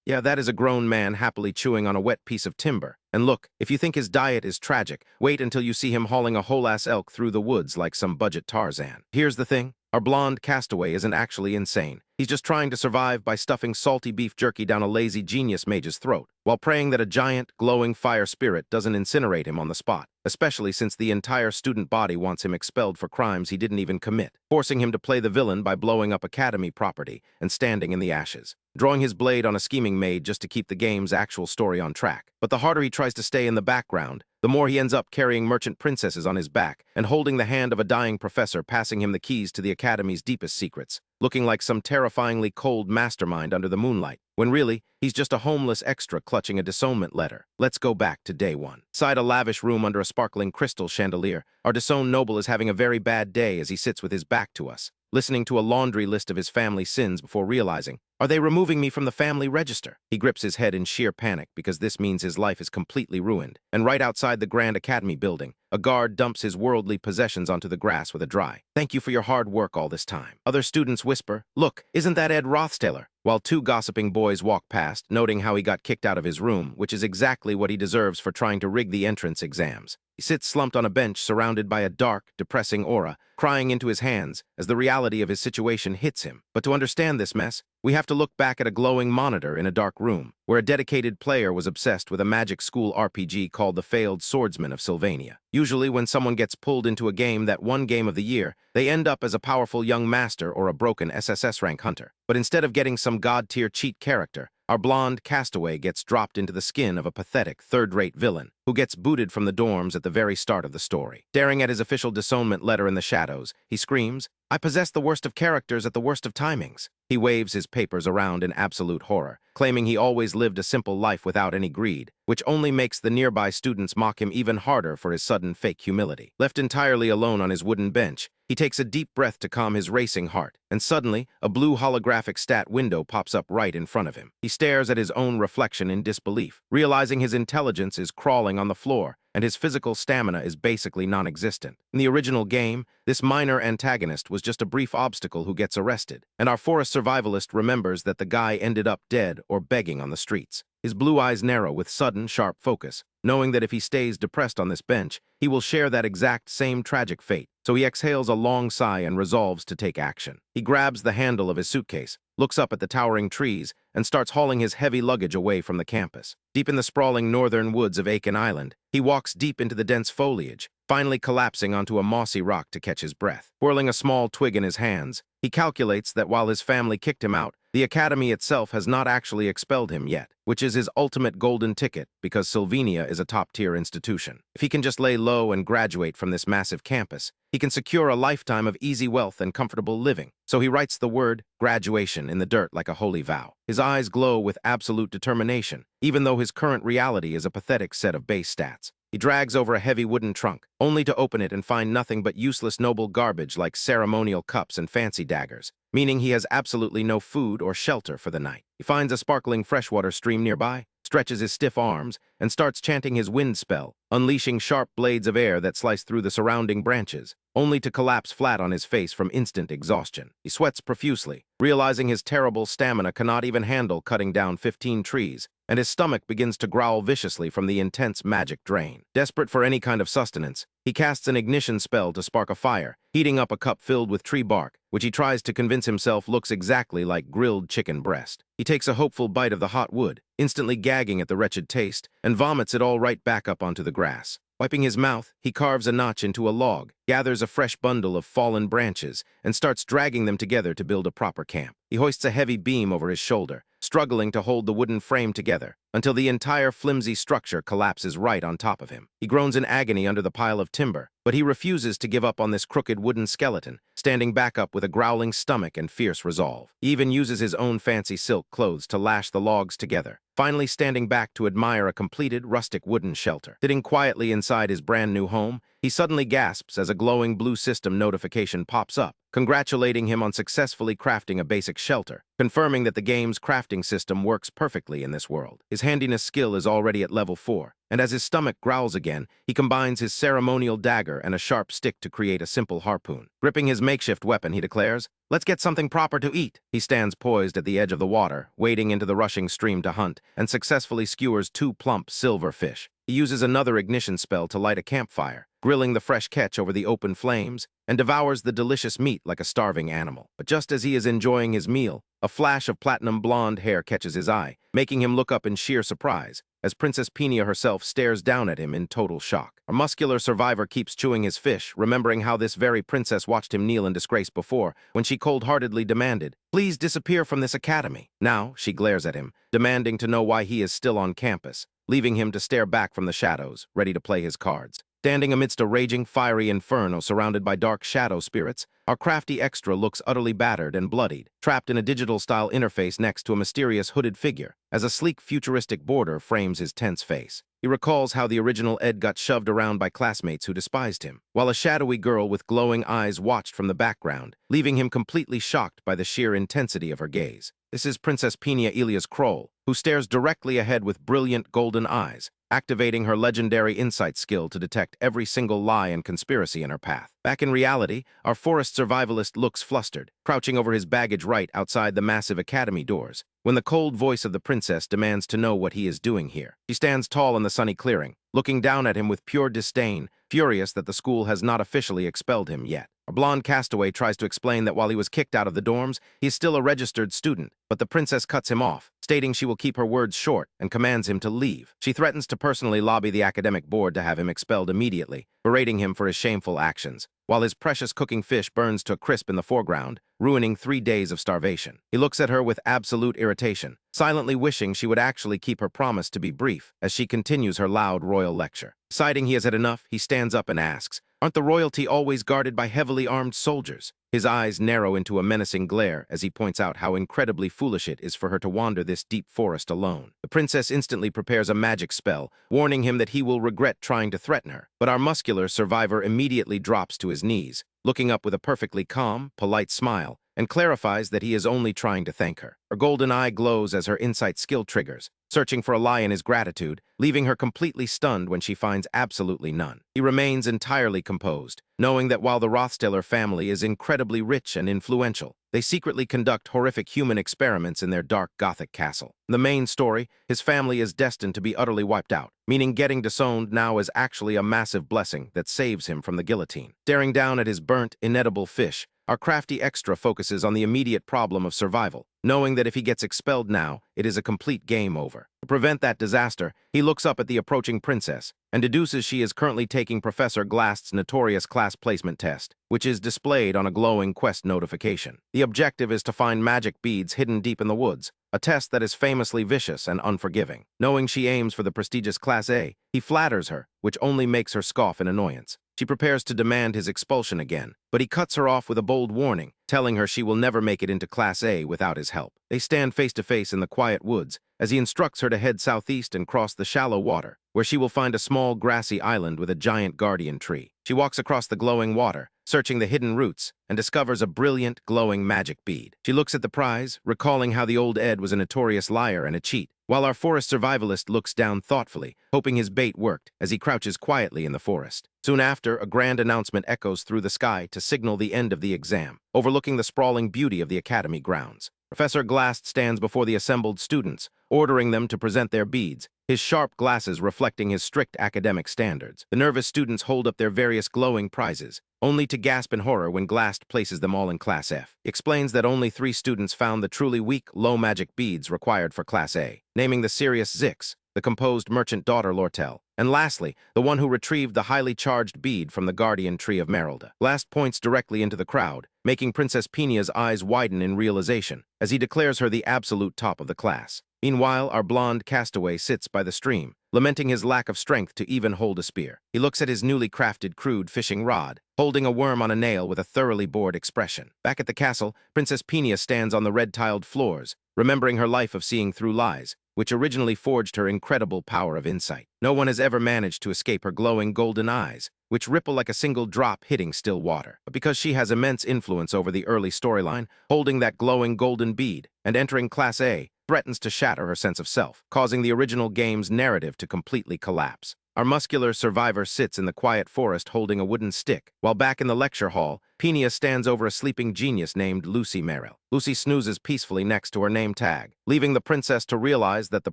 Yeah, that is a grown man happily chewing on a wet piece of timber. And look, if you think his diet is tragic, wait until you see him hauling a whole-ass elk through the woods like some budget Tarzan. Here's the thing. Our blonde castaway isn't actually insane. He's just trying to survive by stuffing salty beef jerky down a lazy genius mage's throat, while praying that a giant, glowing fire spirit doesn't incinerate him on the spot, especially since the entire student body wants him expelled for crimes he didn't even commit, forcing him to play the villain by blowing up academy property and standing in the ashes, drawing his blade on a scheming maid just to keep the game's actual story on track. But the harder he tries to stay in the background, the more he ends up carrying merchant princesses on his back and holding the hand of a dying professor passing him the keys to the academy's deepest secrets, looking like some terrifyingly cold mastermind under the moonlight, when really, he's just a homeless extra clutching a disownment letter. Let's go back to day one. Inside a lavish room under a sparkling crystal chandelier, our disowned noble is having a very bad day as he sits with his back to us, listening to a laundry list of his family's sins before realizing, are they removing me from the family register? He grips his head in sheer panic because this means his life is completely ruined. And right outside the Grand Academy building, a guard dumps his worldly possessions onto the grass with a dry, "Thank you for your hard work all this time." Other students whisper, "Look, isn't that Ed Rothstaler?" While two gossiping boys walk past, noting how he got kicked out of his room, which is exactly what he deserves for trying to rig the entrance exams. He sits slumped on a bench surrounded by a dark, depressing aura, crying into his hands as the reality of his situation hits him. But to understand this mess, we have to look back at a glowing monitor in a dark room, where a dedicated player was obsessed with a magic school RPG called The Failed Swordsman of Sylvania. Usually when someone gets pulled into a game that one game of the year, they end up as a powerful young master or a broken SSS rank hunter. But instead of getting some god-tier cheat character, our blonde castaway gets dropped into the skin of a pathetic, third-rate villain who gets booted from the dorms at the very start of the story. Staring at his official disownment letter in the shadows, he screams, "I possess the worst of characters at the worst of timings." He waves his papers around in absolute horror, claiming he always lived a simple life without any greed, which only makes the nearby students mock him even harder for his sudden fake humility. Left entirely alone on his wooden bench, he takes a deep breath to calm his racing heart, and suddenly, a blue holographic stat window pops up right in front of him. He stares at his own reflection in disbelief, realizing his intelligence is crawling on the floor, and his physical stamina is basically non-existent. In the original game, this minor antagonist was just a brief obstacle who gets arrested, and our forest survivalist remembers that the guy ended up dead or begging on the streets. His blue eyes narrow with sudden, sharp focus, knowing that if he stays depressed on this bench, he will share that exact same tragic fate. So he exhales a long sigh and resolves to take action. He grabs the handle of his suitcase, looks up at the towering trees, and starts hauling his heavy luggage away from the campus. Deep in the sprawling northern woods of Aiken Island, he walks deep into the dense foliage, finally collapsing onto a mossy rock to catch his breath. Whirling a small twig in his hands, he calculates that while his family kicked him out, the academy itself has not actually expelled him yet, which is his ultimate golden ticket because Sylvania is a top-tier institution. If he can just lay low and graduate from this massive campus, he can secure a lifetime of easy wealth and comfortable living. So he writes the word graduation in the dirt like a holy vow. His eyes glow with absolute determination, even though his current reality is a pathetic set of base stats. He drags over a heavy wooden trunk, only to open it and find nothing but useless noble garbage like ceremonial cups and fancy daggers, meaning he has absolutely no food or shelter for the night. He finds a sparkling freshwater stream nearby, stretches his stiff arms, and starts chanting his wind spell, unleashing sharp blades of air that slice through the surrounding branches, only to collapse flat on his face from instant exhaustion. He sweats profusely, realizing his terrible stamina cannot even handle cutting down 15 trees, and his stomach begins to growl viciously from the intense magic drain. Desperate for any kind of sustenance, he casts an ignition spell to spark a fire, heating up a cup filled with tree bark, which he tries to convince himself looks exactly like grilled chicken breast. He takes a hopeful bite of the hot wood, instantly gagging at the wretched taste, and vomits it all right back up onto the grass. Wiping his mouth, he carves a notch into a log, gathers a fresh bundle of fallen branches, and starts dragging them together to build a proper camp. He hoists a heavy beam over his shoulder, struggling to hold the wooden frame together, until the entire flimsy structure collapses right on top of him. He groans in agony under the pile of timber, but he refuses to give up on this crooked wooden skeleton, standing back up with a growling stomach and fierce resolve. He even uses his own fancy silk clothes to lash the logs together, finally standing back to admire a completed rustic wooden shelter. Sitting quietly inside his brand new home, he suddenly gasps as a glowing blue system notification pops up, congratulating him on successfully crafting a basic shelter, confirming that the game's crafting system works perfectly in this world. His handiness skill is already at level 4, and as his stomach growls again, he combines his ceremonial dagger and a sharp stick to create a simple harpoon. Gripping his makeshift weapon, he declares, "Let's get something proper to eat." He stands poised at the edge of the water, wading into the rushing stream to hunt, and successfully skewers 2 plump silver fish. He uses another ignition spell to light a campfire, grilling the fresh catch over the open flames, and devours the delicious meat like a starving animal. But just as he is enjoying his meal, a flash of platinum blonde hair catches his eye, making him look up in sheer surprise, as Princess Peenia herself stares down at him in total shock. A muscular survivor keeps chewing his fish, remembering how this very princess watched him kneel in disgrace before, when she cold-heartedly demanded, "Please disappear from this academy." Now, she glares at him, demanding to know why he is still on campus, leaving him to stare back from the shadows, ready to play his cards. Standing amidst a raging, fiery inferno surrounded by dark shadow spirits, our crafty extra looks utterly battered and bloodied, trapped in a digital-style interface next to a mysterious hooded figure, as a sleek, futuristic border frames his tense face. He recalls how the original Ed got shoved around by classmates who despised him, while a shadowy girl with glowing eyes watched from the background, leaving him completely shocked by the sheer intensity of her gaze. This is Princess Peenia Elias Kroll, who stares directly ahead with brilliant golden eyes, activating her legendary insight skill to detect every single lie and conspiracy in her path. Back in reality, our forest survivalist looks flustered, crouching over his baggage right outside the massive academy doors, when the cold voice of the princess demands to know what he is doing here. She stands tall in the sunny clearing, looking down at him with pure disdain, furious that the school has not officially expelled him yet. A blonde castaway tries to explain that while he was kicked out of the dorms, he is still a registered student, but the princess cuts him off, stating she will keep her words short and commands him to leave. She threatens to personally lobby the academic board to have him expelled immediately, berating him for his shameful actions, while his precious cooking fish burns to a crisp in the foreground, ruining 3 days of starvation. He looks at her with absolute irritation, silently wishing she would actually keep her promise to be brief as she continues her loud royal lecture. Deciding he has had enough, he stands up and asks, "Aren't the royalty always guarded by heavily armed soldiers?" His eyes narrow into a menacing glare as he points out how incredibly foolish it is for her to wander this deep forest alone. The princess instantly prepares a magic spell, warning him that he will regret trying to threaten her. But our muscular survivor immediately drops to his knees, looking up with a perfectly calm, polite smile, and clarifies that he is only trying to thank her. Her golden eye glows as her insight skill triggers, searching for a lie in his gratitude, leaving her completely stunned when she finds absolutely none. He remains entirely composed, knowing that while the Rothsteller family is incredibly rich and influential, they secretly conduct horrific human experiments in their dark Gothic castle. In the main story, his family is destined to be utterly wiped out, meaning getting disowned now is actually a massive blessing that saves him from the guillotine. Staring down at his burnt, inedible fish, our crafty extra focuses on the immediate problem of survival, knowing that if he gets expelled now, it is a complete game over. To prevent that disaster, he looks up at the approaching princess and deduces she is currently taking Professor Glast's notorious class placement test, which is displayed on a glowing quest notification. The objective is to find magic beads hidden deep in the woods, a test that is famously vicious and unforgiving. Knowing she aims for the prestigious Class A, he flatters her, which only makes her scoff in annoyance. She prepares to demand his expulsion again, but he cuts her off with a bold warning, telling her she will never make it into Class A without his help. They stand face to face in the quiet woods, as he instructs her to head southeast and cross the shallow water, where she will find a small grassy island with a giant guardian tree. She walks across the glowing water, searching the hidden roots, and discovers a brilliant, glowing magic bead. She looks at the prize, recalling how the old Ed was a notorious liar and a cheat, while our forest survivalist looks down thoughtfully, hoping his bait worked, as he crouches quietly in the forest. Soon after, a grand announcement echoes through the sky to signal the end of the exam, overlooking the sprawling beauty of the academy grounds. Professor Glast stands before the assembled students, ordering them to present their beads, his sharp glasses reflecting his strict academic standards. The nervous students hold up their various glowing prizes, only to gasp in horror when Glast places them all in Class F. He explains that only 3 students found the truly weak, low-magic beads required for Class A, naming the serious Zix, the composed merchant daughter Lortel, and lastly, the one who retrieved the highly charged bead from the guardian tree of Merelda. Glast points directly into the crowd, making Princess Peenia's eyes widen in realization, as he declares her the absolute top of the class. Meanwhile, our blonde castaway sits by the stream, lamenting his lack of strength to even hold a spear. He looks at his newly crafted crude fishing rod, holding a worm on a nail with a thoroughly bored expression. Back at the castle, Princess Peenia stands on the red-tiled floors, remembering her life of seeing through lies, which originally forged her incredible power of insight. No one has ever managed to escape her glowing golden eyes, which ripple like a single drop hitting still water. But because she has immense influence over the early storyline, holding that glowing golden bead and entering Class A threatens to shatter her sense of self, causing the original game's narrative to completely collapse. Our muscular survivor sits in the quiet forest holding a wooden stick, while back in the lecture hall, Peenia stands over a sleeping genius named Lucy Merrill. Lucy snoozes peacefully next to her name tag, leaving the princess to realize that the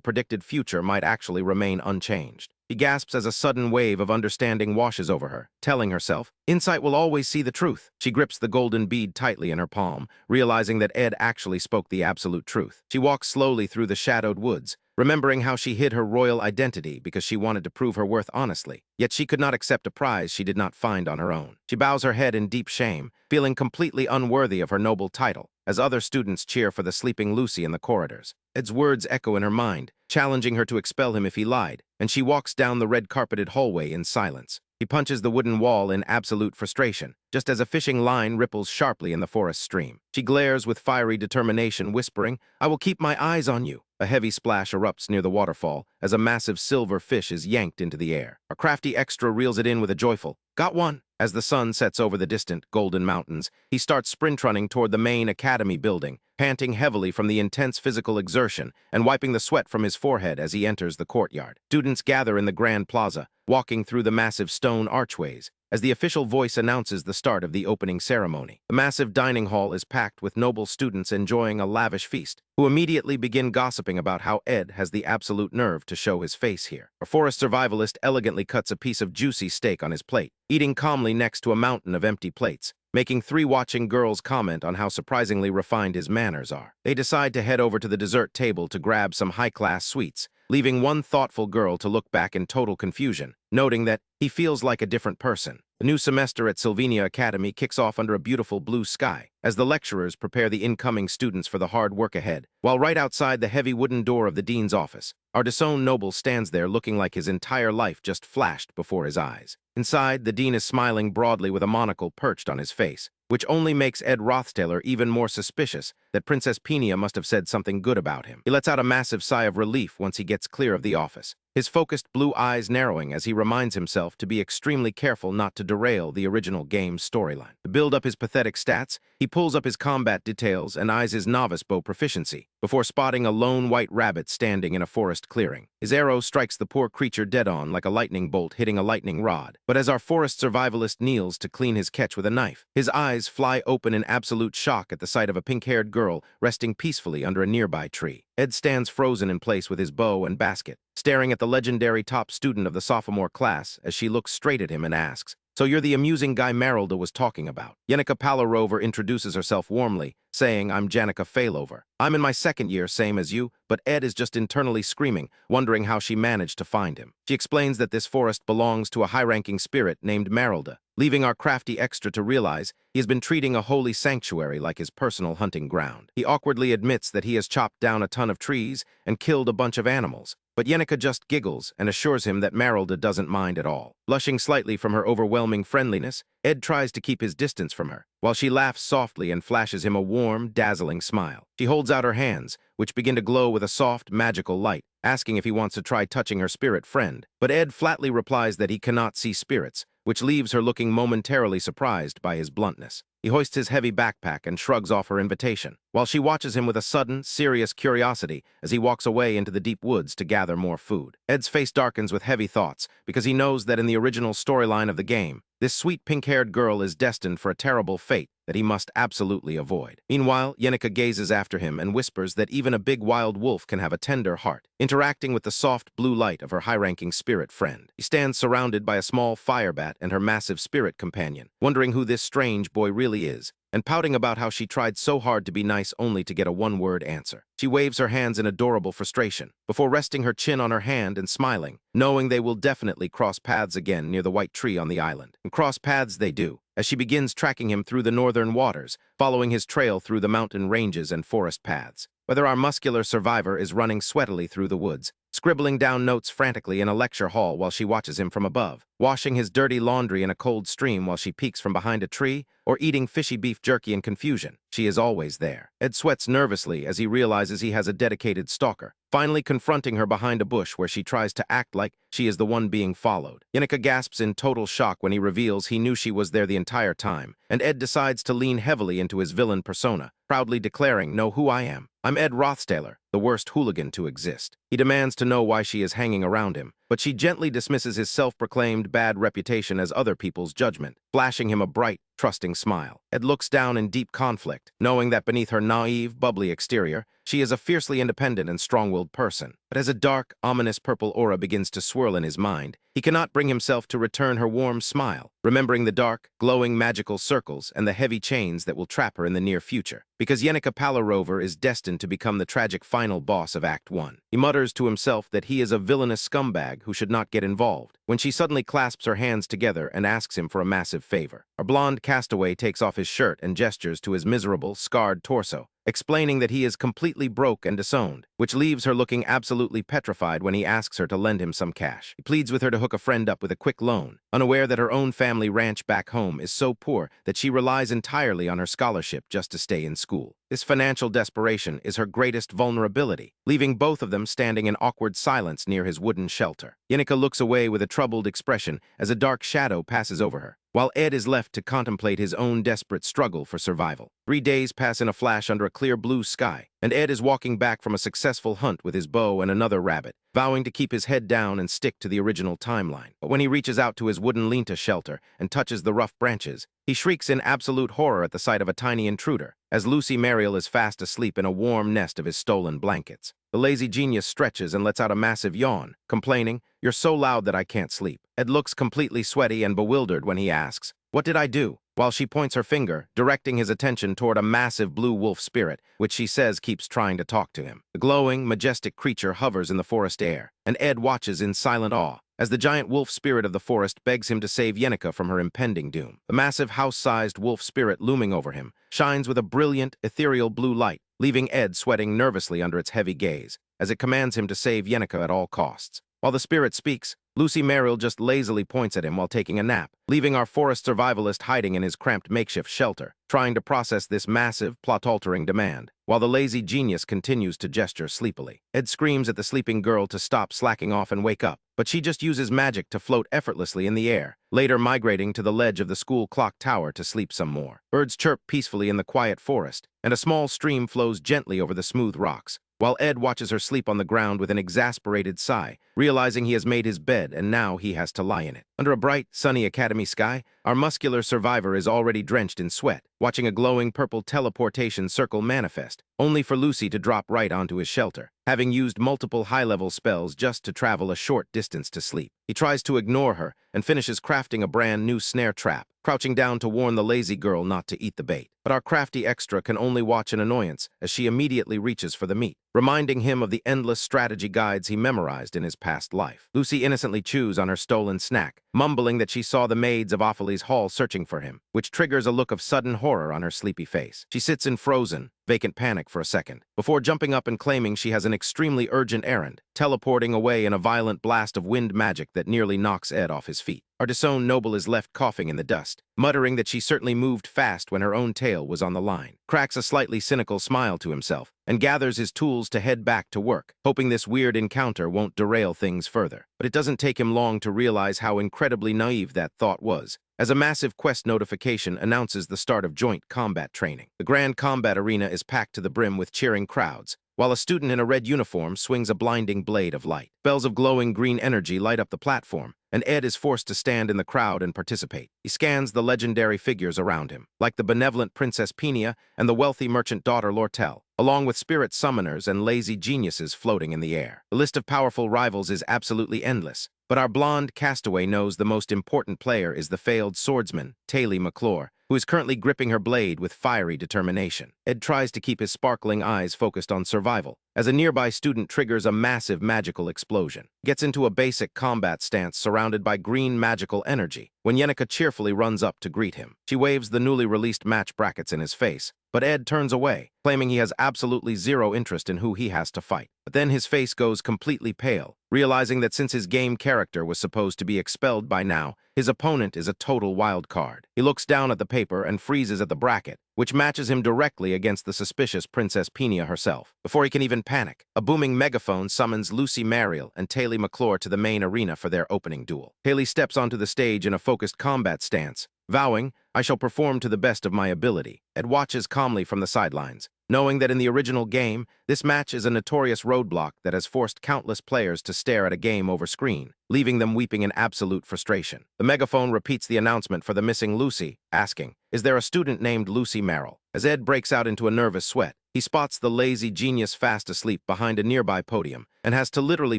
predicted future might actually remain unchanged. She gasps as a sudden wave of understanding washes over her, telling herself, "Insight will always see the truth." She grips the golden bead tightly in her palm, realizing that Ed actually spoke the absolute truth. She walks slowly through the shadowed woods, remembering how she hid her royal identity because she wanted to prove her worth honestly. Yet she could not accept a prize she did not find on her own. She bows her head in deep shame, feeling completely unworthy of her noble title, as other students cheer for the sleeping Lucy in the corridors. Ed's words echo in her mind, challenging her to expel him if he lied, and she walks down the red-carpeted hallway in silence. He punches the wooden wall in absolute frustration, just as a fishing line ripples sharply in the forest stream. She glares with fiery determination, whispering, "I will keep my eyes on you." A heavy splash erupts near the waterfall as a massive silver fish is yanked into the air. A crafty extra reels it in with a joyful, "Got one!" As the sun sets over the distant golden mountains, he starts sprint running toward the main academy building, panting heavily from the intense physical exertion and wiping the sweat from his forehead as he enters the courtyard. Students gather in the grand plaza, walking through the massive stone archways, as the official voice announces the start of the opening ceremony. The massive dining hall is packed with noble students enjoying a lavish feast, who immediately begin gossiping about how Ed has the absolute nerve to show his face here. A forest survivalist elegantly cuts a piece of juicy steak on his plate, eating calmly next to a mountain of empty plates, making three watching girls comment on how surprisingly refined his manners are. They decide to head over to the dessert table to grab some high-class sweets, leaving one thoughtful girl to look back in total confusion, noting that he feels like a different person. The new semester at Sylvania Academy kicks off under a beautiful blue sky, as the lecturers prepare the incoming students for the hard work ahead, while right outside the heavy wooden door of the dean's office, our disowned noble stands there looking like his entire life just flashed before his eyes. Inside, the dean is smiling broadly with a monocle perched on his face, which only makes Ed Rothsteller even more suspicious that Princess Peenia must have said something good about him. He lets out a massive sigh of relief once he gets clear of the office, his focused blue eyes narrowing as he reminds himself to be extremely careful not to derail the original game's storyline. To build up his pathetic stats, he pulls up his combat details and eyes his novice bow proficiency, before spotting a lone white rabbit standing in a forest clearing. His arrow strikes the poor creature dead-on like a lightning bolt hitting a lightning rod. But as our forest survivalist kneels to clean his catch with a knife, his eyes fly open in absolute shock at the sight of a pink-haired girl resting peacefully under a nearby tree. Ed stands frozen in place with his bow and basket, staring at the legendary top student of the sophomore class as she looks straight at him and asks, "So you're the amusing guy Merrilda was talking about?" Yenica Palarover introduces herself warmly, saying, "I'm Janica Failover. I'm in my second year, same as you," but Ed is just internally screaming, wondering how she managed to find him. She explains that this forest belongs to a high-ranking spirit named Merrilda, leaving our crafty extra to realize he has been treating a holy sanctuary like his personal hunting ground. He awkwardly admits that he has chopped down a ton of trees and killed a bunch of animals, but Yenica just giggles and assures him that Merrilda doesn't mind at all. Blushing slightly from her overwhelming friendliness, Ed tries to keep his distance from her, while she laughs softly and flashes him a warm, dazzling smile. She holds out her hands, which begin to glow with a soft, magical light, asking if he wants to try touching her spirit friend. But Ed flatly replies that he cannot see spirits, which leaves her looking momentarily surprised by his bluntness. He hoists his heavy backpack and shrugs off her invitation, while she watches him with a sudden, serious curiosity as he walks away into the deep woods to gather more food. Ed's face darkens with heavy thoughts, because he knows that in the original storyline of the game, this sweet pink-haired girl is destined for a terrible fate that he must absolutely avoid. Meanwhile, Yenica gazes after him and whispers that even a big wild wolf can have a tender heart, interacting with the soft blue light of her high-ranking spirit friend. He stands surrounded by a small fire bat and her massive spirit companion, wondering who this strange boy really is, and pouting about how she tried so hard to be nice only to get a one-word answer. She waves her hands in adorable frustration, before resting her chin on her hand and smiling, knowing they will definitely cross paths again near the white tree on the island. And cross paths they do, as she begins tracking him through the northern waters, following his trail through the mountain ranges and forest paths. Whether our muscular survivor is running sweatily through the woods, scribbling down notes frantically in a lecture hall while she watches him from above, washing his dirty laundry in a cold stream while she peeks from behind a tree, or eating fishy beef jerky in confusion, she is always there. Ed sweats nervously as he realizes he has a dedicated stalker, finally confronting her behind a bush where she tries to act like she is the one being followed. Yenica gasps in total shock when he reveals he knew she was there the entire time, and Ed decides to lean heavily into his villain persona, proudly declaring, "Know who I am. I'm Ed Rothsteller, the worst hooligan to exist." He demands to know why she is hanging around him, but she gently dismisses his self-proclaimed bad reputation as other people's judgment, flashing him a bright, trusting smile. Ed looks down in deep conflict, knowing that beneath her naive, bubbly exterior, she is a fiercely independent and strong-willed person. But as a dark, ominous purple aura begins to swirl in his mind, he cannot bring himself to return her warm smile, remembering the dark, glowing magical circles and the heavy chains that will trap her in the near future. Because Yenica Palarover is destined to become the tragic final boss of Act 1. He mutters to himself that he is a villainous scumbag who should not get involved, when she suddenly clasps her hands together and asks him for a massive favor. Our blonde castaway takes off his shirt and gestures to his miserable, scarred torso, explaining that he is completely broke and disowned, which leaves her looking absolutely petrified when he asks her to lend him some cash. He pleads with her to hook a friend up with a quick loan, unaware that her own family ranch back home is so poor that she relies entirely on her scholarship just to stay in school. This financial desperation is her greatest vulnerability, leaving both of them standing in awkward silence near his wooden shelter. Yenica looks away with a troubled expression as a dark shadow passes over her, while Ed is left to contemplate his own desperate struggle for survival. 3 days pass in a flash under a clear blue sky, and Ed is walking back from a successful hunt with his bow and another rabbit, vowing to keep his head down and stick to the original timeline. But when he reaches out to his wooden Linta shelter and touches the rough branches, he shrieks in absolute horror at the sight of a tiny intruder, as Lucy Mariel is fast asleep in a warm nest of his stolen blankets. The lazy genius stretches and lets out a massive yawn, complaining, "You're so loud that I can't sleep." Ed looks completely sweaty and bewildered when he asks, "What did I do?" while she points her finger, directing his attention toward a massive blue wolf spirit, which she says keeps trying to talk to him. The glowing, majestic creature hovers in the forest air, and Ed watches in silent awe as the giant wolf spirit of the forest begs him to save Yenica from her impending doom. The massive house-sized wolf spirit looming over him shines with a brilliant, ethereal blue light, leaving Ed sweating nervously under its heavy gaze, as it commands him to save Yenica at all costs. While the spirit speaks, Lucy Mariel just lazily points at him while taking a nap, leaving our forest survivalist hiding in his cramped makeshift shelter, trying to process this massive, plot-altering demand, while the lazy genius continues to gesture sleepily. Ed screams at the sleeping girl to stop slacking off and wake up, but she just uses magic to float effortlessly in the air, later migrating to the ledge of the school clock tower to sleep some more. Birds chirp peacefully in the quiet forest, and a small stream flows gently over the smooth rocks, while Ed watches her sleep on the ground with an exasperated sigh, realizing he has made his bed and now he has to lie in it. Under a bright, sunny academy sky, our muscular survivor is already drenched in sweat, watching a glowing purple teleportation circle manifest, only for Lucy to drop right onto his shelter, having used multiple high-level spells just to travel a short distance to sleep. He tries to ignore her and finishes crafting a brand new snare trap, crouching down to warn the lazy girl not to eat the bait. But our crafty extra can only watch in annoyance as she immediately reaches for the meat, reminding him of the endless strategy guides he memorized in his past life. Lucy innocently chews on her stolen snack, mumbling that she saw the maids of Opheles Hall searching for him, which triggers a look of sudden horror on her sleepy face. She sits in frozen, vacant panic for a second, before jumping up and claiming she has an extremely urgent errand, teleporting away in a violent blast of wind magic that nearly knocks Ed off his feet. Our disowned noble is left coughing in the dust, muttering that she certainly moved fast when her own tail was on the line, cracks a slightly cynical smile to himself, and gathers his tools to head back to work, hoping this weird encounter won't derail things further. But it doesn't take him long to realize how incredibly naive that thought was, as a massive quest notification announces the start of joint combat training. The grand combat arena is packed to the brim with cheering crowds, while a student in a red uniform swings a blinding blade of light. Bells of glowing green energy light up the platform, and Ed is forced to stand in the crowd and participate. He scans the legendary figures around him, like the benevolent Princess Penia and the wealthy merchant daughter Lortel, along with spirit summoners and lazy geniuses floating in the air. The list of powerful rivals is absolutely endless, but our blonde castaway knows the most important player is the failed swordsman, Taylor McClure, who is currently gripping her blade with fiery determination. Ed tries to keep his sparkling eyes focused on survival, as a nearby student triggers a massive magical explosion, gets into a basic combat stance surrounded by green magical energy, when Yenica cheerfully runs up to greet him. She waves the newly released match brackets in his face, but Ed turns away, claiming he has absolutely zero interest in who he has to fight. But then his face goes completely pale, realizing that since his game character was supposed to be expelled by now, his opponent is a total wild card. He looks down at the paper and freezes at the bracket, which matches him directly against the suspicious Princess Penia herself. Before he can even panic, a booming megaphone summons Lucy Mariel and Taylor McClure to the main arena for their opening duel. Haley steps onto the stage in a focused combat stance, vowing, "I shall perform to the best of my ability." Ed watches calmly from the sidelines, knowing that in the original game, this match is a notorious roadblock that has forced countless players to stare at a game over screen, leaving them weeping in absolute frustration. The megaphone repeats the announcement for the missing Lucy, asking, "Is there a student named Lucy Merrill?" As Ed breaks out into a nervous sweat, he spots the lazy genius fast asleep behind a nearby podium and has to literally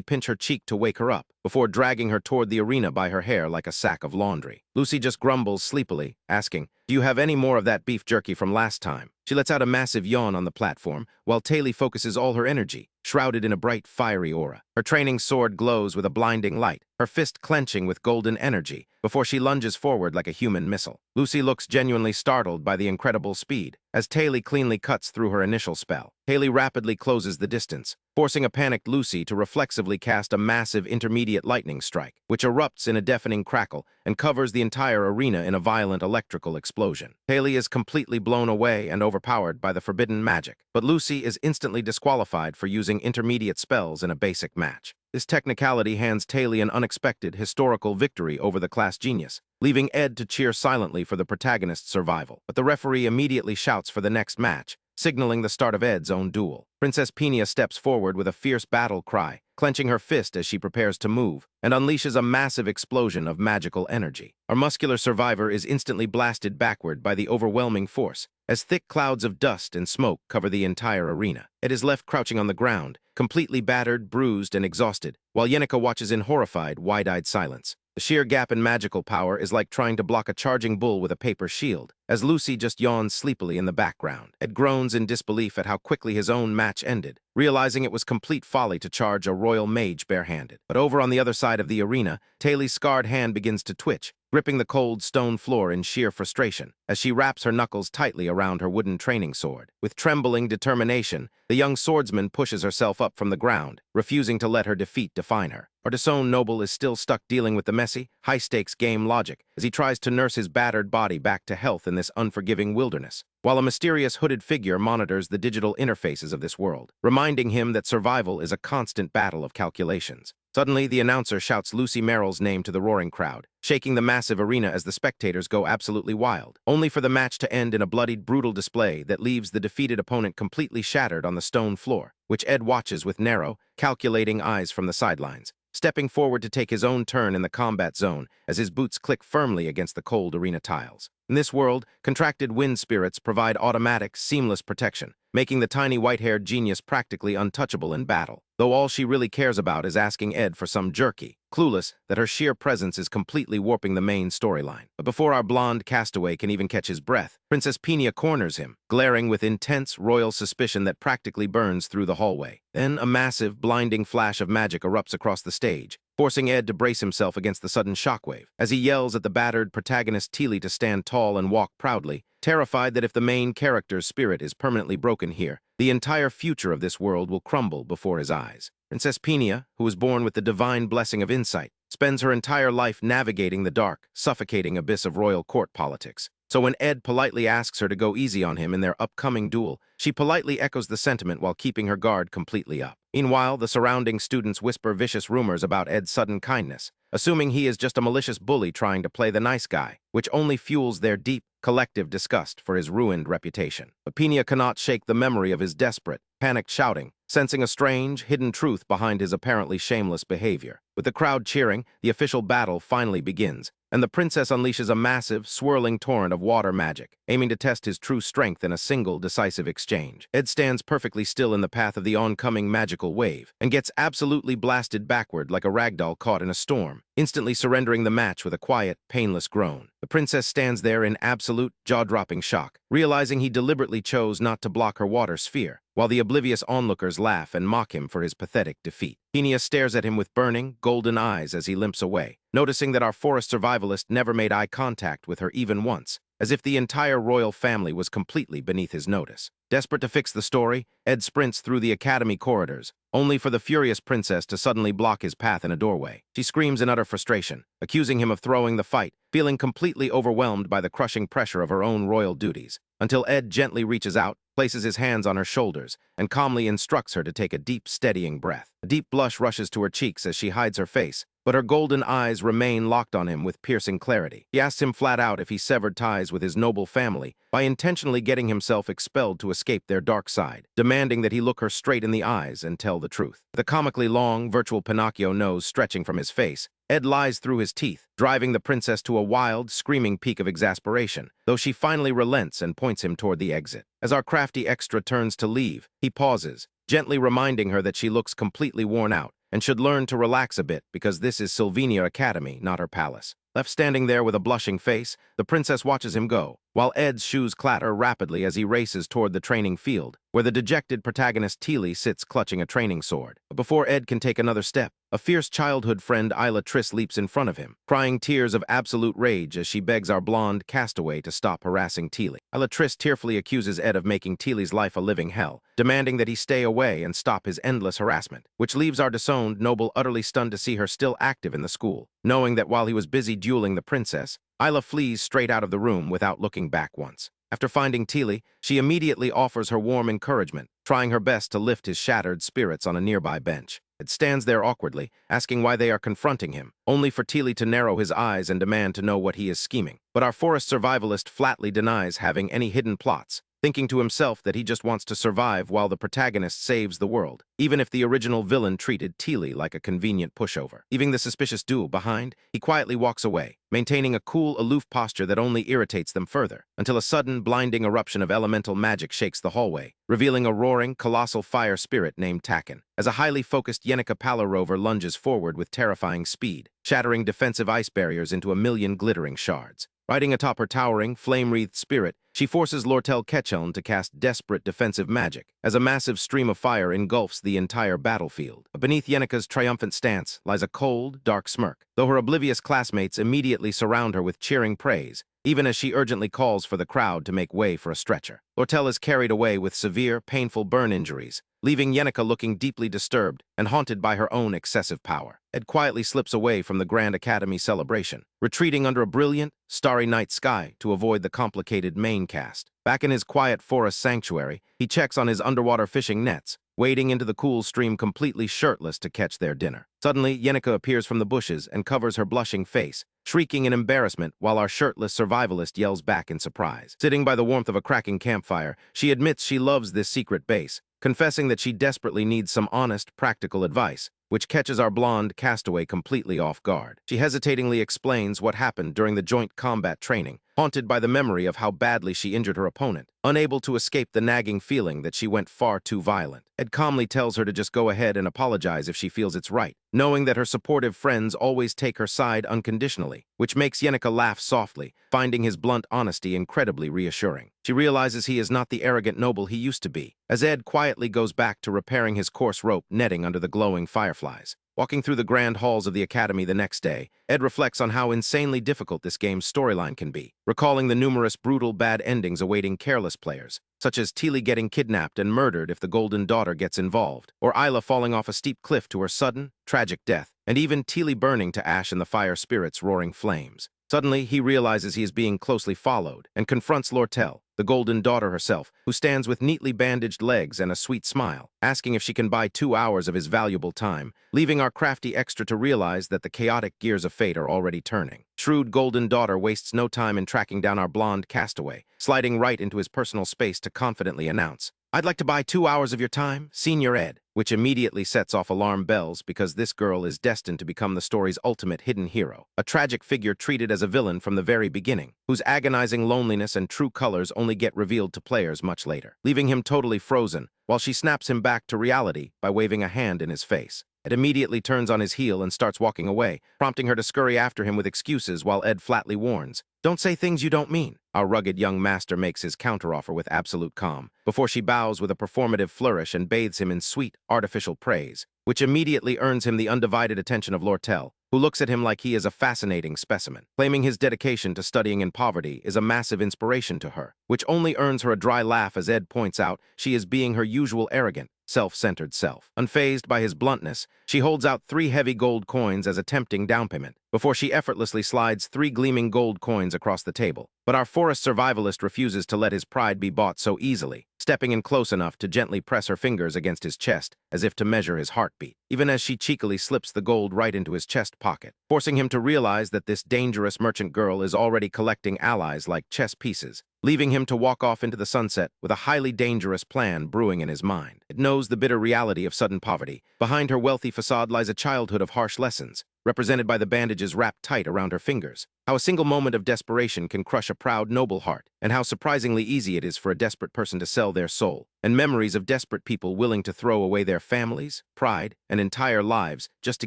pinch her cheek to wake her up before dragging her toward the arena by her hair like a sack of laundry. Lucy just grumbles sleepily, asking, "Do you have any more of that beef jerky from last time?" She lets out a massive yawn on the platform, while Taylor focuses all her energy, shrouded in a bright, fiery aura. Her training sword glows with a blinding light, her fist clenching with golden energy, before she lunges forward like a human missile. Lucy looks genuinely startled by the incredible speed, as Taylor cleanly cuts through her initial spell. Taylor rapidly closes the distance, forcing a panicked Lucy to reflexively cast a massive intermediate lightning strike, which erupts in a deafening crackle and covers the entire arena in a violent electrical explosion. Taylor is completely blown away and overpowered by the forbidden magic, but Lucy is instantly disqualified for using intermediate spells in a basic match. This technicality hands Taylor an unexpected historical victory over the class genius, leaving Ed to cheer silently for the protagonist's survival. But the referee immediately shouts for the next match, signaling the start of Ed's own duel. Princess Peenia steps forward with a fierce battle cry, clenching her fist as she prepares to move, and unleashes a massive explosion of magical energy. Our muscular survivor is instantly blasted backward by the overwhelming force, as thick clouds of dust and smoke cover the entire arena. Ed is left crouching on the ground, completely battered, bruised, and exhausted, while Yenika watches in horrified, wide-eyed silence. The sheer gap in magical power is like trying to block a charging bull with a paper shield, as Lucy just yawns sleepily in the background. Ed groans in disbelief at how quickly his own match ended, realizing it was complete folly to charge a royal mage barehanded. But over on the other side of the arena, Taylor's scarred hand begins to twitch, gripping the cold stone floor in sheer frustration, as she wraps her knuckles tightly around her wooden training sword. With trembling determination, the young swordsman pushes herself up from the ground, refusing to let her defeat define her. Our disowned noble is still stuck dealing with the messy, high-stakes game logic as he tries to nurse his battered body back to health in this unforgiving wilderness, while a mysterious hooded figure monitors the digital interfaces of this world, reminding him that survival is a constant battle of calculations. Suddenly, the announcer shouts Lucy Merrill's name to the roaring crowd, shaking the massive arena as the spectators go absolutely wild, only for the match to end in a bloodied, brutal display that leaves the defeated opponent completely shattered on the stone floor, which Ed watches with narrow, calculating eyes from the sidelines, stepping forward to take his own turn in the combat zone as his boots click firmly against the cold arena tiles. In this world, contracted wind spirits provide automatic, seamless protection, making the tiny white-haired genius practically untouchable in battle, though all she really cares about is asking Ed for some jerky, clueless that her sheer presence is completely warping the main storyline. But before our blonde castaway can even catch his breath, Princess Peenia corners him, glaring with intense royal suspicion that practically burns through the hallway. Then a massive, blinding flash of magic erupts across the stage, forcing Ed to brace himself against the sudden shockwave, as he yells at the battered protagonist Teely to stand tall and walk proudly, terrified that if the main character's spirit is permanently broken here, the entire future of this world will crumble before his eyes. Princess Peenia, who was born with the divine blessing of insight, spends her entire life navigating the dark, suffocating abyss of royal court politics. So when Ed politely asks her to go easy on him in their upcoming duel, she politely echoes the sentiment while keeping her guard completely up. Meanwhile, the surrounding students whisper vicious rumors about Ed's sudden kindness, assuming he is just a malicious bully trying to play the nice guy, which only fuels their deep, collective disgust for his ruined reputation. But Peenia cannot shake the memory of his desperate, panicked shouting, sensing a strange, hidden truth behind his apparently shameless behavior. With the crowd cheering, the official battle finally begins, and the princess unleashes a massive, swirling torrent of water magic, aiming to test his true strength in a single, decisive exchange. Ed stands perfectly still in the path of the oncoming magical wave, and gets absolutely blasted backward like a ragdoll caught in a storm, instantly surrendering the match with a quiet, painless groan. The princess stands there in absolute, jaw-dropping shock, realizing he deliberately chose not to block her water sphere, while the oblivious onlookers laugh and mock him for his pathetic defeat. Peenia stares at him with burning, golden eyes as he limps away, noticing that our forest survivalist never made eye contact with her even once, as if the entire royal family was completely beneath his notice. Desperate to fix the story, Ed sprints through the academy corridors, only for the furious princess to suddenly block his path in a doorway. She screams in utter frustration, accusing him of throwing the fight, feeling completely overwhelmed by the crushing pressure of her own royal duties, until Ed gently reaches out, places his hands on her shoulders, and calmly instructs her to take a deep, steadying breath. A deep blush rushes to her cheeks as she hides her face, but her golden eyes remain locked on him with piercing clarity. She asks him flat out if he severed ties with his noble family by intentionally getting himself expelled to escape their dark side, demanding that he look her straight in the eyes and tell the truth. The comically long, virtual Pinocchio nose stretching from his face, Ed lies through his teeth, driving the princess to a wild, screaming peak of exasperation, though she finally relents and points him toward the exit. As our crafty extra turns to leave, he pauses, gently reminding her that she looks completely worn out and should learn to relax a bit because this is Sylvania Academy, not her palace. Left standing there with a blushing face, the princess watches him go, while Ed's shoes clatter rapidly as he races toward the training field, where the dejected protagonist Teely sits clutching a training sword. But before Ed can take another step, a fierce childhood friend Isla Triss leaps in front of him, crying tears of absolute rage as she begs our blonde castaway to stop harassing Teely. Isla Triss tearfully accuses Ed of making Teely's life a living hell, demanding that he stay away and stop his endless harassment, which leaves our disowned noble utterly stunned to see her still active in the school, knowing that while he was busy dueling the princess, Isla flees straight out of the room without looking back once. After finding Teely, she immediately offers her warm encouragement, trying her best to lift his shattered spirits on a nearby bench. Ed stands there awkwardly, asking why they are confronting him, only for Teely to narrow his eyes and demand to know what he is scheming. But our forest survivalist flatly denies having any hidden plots, thinking to himself that he just wants to survive while the protagonist saves the world, even if the original villain treated Teely like a convenient pushover. Leaving the suspicious duo behind, he quietly walks away, maintaining a cool, aloof posture that only irritates them further, until a sudden, blinding eruption of elemental magic shakes the hallway, revealing a roaring, colossal fire spirit named Takken, as a highly focused Yenica Pala rover lunges forward with terrifying speed, shattering defensive ice barriers into a million glittering shards. Riding atop her towering, flame-wreathed spirit, she forces Lortel Ketcheln to cast desperate defensive magic, as a massive stream of fire engulfs the entire battlefield. Beneath Yenica's triumphant stance lies a cold, dark smirk, though her oblivious classmates immediately surround her with cheering praise, even as she urgently calls for the crowd to make way for a stretcher. Lortel is carried away with severe, painful burn injuries, leaving Yenica looking deeply disturbed and haunted by her own excessive power. Ed quietly slips away from the Grand Academy celebration, retreating under a brilliant, starry night sky to avoid the complicated main cast. Back in his quiet forest sanctuary, he checks on his underwater fishing nets, wading into the cool stream completely shirtless to catch their dinner. Suddenly, Yenica appears from the bushes and covers her blushing face, shrieking in embarrassment while our shirtless survivalist yells back in surprise. Sitting by the warmth of a cracking campfire, she admits she loves this secret base, confessing that she desperately needs some honest, practical advice, which catches our blonde castaway completely off guard. She hesitatingly explains what happened during the joint combat training, haunted by the memory of how badly she injured her opponent, unable to escape the nagging feeling that she went far too violent. Ed calmly tells her to just go ahead and apologize if she feels it's right, knowing that her supportive friends always take her side unconditionally, which makes Yenica laugh softly, finding his blunt honesty incredibly reassuring. She realizes he is not the arrogant noble he used to be, as Ed quietly goes back to repairing his coarse rope netting under the glowing fireflies. Walking through the grand halls of the Academy the next day, Ed reflects on how insanely difficult this game's storyline can be, recalling the numerous brutal bad endings awaiting careless players, such as Teely getting kidnapped and murdered if the Golden Daughter gets involved, or Isla falling off a steep cliff to her sudden, tragic death, and even Teely burning to ash in the fire spirit's roaring flames. Suddenly, he realizes he is being closely followed and confronts Lortel, the Golden Daughter herself, who stands with neatly bandaged legs and a sweet smile, asking if she can buy 2 hours of his valuable time, leaving our crafty extra to realize that the chaotic gears of fate are already turning. Shrewd Golden Daughter wastes no time in tracking down our blonde castaway, sliding right into his personal space to confidently announce, "I'd like to buy 2 hours of your time, Senior Ed," which immediately sets off alarm bells because this girl is destined to become the story's ultimate hidden hero, a tragic figure treated as a villain from the very beginning, whose agonizing loneliness and true colors only get revealed to players much later, leaving him totally frozen, while she snaps him back to reality by waving a hand in his face. Ed immediately turns on his heel and starts walking away, prompting her to scurry after him with excuses while Ed flatly warns, "Don't say things you don't mean." Our rugged young master makes his counteroffer with absolute calm, before she bows with a performative flourish and bathes him in sweet, artificial praise, which immediately earns him the undivided attention of Lortel, who looks at him like he is a fascinating specimen. Claiming his dedication to studying in poverty is a massive inspiration to her, which only earns her a dry laugh as Ed points out she is being her usual arrogant, self-centered self. Unfazed by his bluntness, she holds out 3 heavy gold coins as a tempting down payment, before she effortlessly slides 3 gleaming gold coins across the table. But our forest survivalist refuses to let his pride be bought so easily, stepping in close enough to gently press her fingers against his chest as if to measure his heartbeat, even as she cheekily slips the gold right into his chest pocket, forcing him to realize that this dangerous merchant girl is already collecting allies like chess pieces, leaving him to walk off into the sunset with a highly dangerous plan brewing in his mind. It knows the bitter reality of sudden poverty. Behind her wealthy facade lies a childhood of harsh lessons, represented by the bandages wrapped tight around her fingers. How a single moment of desperation can crush a proud, noble heart, and how surprisingly easy it is for a desperate person to sell their soul, and memories of desperate people willing to throw away their families, pride, and entire lives just to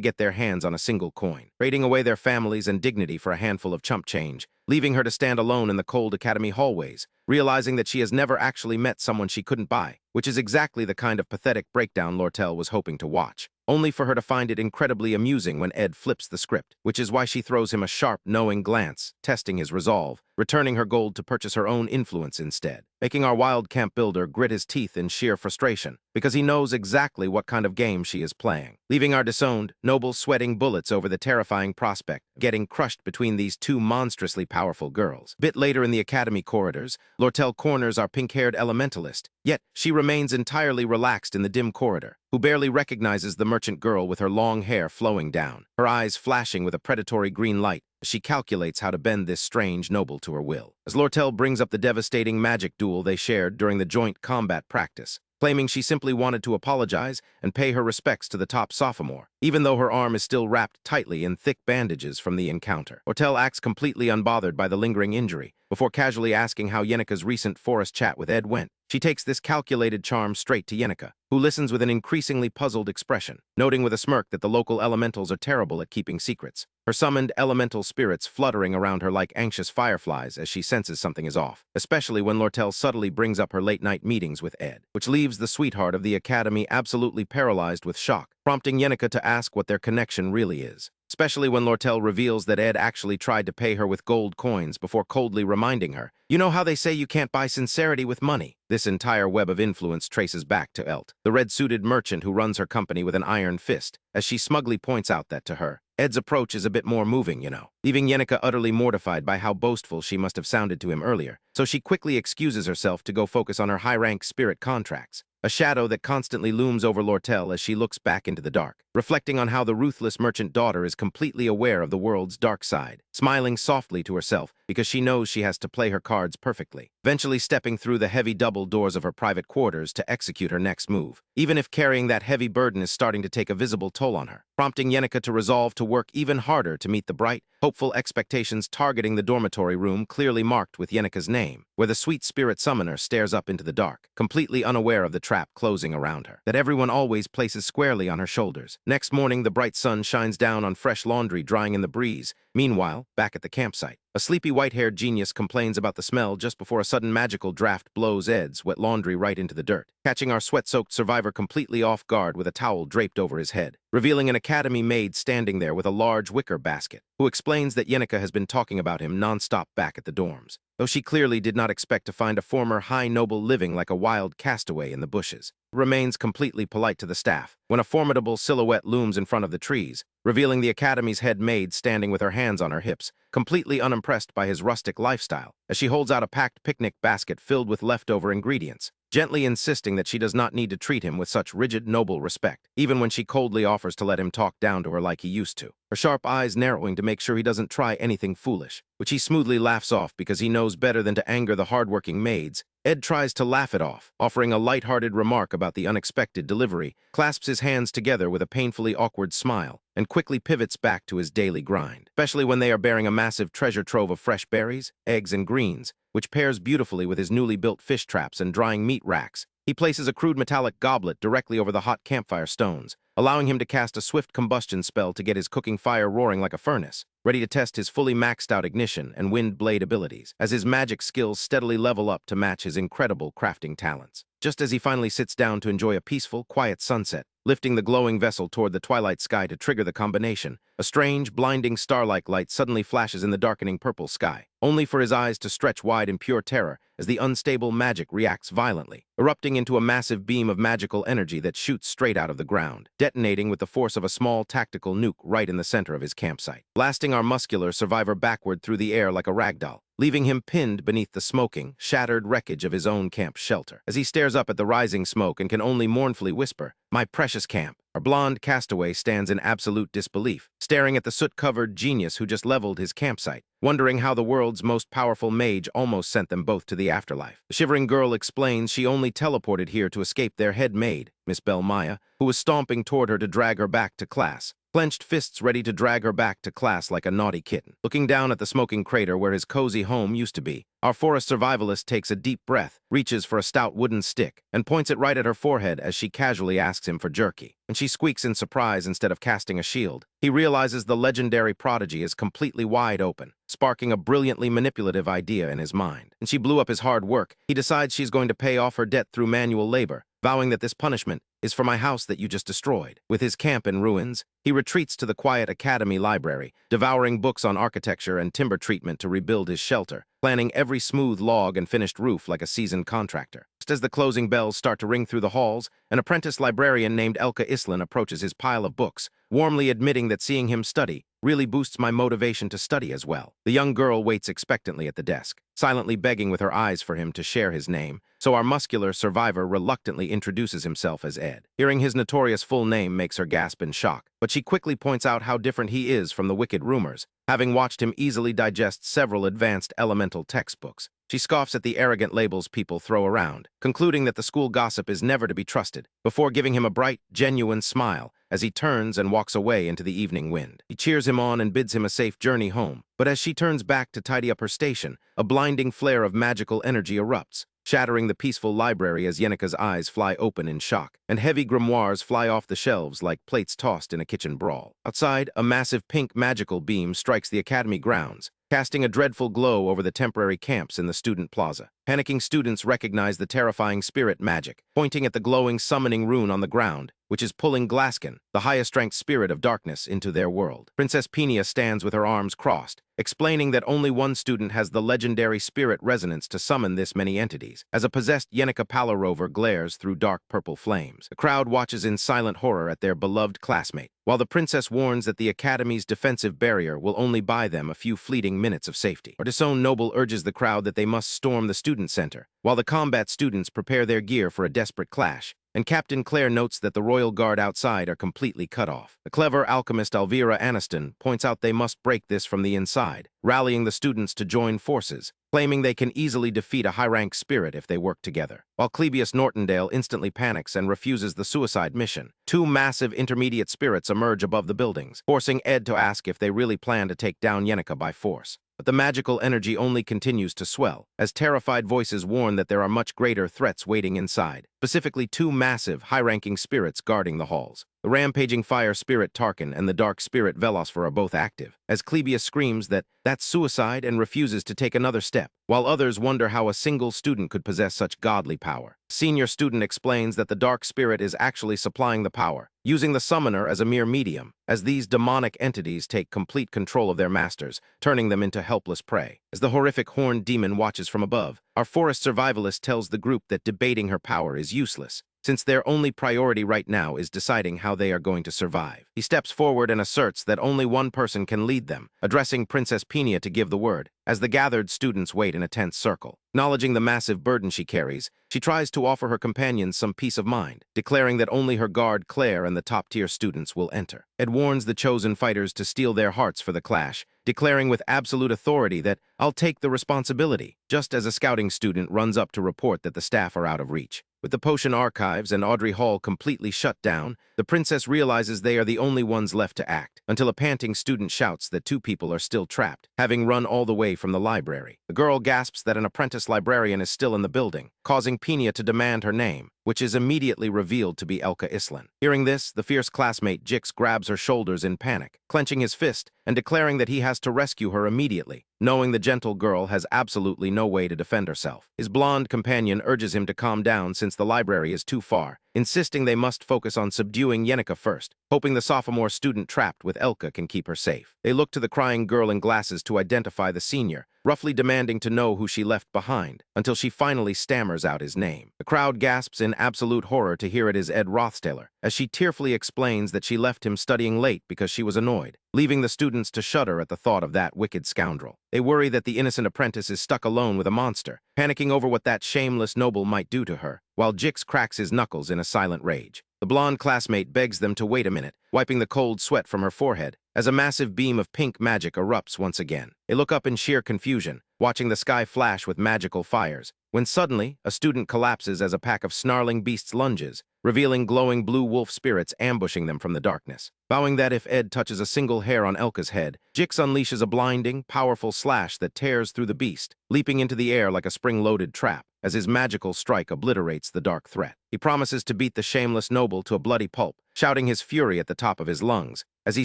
get their hands on a single coin, trading away their families and dignity for a handful of chump change, leaving her to stand alone in the cold academy hallways, realizing that she has never actually met someone she couldn't buy, which is exactly the kind of pathetic breakdown Lortel was hoping to watch, only for her to find it incredibly amusing when Ed flips the script, which is why she throws him a sharp, knowing glance, testing his resolve, returning her gold to purchase her own influence instead, making our wild camp builder grit his teeth in sheer frustration, because he knows exactly what kind of game she is playing, leaving our disowned, noble sweating bullets over the terrifying prospect of getting crushed between these two monstrously powerful girls. Bit later in the academy corridors, Lortel corners our pink-haired elementalist, yet she remains entirely relaxed in the dim corridor, who barely recognizes the merchant girl with her long hair flowing down, her eyes flashing with a predatory green light as she calculates how to bend this strange noble to her will. As Lortel brings up the devastating magic duel they shared during the joint combat practice, claiming she simply wanted to apologize and pay her respects to the top sophomore, even though her arm is still wrapped tightly in thick bandages from the encounter. Lortel acts completely unbothered by the lingering injury, before casually asking how Yenika's recent forest chat with Ed went. She takes this calculated charm straight to Yenika, who listens with an increasingly puzzled expression, noting with a smirk that the local elementals are terrible at keeping secrets, her summoned elemental spirits fluttering around her like anxious fireflies as she senses something is off, especially when Lortel subtly brings up her late-night meetings with Ed, which leaves the sweetheart of the academy absolutely paralyzed with shock, prompting Yenika to ask what their connection really is, especially when Lortel reveals that Ed actually tried to pay her with gold coins before coldly reminding her, "You know how they say you can't buy sincerity with money?" This entire web of influence traces back to Elt, the red-suited merchant who runs her company with an iron fist, as she smugly points out that to her, Ed's approach is a bit more moving, leaving Yenika utterly mortified by how boastful she must have sounded to him earlier, so she quickly excuses herself to go focus on her high-rank spirit contracts, a shadow that constantly looms over Lortel as she looks back into the dark, reflecting on how the ruthless merchant daughter is completely aware of the world's dark side, smiling softly to herself because she knows she has to play her cards perfectly, eventually stepping through the heavy double doors of her private quarters to execute her next move, even if carrying that heavy burden is starting to take a visible toll on her, prompting Yenika to resolve to work even harder to meet the bright, hopeful expectations targeting the dormitory room clearly marked with Yenika's name, where the sweet spirit summoner stares up into the dark, completely unaware of the trap closing around her, that everyone always places squarely on her shoulders. Next morning, the bright sun shines down on fresh laundry drying in the breeze. Meanwhile, back at the campsite, a sleepy white-haired genius complains about the smell just before a sudden magical draft blows Ed's wet laundry right into the dirt, catching our sweat-soaked survivor completely off guard with a towel draped over his head, revealing an academy maid standing there with a large wicker basket, who explains that Yenika has been talking about him non-stop back at the dorms, though she clearly did not expect to find a former high noble living like a wild castaway in the bushes. Remains completely polite to the staff when a formidable silhouette looms in front of the trees, revealing the academy's head maid standing with her hands on her hips, completely unimpressed by his rustic lifestyle, as she holds out a packed picnic basket filled with leftover ingredients, gently insisting that she does not need to treat him with such rigid, noble respect, even when she coldly offers to let him talk down to her like he used to, her sharp eyes narrowing to make sure he doesn't try anything foolish, which he smoothly laughs off because he knows better than to anger the hardworking maids. Ed tries to laugh it off, offering a light-hearted remark about the unexpected delivery, clasps his hands together with a painfully awkward smile, and quickly pivots back to his daily grind, especially when they are bearing a massive treasure trove of fresh berries, eggs, and greens, which pairs beautifully with his newly built fish traps and drying meat racks. He places a crude metallic goblet directly over the hot campfire stones, allowing him to cast a swift combustion spell to get his cooking fire roaring like a furnace, ready to test his fully maxed-out ignition and wind blade abilities, as his magic skills steadily level up to match his incredible crafting talents. Just as he finally sits down to enjoy a peaceful, quiet sunset, lifting the glowing vessel toward the twilight sky to trigger the combination. A strange, blinding star-like light suddenly flashes in the darkening purple sky, only for his eyes to stretch wide in pure terror as the unstable magic reacts violently, erupting into a massive beam of magical energy that shoots straight out of the ground, detonating with the force of a small tactical nuke right in the center of his campsite, blasting our muscular survivor backward through the air like a ragdoll, leaving him pinned beneath the smoking, shattered wreckage of his own camp shelter. As he stares up at the rising smoke and can only mournfully whisper, "My precious camp," our blonde castaway stands in absolute disbelief, staring at the soot-covered genius who just leveled his campsite, wondering how the world's most powerful mage almost sent them both to the afterlife. The shivering girl explains she only teleported here to escape their head maid, Miss Maya, who was stomping toward her to drag her back to class, clenched fists ready to drag her back to class like a naughty kitten. Looking down at the smoking crater where his cozy home used to be, our forest survivalist takes a deep breath, reaches for a stout wooden stick, and points it right at her forehead as she casually asks him for jerky. And she squeaks in surprise instead of casting a shield. He realizes the legendary prodigy is completely wide open, sparking a brilliantly manipulative idea in his mind. And she blew up his hard work. He decides she's going to pay off her debt through manual labor, vowing that this punishment is for my house that you just destroyed. With his camp in ruins, he retreats to the quiet academy library, devouring books on architecture and timber treatment to rebuild his shelter, planning every smooth log and finished roof like a seasoned contractor. Just as the closing bells start to ring through the halls, an apprentice librarian named Elka Islan approaches his pile of books, warmly admitting that seeing him study really boosts my motivation to study as well. The young girl waits expectantly at the desk, silently begging with her eyes for him to share his name, so our muscular survivor reluctantly introduces himself as Ed. Hearing his notorious full name makes her gasp in shock, but she quickly points out how different he is from the wicked rumors, having watched him easily digest several advanced elemental textbooks. She scoffs at the arrogant labels people throw around, concluding that the school gossip is never to be trusted, before giving him a bright, genuine smile as he turns and walks away into the evening wind. He cheers him on and bids him a safe journey home, but as she turns back to tidy up her station, a blinding flare of magical energy erupts, shattering the peaceful library as Yenika's eyes fly open in shock, and heavy grimoires fly off the shelves like plates tossed in a kitchen brawl. Outside, a massive pink magical beam strikes the academy grounds, casting a dreadful glow over the temporary camps in the student plaza. Panicking students recognize the terrifying spirit magic, pointing at the glowing summoning rune on the ground, which is pulling Glaskin, the highest-ranked spirit of darkness, into their world. Princess Peenia stands with her arms crossed, explaining that only one student has the legendary spirit resonance to summon this many entities, as a possessed Yenika Palarover glares through dark purple flames. The crowd watches in silent horror at their beloved classmate, while the princess warns that the academy's defensive barrier will only buy them a few fleeting minutes of safety. Our disowned noble urges the crowd that they must storm the student center, while the combat students prepare their gear for a desperate clash, and Captain Claire notes that the royal guard outside are completely cut off. The clever alchemist Elvira Aniston points out they must break this from the inside, rallying the students to join forces, claiming they can easily defeat a high-rank spirit if they work together. While Clebius Nortondale instantly panics and refuses the suicide mission, two massive intermediate spirits emerge above the buildings, forcing Ed to ask if they really plan to take down Yenika by force. But the magical energy only continues to swell, as terrified voices warn that there are much greater threats waiting inside, specifically two massive, high-ranking spirits guarding the halls. The rampaging fire spirit Tarkin and the dark spirit Velosfer are both active, as Clebius screams that that's suicide and refuses to take another step, while others wonder how a single student could possess such godly power. Senior student explains that the dark spirit is actually supplying the power, using the summoner as a mere medium, as these demonic entities take complete control of their masters, turning them into helpless prey. As the horrific horned demon watches from above, our forest survivalist tells the group that debating her power is useless, since their only priority right now is deciding how they are going to survive. He steps forward and asserts that only one person can lead them, addressing Princess Peenia to give the word, as the gathered students wait in a tense circle. Acknowledging the massive burden she carries, she tries to offer her companions some peace of mind, declaring that only her guard Claire and the top-tier students will enter. Ed warns the chosen fighters to steel their hearts for the clash, declaring with absolute authority that I'll take the responsibility, just as a scouting student runs up to report that the staff are out of reach. With the potion archives and Audrey Hall completely shut down, the princess realizes they are the only ones left to act, until a panting student shouts that two people are still trapped, having run all the way from the library. The girl gasps that an apprentice librarian is still in the building, causing Peenia to demand her name, which is immediately revealed to be Elka Islan. Hearing this, the fierce classmate Jix grabs her shoulders in panic, clenching his fist and declaring that he has to rescue her immediately, knowing the gentle girl has absolutely no way to defend herself. His blonde companion urges him to calm down since the library is too far, insisting they must focus on subduing Yenika first, hoping the sophomore student trapped with Elka can keep her safe. They look to the crying girl in glasses to identify the senior, roughly demanding to know who she left behind, until she finally stammers out his name. The crowd gasps in absolute horror to hear it is Ed Rothstaler, as she tearfully explains that she left him studying late because she was annoyed, leaving the students to shudder at the thought of that wicked scoundrel. They worry that the innocent apprentice is stuck alone with a monster, panicking over what that shameless noble might do to her, while Jix cracks his knuckles in a silent rage. The blonde classmate begs them to wait a minute, wiping the cold sweat from her forehead, as a massive beam of pink magic erupts once again. They look up in sheer confusion, watching the sky flash with magical fires, when suddenly, a student collapses as a pack of snarling beasts lunges, revealing glowing blue wolf spirits ambushing them from the darkness. Vowing that if Ed touches a single hair on Elka's head, Jix unleashes a blinding, powerful slash that tears through the beast, leaping into the air like a spring-loaded trap, as his magical strike obliterates the dark threat. He promises to beat the shameless noble to a bloody pulp, shouting his fury at the top of his lungs, as he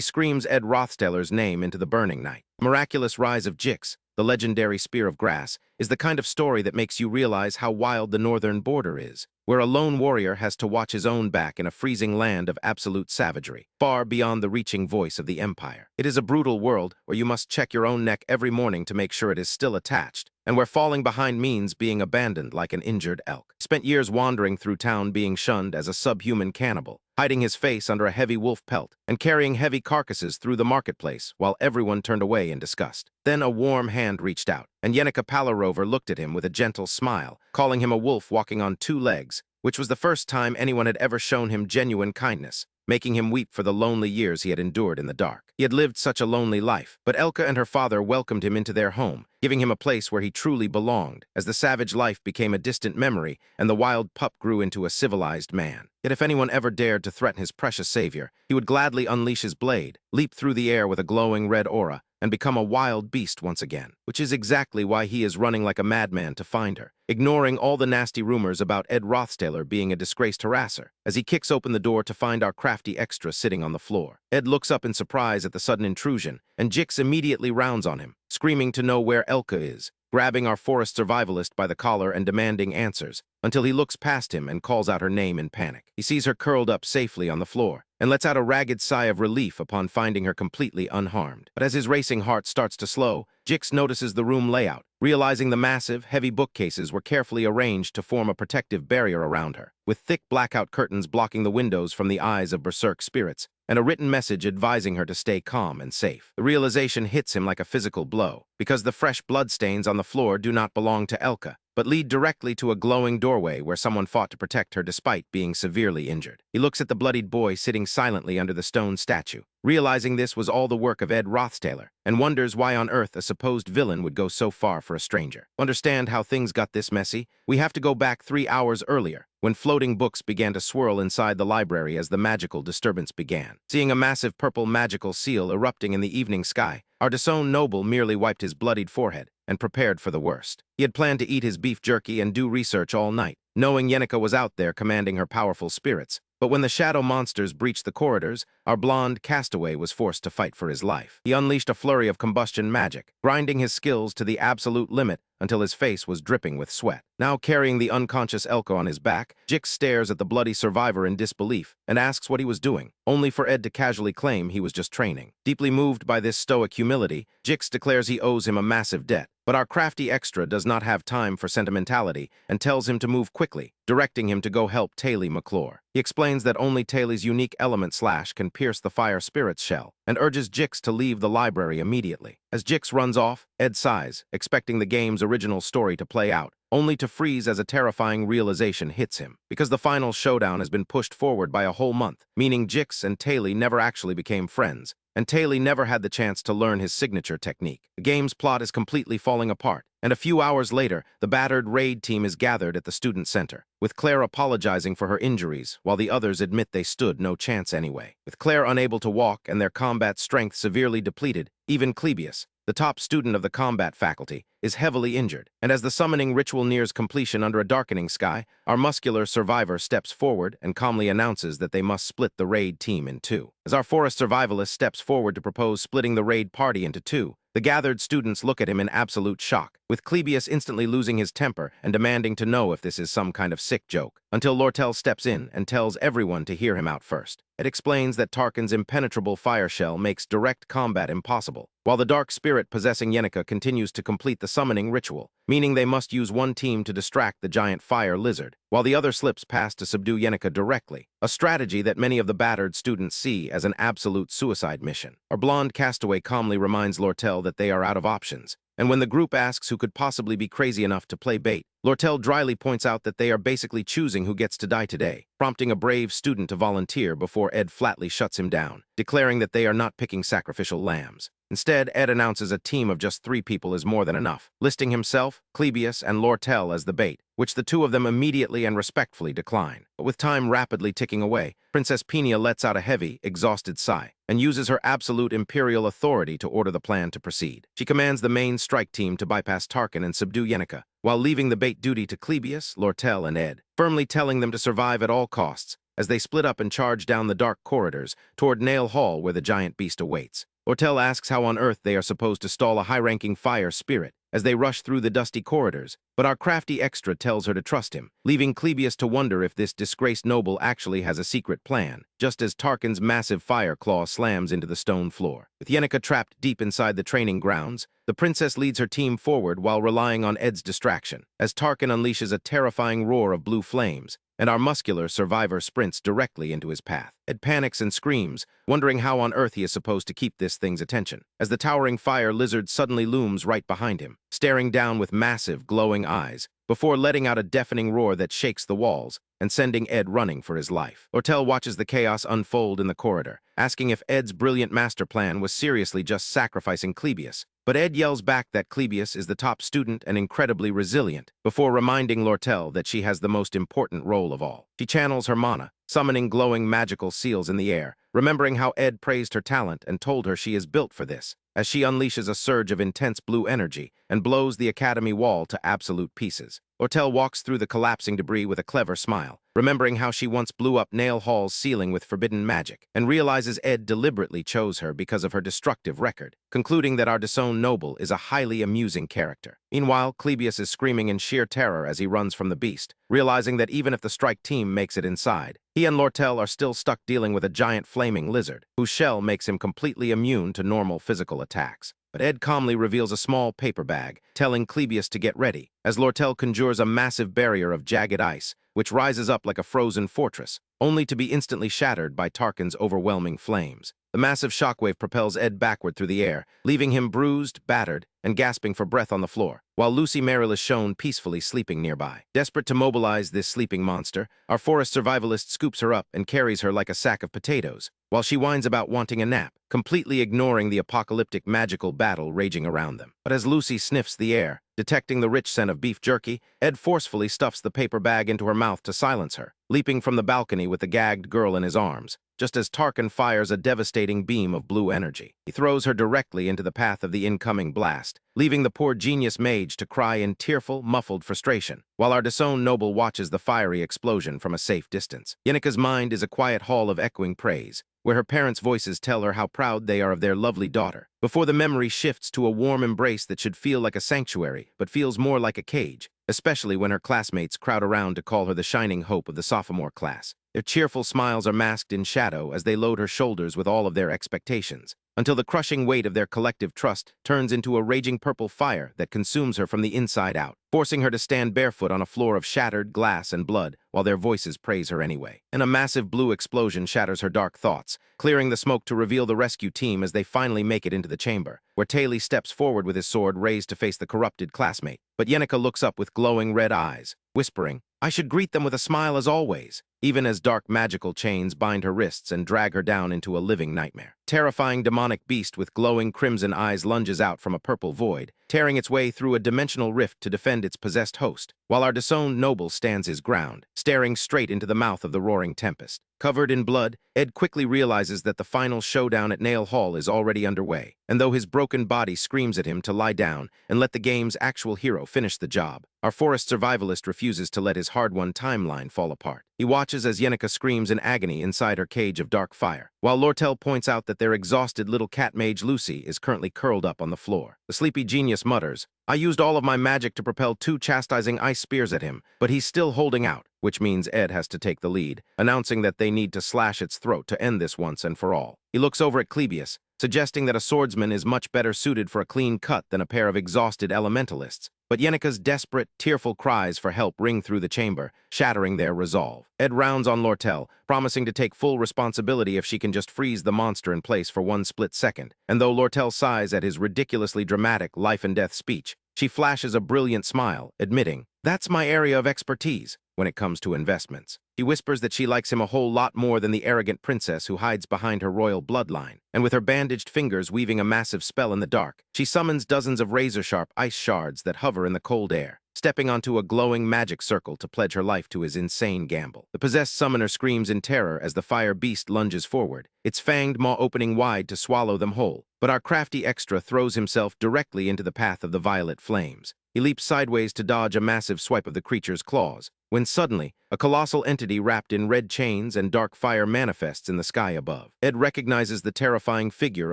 screams Ed Rothstaler's name into the burning night. The miraculous rise of Jix, the legendary spear of grass, is the kind of story that makes you realize how wild the northern border is, where a lone warrior has to watch his own back in a freezing land of absolute savagery, far beyond the reaching voice of the Empire. It is a brutal world where you must check your own neck every morning to make sure it is still attached, and where falling behind means being abandoned like an injured elk. He spent years wandering through town being shunned as a subhuman cannibal, hiding his face under a heavy wolf pelt, and carrying heavy carcasses through the marketplace while everyone turned away in disgust. Then a warm hand reached out, and Yenika Palarover looked at him with a gentle smile, calling him a wolf walking on two legs, which was the first time anyone had ever shown him genuine kindness, making him weep for the lonely years he had endured in the dark. He had lived such a lonely life, but Elka and her father welcomed him into their home, giving him a place where he truly belonged, as the savage life became a distant memory and the wild pup grew into a civilized man. Yet if anyone ever dared to threaten his precious savior, he would gladly unleash his blade, leap through the air with a glowing red aura, and become a wild beast once again, which is exactly why he is running like a madman to find her, ignoring all the nasty rumors about Ed Rothstaler being a disgraced harasser, as he kicks open the door to find our crafty extra sitting on the floor. Ed looks up in surprise at the sudden intrusion, and Jix immediately rounds on him, screaming to know where Elka is, grabbing our forest survivalist by the collar and demanding answers, until he looks past him and calls out her name in panic. He sees her curled up safely on the floor, and lets out a ragged sigh of relief upon finding her completely unharmed. But as his racing heart starts to slow, Jix notices the room layout, realizing the massive, heavy bookcases were carefully arranged to form a protective barrier around her, with thick blackout curtains blocking the windows from the eyes of berserk spirits, and a written message advising her to stay calm and safe. The realization hits him like a physical blow, because the fresh bloodstains on the floor do not belong to Elka, but lead directly to a glowing doorway where someone fought to protect her despite being severely injured. He looks at the bloodied boy sitting silently under the stone statue, realizing this was all the work of Ed Rothstaler, and wonders why on earth a supposed villain would go so far for a stranger. To understand how things got this messy, we have to go back 3 hours earlier, when floating books began to swirl inside the library as the magical disturbance began. Seeing a massive purple magical seal erupting in the evening sky, our disowned noble merely wiped his bloodied forehead and prepared for the worst. He had planned to eat his beef jerky and do research all night, knowing Yenika was out there commanding her powerful spirits. But when the shadow monsters breached the corridors, our blonde castaway was forced to fight for his life. He unleashed a flurry of combustion magic, grinding his skills to the absolute limit until his face was dripping with sweat. Now carrying the unconscious Elka on his back, Jix stares at the bloody survivor in disbelief and asks what he was doing, only for Ed to casually claim he was just training. Deeply moved by this stoic humility, Jix declares he owes him a massive debt. But our crafty extra does not have time for sentimentality and tells him to move quickly, directing him to go help Taylor McClure. He explains that only Taylor's unique element slash can pierce the fire spirit's shell, and urges Jix to leave the library immediately. As Jix runs off, Ed sighs, expecting the game's original story to play out, only to freeze as a terrifying realization hits him, because the final showdown has been pushed forward by a whole month, meaning Jix and Taylor never actually became friends, and Taylor never had the chance to learn his signature technique. The game's plot is completely falling apart, and a few hours later, the battered raid team is gathered at the student center, with Claire apologizing for her injuries, while the others admit they stood no chance anyway. With Claire unable to walk and their combat strength severely depleted, even Clebius, the top student of the combat faculty, is heavily injured. And as the summoning ritual nears completion under a darkening sky, our muscular survivor steps forward and calmly announces that they must split the raid team in two. As our forest survivalist steps forward to propose splitting the raid party into two, the gathered students look at him in absolute shock, with Clebius instantly losing his temper and demanding to know if this is some kind of sick joke, until Lortel steps in and tells everyone to hear him out first. It explains that Tarkin's impenetrable fire shell makes direct combat impossible, while the dark spirit possessing Yenica continues to complete the summoning ritual, meaning they must use one team to distract the giant fire lizard, while the other slips past to subdue Yenica directly, a strategy that many of the battered students see as an absolute suicide mission. Our blonde castaway calmly reminds Lortel that they are out of options, and when the group asks who could possibly be crazy enough to play bait, Lortel dryly points out that they are basically choosing who gets to die today, prompting a brave student to volunteer before Ed flatly shuts him down, declaring that they are not picking sacrificial lambs. Instead, Ed announces a team of just 3 people is more than enough, listing himself, Clebius, and Lortel as the bait, which the two of them immediately and respectfully decline. But with time rapidly ticking away, Princess Peenia lets out a heavy, exhausted sigh, and uses her absolute imperial authority to order the plan to proceed. She commands the main strike team to bypass Tarkin and subdue Yenica, while leaving the bait duty to Clebius, Lortel, and Ed, firmly telling them to survive at all costs, as they split up and charge down the dark corridors toward Nail Hall where the giant beast awaits. Lortel asks how on earth they are supposed to stall a high-ranking fire spirit as they rush through the dusty corridors, but our crafty extra tells her to trust him, leaving Clebius to wonder if this disgraced noble actually has a secret plan, just as Tarkin's massive fire claw slams into the stone floor. With Yenica trapped deep inside the training grounds, the princess leads her team forward while relying on Ed's distraction, as Tarkin unleashes a terrifying roar of blue flames, and our muscular survivor sprints directly into his path. Ed panics and screams, wondering how on earth he is supposed to keep this thing's attention, as the towering fire lizard suddenly looms right behind him, staring down with massive, glowing eyes, before letting out a deafening roar that shakes the walls and sending Ed running for his life. Lortel watches the chaos unfold in the corridor, asking if Ed's brilliant master plan was seriously just sacrificing Clebius. But Ed yells back that Clebius is the top student and incredibly resilient, before reminding Lortel that she has the most important role of all. She channels her mana, summoning glowing magical seals in the air, remembering how Ed praised her talent and told her she is built for this, as she unleashes a surge of intense blue energy and blows the academy wall to absolute pieces. Lortel walks through the collapsing debris with a clever smile, remembering how she once blew up Nail Hall's ceiling with forbidden magic, and realizes Ed deliberately chose her because of her destructive record, concluding that our disowned noble is a highly amusing character. Meanwhile, Clebius is screaming in sheer terror as he runs from the beast, realizing that even if the strike team makes it inside, he and Lortel are still stuck dealing with a giant flaming lizard, whose shell makes him completely immune to normal physical attacks. But Ed calmly reveals a small paper bag, telling Clebius to get ready, as Lortel conjures a massive barrier of jagged ice, which rises up like a frozen fortress, only to be instantly shattered by Tarkin's overwhelming flames. The massive shockwave propels Ed backward through the air, leaving him bruised, battered, and gasping for breath on the floor, while Lucy Merrill is shown peacefully sleeping nearby. Desperate to mobilize this sleeping monster, our forest survivalist scoops her up and carries her like a sack of potatoes, while she whines about wanting a nap, completely ignoring the apocalyptic magical battle raging around them. But as Lucy sniffs the air, detecting the rich scent of beef jerky, Ed forcefully stuffs the paper bag into her mouth to silence her, leaping from the balcony with the gagged girl in his arms, just as Tarkin fires a devastating beam of blue energy. He throws her directly into the path of the incoming blast, leaving the poor genius mage to cry in tearful, muffled frustration, while our disowned noble watches the fiery explosion from a safe distance. Yenica's mind is a quiet hall of echoing praise, where her parents' voices tell her how proud they are of their lovely daughter, before the memory shifts to a warm embrace that should feel like a sanctuary, but feels more like a cage, especially when her classmates crowd around to call her the shining hope of the sophomore class. Their cheerful smiles are masked in shadow as they load her shoulders with all of their expectations, until the crushing weight of their collective trust turns into a raging purple fire that consumes her from the inside out, forcing her to stand barefoot on a floor of shattered glass and blood while their voices praise her anyway. And a massive blue explosion shatters her dark thoughts, clearing the smoke to reveal the rescue team as they finally make it into the chamber, where Taylor steps forward with his sword raised to face the corrupted classmate. But Yenica looks up with glowing red eyes, whispering, "I should greet them with a smile as always," even as dark magical chains bind her wrists and drag her down into a living nightmare. terrifying demonic beast with glowing crimson eyes lunges out from a purple void, tearing its way through a dimensional rift to defend its possessed host, while our disowned noble stands his ground, staring straight into the mouth of the roaring tempest. Covered in blood, Ed quickly realizes that the final showdown at Nail Hall is already underway, and though his broken body screams at him to lie down and let the game's actual hero finish the job, our forest survivalist refuses to let his hard-won timeline fall apart. He watches as Yenica screams in agony inside her cage of dark fire, while Lortel points out that their exhausted little cat mage Lucy is currently curled up on the floor. The sleepy genius mutters, "I used all of my magic to propel 2 chastising ice spears at him, but he's still holding out," which means Ed has to take the lead, announcing that they need to slash its throat to end this once and for all. He looks over at Clebius, suggesting that a swordsman is much better suited for a clean cut than a pair of exhausted elementalists. But Yenica's desperate, tearful cries for help ring through the chamber, shattering their resolve. Ed rounds on Lortel, promising to take full responsibility if she can just freeze the monster in place for 1 split second. And though Lortel sighs at his ridiculously dramatic life-and-death speech, she flashes a brilliant smile, admitting, "That's my area of expertise when it comes to investments." He whispers that she likes him a whole lot more than the arrogant princess who hides behind her royal bloodline, and with her bandaged fingers weaving a massive spell in the dark, she summons dozens of razor-sharp ice shards that hover in the cold air, stepping onto a glowing magic circle to pledge her life to his insane gamble. The possessed summoner screams in terror as the fire beast lunges forward, its fanged maw opening wide to swallow them whole, but our crafty extra throws himself directly into the path of the violet flames. He leaps sideways to dodge a massive swipe of the creature's claws, when suddenly, a colossal entity wrapped in red chains and dark fire manifests in the sky above. Ed recognizes the terrifying figure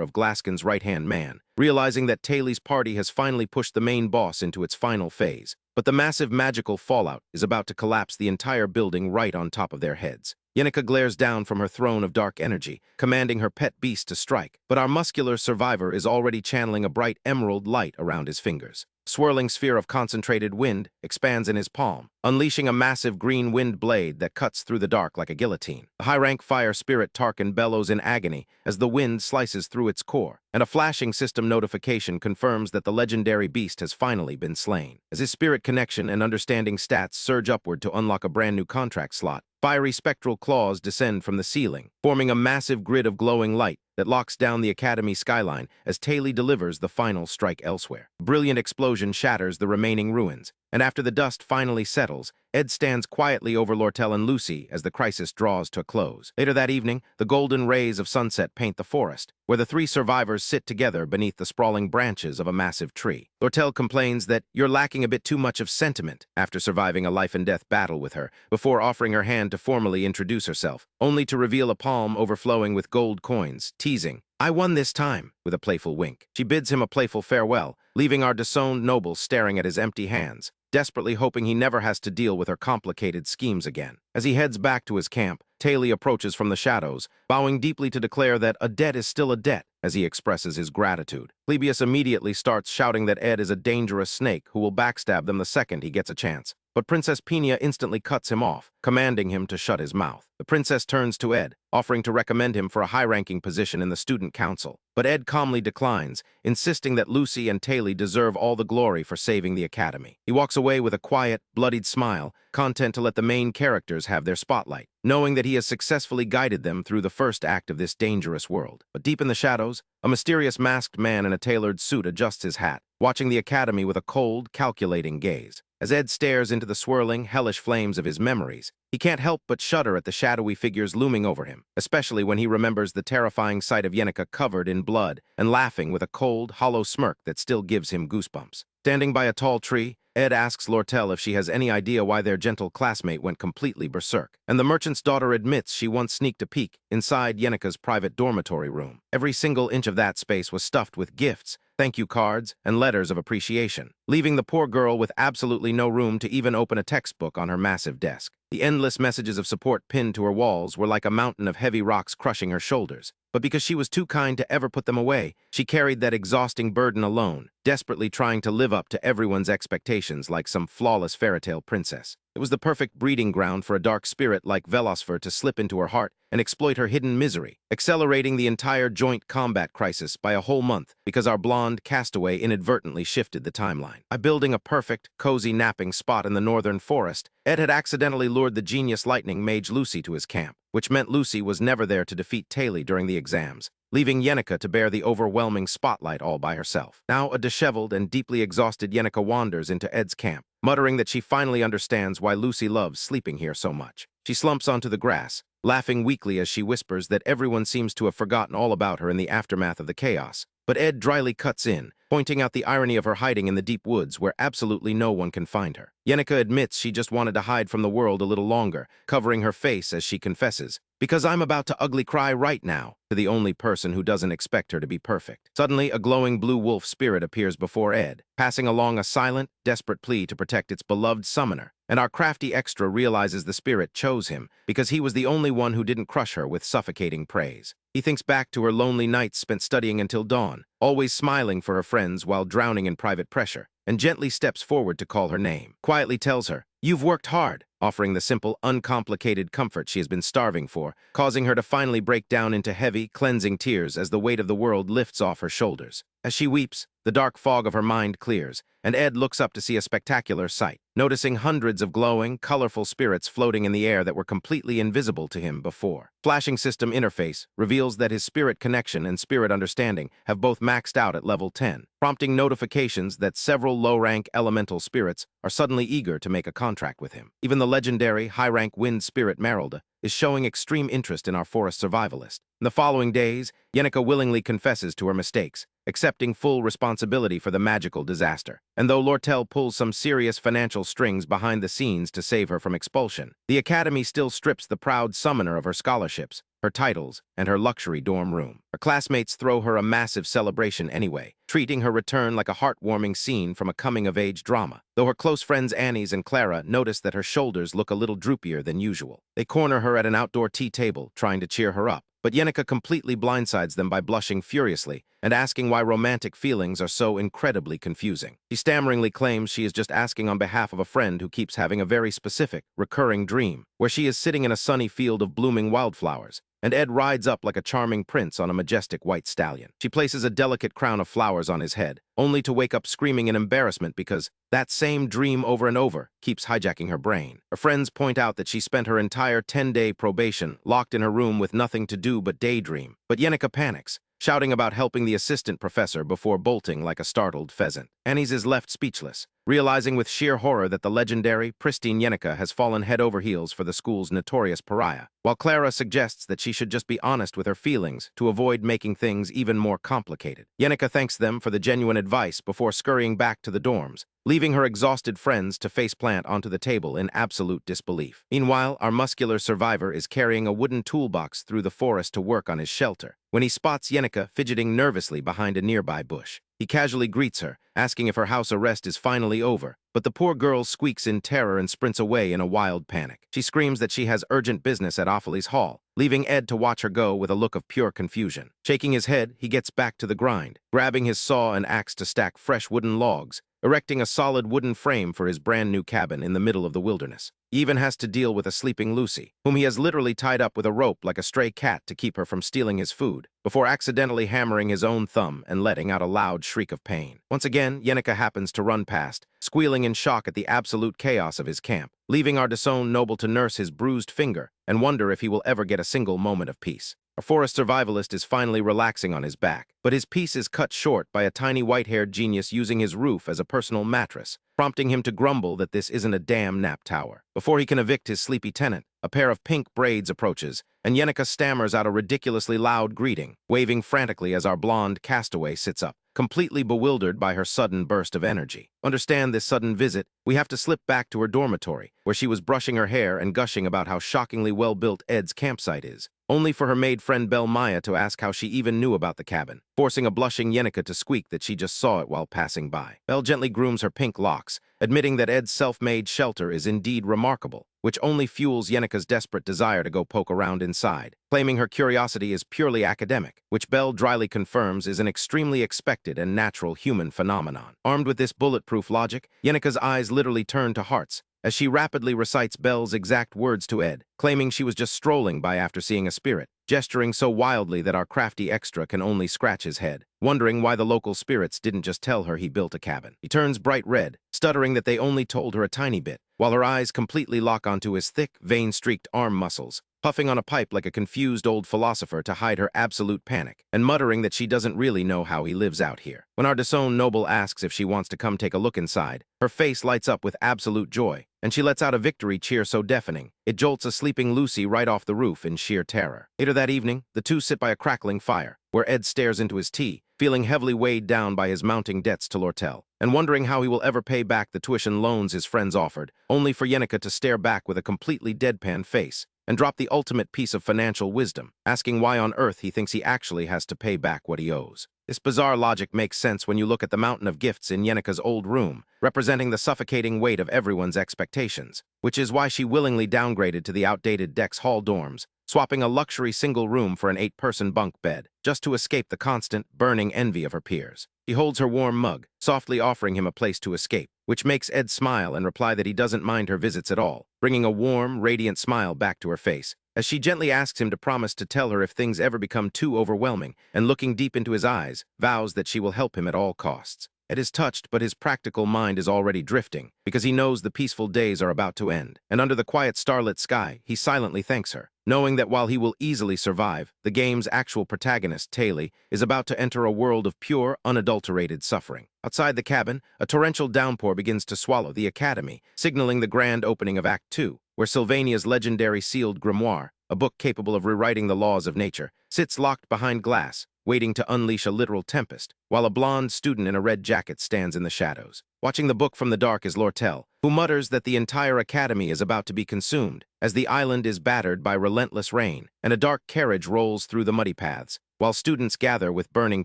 of Glaskin's right-hand man, realizing that Taylor's party has finally pushed the main boss into its final phase. But the massive magical fallout is about to collapse the entire building right on top of their heads. Yenica glares down from her throne of dark energy, commanding her pet beast to strike, but our muscular survivor is already channeling a bright emerald light around his fingers. A swirling sphere of concentrated wind expands in his palm, unleashing a massive green wind blade that cuts through the dark like a guillotine. The high-rank fire spirit Tarkin bellows in agony as the wind slices through its core, and a flashing system notification confirms that the legendary beast has finally been slain. As his spirit connection and understanding stats surge upward to unlock a brand new contract slot, fiery spectral claws descend from the ceiling, forming a massive grid of glowing light that locks down the Academy skyline as Taylor delivers the final strike elsewhere. A brilliant explosion shatters the remaining ruins, and after the dust finally settles, Ed stands quietly over Lortel and Lucy as the crisis draws to a close. Later that evening, the golden rays of sunset paint the forest, where the 3 survivors sit together beneath the sprawling branches of a massive tree. Lortel complains that you're lacking a bit too much of sentiment after surviving a life-and-death battle with her, before offering her hand to formally introduce herself, only to reveal a palm overflowing with gold coins, teasing, "I won this time," with a playful wink. She bids him a playful farewell, leaving our disowned noble staring at his empty hands, desperately hoping he never has to deal with her complicated schemes again. As he heads back to his camp, Taylor approaches from the shadows, bowing deeply to declare that a debt is still a debt as he expresses his gratitude. Clebius immediately starts shouting that Ed is a dangerous snake who will backstab them the second he gets a chance. But Princess Pina instantly cuts him off, commanding him to shut his mouth. The princess turns to Ed, offering to recommend him for a high-ranking position in the student council. But Ed calmly declines, insisting that Lucy and Taylor deserve all the glory for saving the Academy. He walks away with a quiet, bloodied smile, content to let the main characters have their spotlight, knowing that he has successfully guided them through the first act of this dangerous world. But deep in the shadows, a mysterious masked man in a tailored suit adjusts his hat, watching the Academy with a cold, calculating gaze. As Ed stares into the swirling, hellish flames of his memories, he can't help but shudder at the shadowy figures looming over him, especially when he remembers the terrifying sight of Yenica covered in blood and laughing with a cold, hollow smirk that still gives him goosebumps. Standing by a tall tree, Ed asks Lortel if she has any idea why their gentle classmate went completely berserk, and the merchant's daughter admits she once sneaked a peek inside Yenica's private dormitory room. Every single inch of that space was stuffed with gifts, thank you cards, and letters of appreciation, leaving the poor girl with absolutely no room to even open a textbook on her massive desk. The endless messages of support pinned to her walls were like a mountain of heavy rocks crushing her shoulders. But because she was too kind to ever put them away, she carried that exhausting burden alone, desperately trying to live up to everyone's expectations like some flawless fairytale princess. It was the perfect breeding ground for a dark spirit like Velosfer to slip into her heart and exploit her hidden misery, accelerating the entire joint combat crisis by a whole month because our blonde castaway inadvertently shifted the timeline. By building a perfect, cozy napping spot in the northern forest, Ed had accidentally lured the genius lightning mage Lucy to his camp, which meant Lucy was never there to defeat Taylor during the exams. leaving Yenika to bear the overwhelming spotlight all by herself. Now, a disheveled and deeply exhausted Yenika wanders into Ed's camp, muttering that she finally understands why Lucy loves sleeping here so much. She slumps onto the grass, laughing weakly as she whispers that everyone seems to have forgotten all about her in the aftermath of the chaos. But Ed dryly cuts in, pointing out the irony of her hiding in the deep woods where absolutely no one can find her. Yenika admits she just wanted to hide from the world a little longer, covering her face as she confesses, "Because I'm about to ugly cry right now," to the only person who doesn't expect her to be perfect. Suddenly, a glowing blue wolf spirit appears before Ed, passing along a silent, desperate plea to protect its beloved summoner. And our crafty extra realizes the spirit chose him because he was the only one who didn't crush her with suffocating praise. He thinks back to her lonely nights spent studying until dawn, always smiling for her friends while drowning in private pressure, and gently steps forward to call her name. Quietly tells her, "You've worked hard," offering the simple, uncomplicated comfort she has been starving for, causing her to finally break down into heavy, cleansing tears as the weight of the world lifts off her shoulders. As she weeps, the dark fog of her mind clears, and Ed looks up to see a spectacular sight, noticing hundreds of glowing, colorful spirits floating in the air that were completely invisible to him before. Flashing system interface reveals that his spirit connection and spirit understanding have both maxed out at level 10, prompting notifications that several low-rank elemental spirits are suddenly eager to make a contract with him. Even the legendary high-rank wind spirit Merylda is showing extreme interest in our forest survivalist. In the following days, Yenika willingly confesses to her mistakes, accepting full responsibility for the magical disaster. And though Lortel pulls some serious financial strings behind the scenes to save her from expulsion, the Academy still strips the proud summoner of her scholarships, her titles, and her luxury dorm room. Her classmates throw her a massive celebration anyway, treating her return like a heartwarming scene from a coming-of-age drama. Though her close friends Annie's and Clara notice that her shoulders look a little droopier than usual. They corner her at an outdoor tea table, trying to cheer her up. But Yenika completely blindsides them by blushing furiously and asking why romantic feelings are so incredibly confusing. She stammeringly claims she is just asking on behalf of a friend who keeps having a very specific, recurring dream, where she is sitting in a sunny field of blooming wildflowers, and Ed rides up like a charming prince on a majestic white stallion. She places a delicate crown of flowers on his head, only to wake up screaming in embarrassment because that same dream over and over keeps hijacking her brain. Her friends point out that she spent her entire 10-day probation locked in her room with nothing to do but daydream. But Yenika panics, shouting about helping the assistant professor before bolting like a startled pheasant. Annie's is left speechless, realizing with sheer horror that the legendary, pristine Yenika has fallen head over heels for the school's notorious pariah, while Clara suggests that she should just be honest with her feelings to avoid making things even more complicated. Yenika thanks them for the genuine advice before scurrying back to the dorms, leaving her exhausted friends to faceplant onto the table in absolute disbelief. Meanwhile, our muscular survivor is carrying a wooden toolbox through the forest to work on his shelter, when he spots Yenika fidgeting nervously behind a nearby bush. He casually greets her, asking if her house arrest is finally over, but the poor girl squeaks in terror and sprints away in a wild panic. She screams that she has urgent business at Ophely's Hall, leaving Ed to watch her go with a look of pure confusion. Shaking his head, he gets back to the grind, grabbing his saw and axe to stack fresh wooden logs, erecting a solid wooden frame for his brand-new cabin in the middle of the wilderness. He even has to deal with a sleeping Lucy, whom he has literally tied up with a rope like a stray cat to keep her from stealing his food, before accidentally hammering his own thumb and letting out a loud shriek of pain. Once again, Yenika happens to run past, squealing in shock at the absolute chaos of his camp, leaving our disowned noble to nurse his bruised finger and wonder if he will ever get a single moment of peace. A forest survivalist is finally relaxing on his back, but his peace is cut short by a tiny white-haired genius using his roof as a personal mattress, prompting him to grumble that this isn't a damn nap tower. Before he can evict his sleepy tenant, a pair of pink braids approaches, and Yenika stammers out a ridiculously loud greeting, waving frantically as our blonde castaway sits up, completely bewildered by her sudden burst of energy. To understand this sudden visit, we have to slip back to her dormitory, where she was brushing her hair and gushing about how shockingly well-built Ed's campsite is, only for her maid friend Belle Maya to ask how she even knew about the cabin, forcing a blushing Yenika to squeak that she just saw it while passing by. Belle gently grooms her pink locks, admitting that Ed's self-made shelter is indeed remarkable, which only fuels Yenika's desperate desire to go poke around inside, claiming her curiosity is purely academic, which Belle dryly confirms is an extremely expected and natural human phenomenon. Armed with this bulletproof logic, Yenika's eyes literally turn to hearts, as she rapidly recites Belle's exact words to Ed, claiming she was just strolling by after seeing a spirit, gesturing so wildly that our crafty extra can only scratch his head, wondering why the local spirits didn't just tell her he built a cabin. He turns bright red, stuttering that they only told her a tiny bit, while her eyes completely lock onto his thick, vein-streaked arm muscles, puffing on a pipe like a confused old philosopher to hide her absolute panic, and muttering that she doesn't really know how he lives out here. When our disowned noble asks if she wants to come take a look inside, her face lights up with absolute joy, and she lets out a victory cheer so deafening, it jolts a sleeping Lucy right off the roof in sheer terror. Later that evening, the two sit by a crackling fire, where Ed stares into his tea, feeling heavily weighed down by his mounting debts to Lortel, and wondering how he will ever pay back the tuition loans his friends offered, only for Yenica to stare back with a completely deadpan face, and drop the ultimate piece of financial wisdom, asking why on earth he thinks he actually has to pay back what he owes. This bizarre logic makes sense when you look at the mountain of gifts in Yenica's old room, representing the suffocating weight of everyone's expectations, which is why she willingly downgraded to the outdated Dex Hall dorms, swapping a luxury single room for an 8-person bunk bed, just to escape the constant, burning envy of her peers. He holds her warm mug, softly offering him a place to escape, which makes Ed smile and reply that he doesn't mind her visits at all, bringing a warm, radiant smile back to her face, as she gently asks him to promise to tell her if things ever become too overwhelming, and looking deep into his eyes, vows that she will help him at all costs. Ed is touched, but his practical mind is already drifting, because he knows the peaceful days are about to end, and under the quiet starlit sky, he silently thanks her, knowing that while he will easily survive, the game's actual protagonist, Taylor, is about to enter a world of pure, unadulterated suffering. Outside the cabin, a torrential downpour begins to swallow the academy, signaling the grand opening of Act 2, where Sylvania's legendary sealed grimoire, a book capable of rewriting the laws of nature, sits locked behind glass, waiting to unleash a literal tempest, while a blonde student in a red jacket stands in the shadows. Watching the book from the dark is Lortel, who mutters that the entire academy is about to be consumed, as the island is battered by relentless rain, and a dark carriage rolls through the muddy paths, while students gather with burning